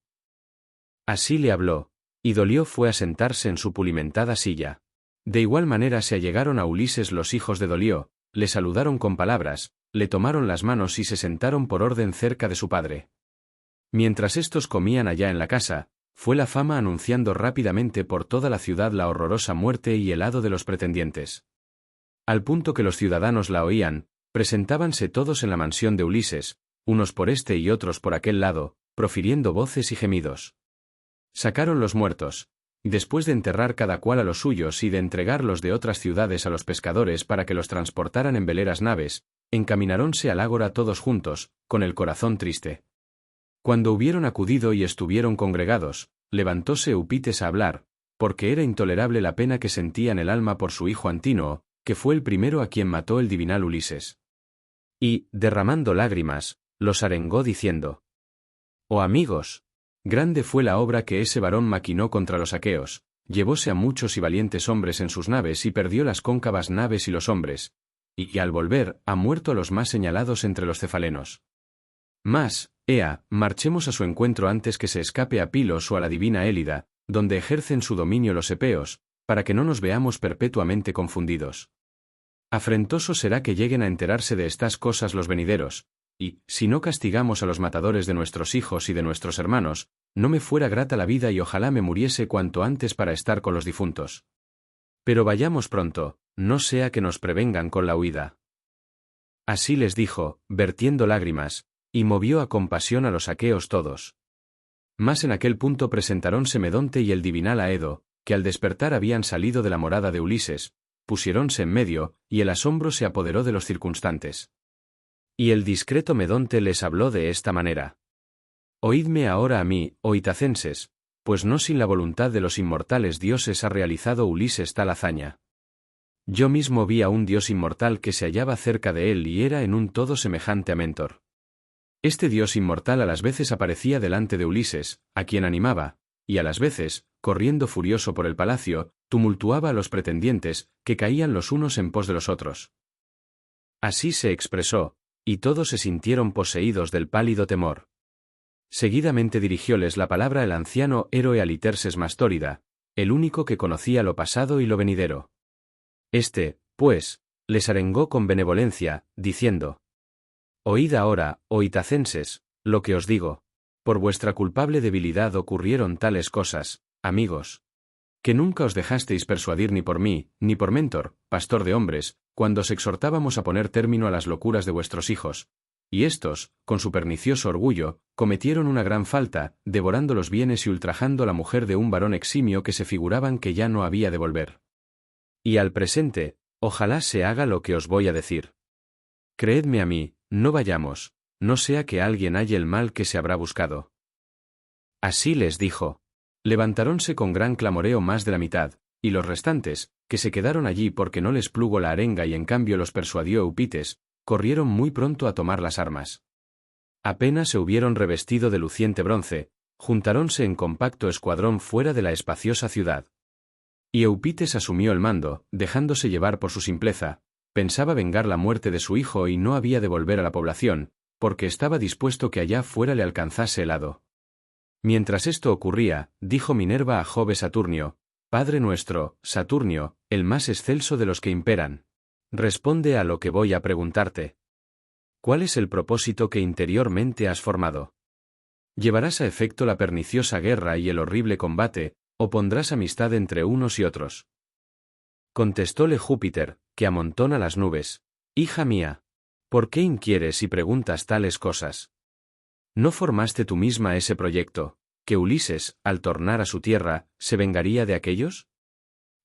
Así le habló, y Dolió fue a sentarse en su pulimentada silla. De igual manera se allegaron a Ulises los hijos de Dolió, le saludaron con palabras, le tomaron las manos y se sentaron por orden cerca de su padre. Mientras estos comían allá en la casa, fue la fama anunciando rápidamente por toda la ciudad la horrorosa muerte y el hado de los pretendientes. Al punto que los ciudadanos la oían, presentábanse todos en la mansión de Ulises, unos por este y otros por aquel lado, profiriendo voces y gemidos. Sacaron los muertos, y después de enterrar cada cual a los suyos y de entregar los de otras ciudades a los pescadores para que los transportaran en veleras naves, encamináronse al ágora todos juntos, con el corazón triste. Cuando hubieron acudido y estuvieron congregados, levantóse Eupites a hablar, porque era intolerable la pena que sentía en el alma por su hijo Antínoo, que fue el primero a quien mató el divinal Ulises. Y, derramando lágrimas, los arengó diciendo: «Oh amigos, grande fue la obra que ese varón maquinó contra los aqueos, llevóse a muchos y valientes hombres en sus naves y perdió las cóncavas naves y los hombres, y al volver ha muerto a los más señalados entre los cefalenos. Mas, ea, marchemos a su encuentro antes que se escape a Pilos o a la divina Élida, donde ejercen su dominio los epeos, para que no nos veamos perpetuamente confundidos. Afrentoso será que lleguen a enterarse de estas cosas los venideros, y, si no castigamos a los matadores de nuestros hijos y de nuestros hermanos, no me fuera grata la vida y ojalá me muriese cuanto antes para estar con los difuntos. Pero vayamos pronto, no sea que nos prevengan con la huida». Así les dijo, vertiendo lágrimas, y movió a compasión a los aqueos todos. Mas en aquel punto presentaronse Medonte y el divinal Aedo, que al despertar habían salido de la morada de Ulises, pusiéronse en medio, y el asombro se apoderó de los circunstantes. Y el discreto Medonte les habló de esta manera: «Oídme ahora a mí, oh itacenses, pues no sin la voluntad de los inmortales dioses ha realizado Ulises tal hazaña. Yo mismo vi a un dios inmortal que se hallaba cerca de él y era en un todo semejante a Mentor. Este dios inmortal a las veces aparecía delante de Ulises, a quien animaba, y a las veces, corriendo furioso por el palacio, tumultuaba a los pretendientes, que caían los unos en pos de los otros. Así se expresó, y todos se sintieron poseídos del pálido temor. Seguidamente dirigióles la palabra el anciano héroe Aliterses Mastórida, el único que conocía lo pasado y lo venidero. Este, pues, les arengó con benevolencia, diciendo: «Oíd ahora, oh itacenses, lo que os digo. Por vuestra culpable debilidad ocurrieron tales cosas, amigos, que nunca os dejasteis persuadir ni por mí, ni por Mentor, pastor de hombres, cuando os exhortábamos a poner término a las locuras de vuestros hijos. Y estos, con su pernicioso orgullo, cometieron una gran falta, devorando los bienes y ultrajando la mujer de un varón eximio que se figuraban que ya no había de volver. Y al presente, ojalá se haga lo que os voy a decir. Creedme a mí, no vayamos, no sea que alguien halle el mal que se habrá buscado». Así les dijo. Levantaronse con gran clamoreo más de la mitad, y los restantes, que se quedaron allí porque no les plugo la arenga y en cambio los persuadió Eupites, corrieron muy pronto a tomar las armas. Apenas se hubieron revestido de luciente bronce, juntaronse en compacto escuadrón fuera de la espaciosa ciudad. Y Eupites asumió el mando, dejándose llevar por su simpleza, pensaba vengar la muerte de su hijo y no había de volver a la población, porque estaba dispuesto que allá fuera le alcanzase el hado. Mientras esto ocurría, dijo Minerva a Jove Saturnio: «Padre nuestro, Saturnio, el más excelso de los que imperan, responde a lo que voy a preguntarte. ¿Cuál es el propósito que interiormente has formado? ¿Llevarás a efecto la perniciosa guerra y el horrible combate, o pondrás amistad entre unos y otros?» Contestóle Júpiter, que amontona las nubes: «Hija mía, ¿por qué inquieres y preguntas tales cosas? ¿No formaste tú misma ese proyecto, que Ulises, al tornar a su tierra, se vengaría de aquellos?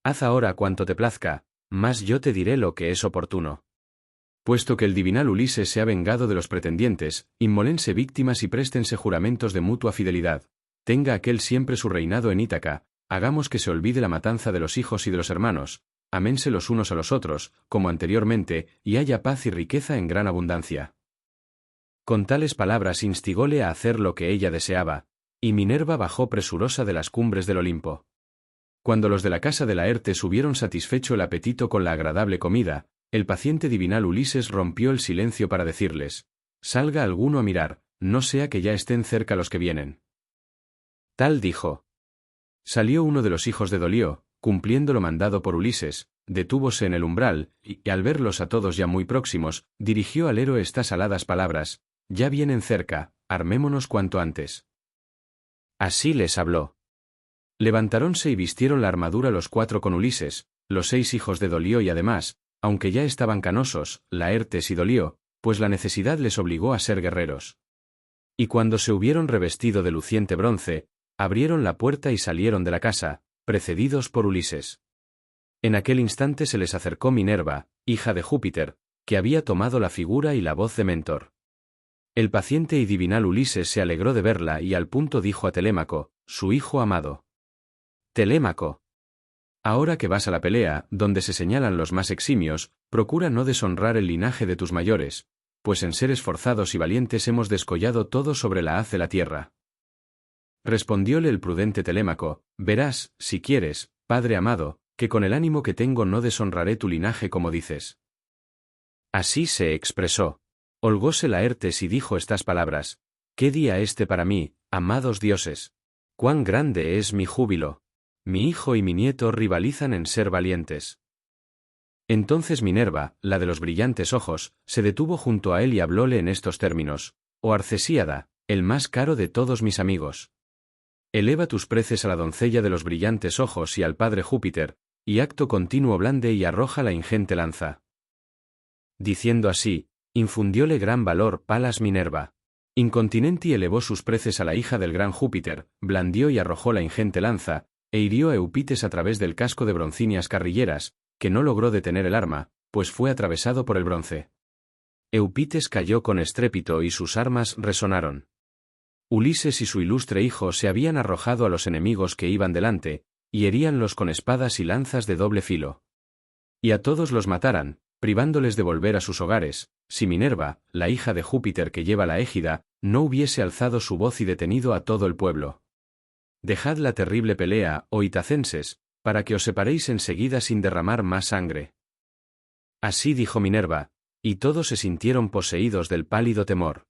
Haz ahora cuanto te plazca, mas yo te diré lo que es oportuno. Puesto que el divinal Ulises se ha vengado de los pretendientes, inmolense víctimas y préstense juramentos de mutua fidelidad, tenga aquel siempre su reinado en Ítaca, hagamos que se olvide la matanza de los hijos y de los hermanos, aménse los unos a los otros, como anteriormente, y haya paz y riqueza en gran abundancia». Con tales palabras instigóle a hacer lo que ella deseaba, y Minerva bajó presurosa de las cumbres del Olimpo. Cuando los de la casa de Laertes hubieron satisfecho el apetito con la agradable comida, el paciente divinal Ulises rompió el silencio para decirles: «Salga alguno a mirar, no sea que ya estén cerca los que vienen». Tal dijo. Salió uno de los hijos de Dolio, cumpliendo lo mandado por Ulises, detúvose en el umbral, y al verlos a todos ya muy próximos, dirigió al héroe estas aladas palabras: «Ya vienen cerca, armémonos cuanto antes». Así les habló. Levantaronse y vistieron la armadura los 4 con Ulises, los 6 hijos de Dolio y además, aunque ya estaban canosos, Laertes y Dolio, pues la necesidad les obligó a ser guerreros. Y cuando se hubieron revestido de luciente bronce, abrieron la puerta y salieron de la casa, precedidos por Ulises. En aquel instante se les acercó Minerva, hija de Júpiter, que había tomado la figura y la voz de Mentor. El paciente y divinal Ulises se alegró de verla y al punto dijo a Telémaco, su hijo amado: «Telémaco, ahora que vas a la pelea, donde se señalan los más eximios, procura no deshonrar el linaje de tus mayores, pues en seres forzados y valientes hemos descollado todo sobre la haz de la tierra». Respondióle el prudente Telémaco: «Verás, si quieres, padre amado, que con el ánimo que tengo no deshonraré tu linaje como dices». Así se expresó. Holgóse Laertes y dijo estas palabras: «¿Qué día este para mí, amados dioses? Cuán grande es mi júbilo. Mi hijo y mi nieto rivalizan en ser valientes». Entonces Minerva, la de los brillantes ojos, se detuvo junto a él y hablóle en estos términos: «Oh Arcesíada, el más caro de todos mis amigos. Eleva tus preces a la doncella de los brillantes ojos y al padre Júpiter, y acto continuo blande y arroja la ingente lanza». Diciendo así, infundióle gran valor Palas Minerva. Incontinenti elevó sus preces a la hija del gran Júpiter, blandió y arrojó la ingente lanza, e hirió a Eupites a través del casco de broncíneas carrilleras, que no logró detener el arma, pues fue atravesado por el bronce. Eupites cayó con estrépito y sus armas resonaron. Ulises y su ilustre hijo se habían arrojado a los enemigos que iban delante, y heríanlos con espadas y lanzas de doble filo. Y a todos los mataran, privándoles de volver a sus hogares, si Minerva, la hija de Júpiter que lleva la égida, no hubiese alzado su voz y detenido a todo el pueblo. Dejad la terrible pelea, oh itacenses, para que os separéis enseguida sin derramar más sangre. Así dijo Minerva, y todos se sintieron poseídos del pálido temor.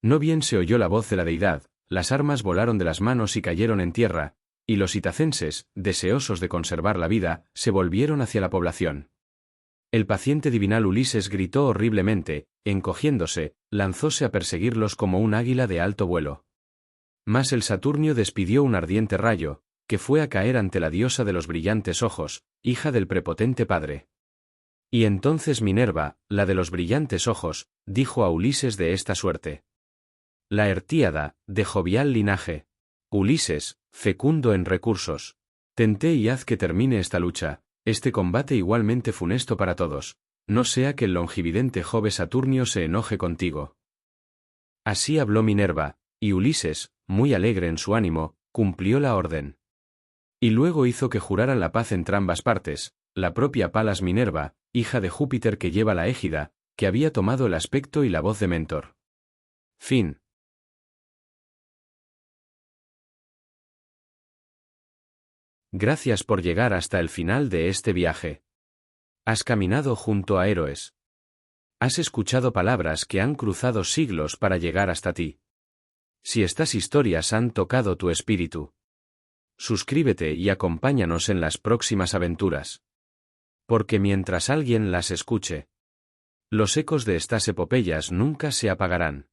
No bien se oyó la voz de la deidad, las armas volaron de las manos y cayeron en tierra, y los itacenses, deseosos de conservar la vida, se volvieron hacia la población. El paciente divinal Ulises gritó horriblemente, encogiéndose, lanzóse a perseguirlos como un águila de alto vuelo. Mas el Saturnio despidió un ardiente rayo, que fue a caer ante la diosa de los brillantes ojos, hija del prepotente padre. Y entonces Minerva, la de los brillantes ojos, dijo a Ulises de esta suerte: La Hertíada, de jovial linaje. Ulises, fecundo en recursos. Tente y haz que termine esta lucha, este combate igualmente funesto para todos, no sea que el longividente Jove Saturnio se enoje contigo. Así habló Minerva, y Ulises, muy alegre en su ánimo, cumplió la orden. Y luego hizo que juraran la paz entrambas partes, la propia Palas Minerva, hija de Júpiter que lleva la égida, que había tomado el aspecto y la voz de Mentor. Fin. Gracias por llegar hasta el final de este viaje. Has caminado junto a héroes. Has escuchado palabras que han cruzado siglos para llegar hasta ti. Si estas historias han tocado tu espíritu, suscríbete y acompáñanos en las próximas aventuras. Porque mientras alguien las escuche, los ecos de estas epopeyas nunca se apagarán.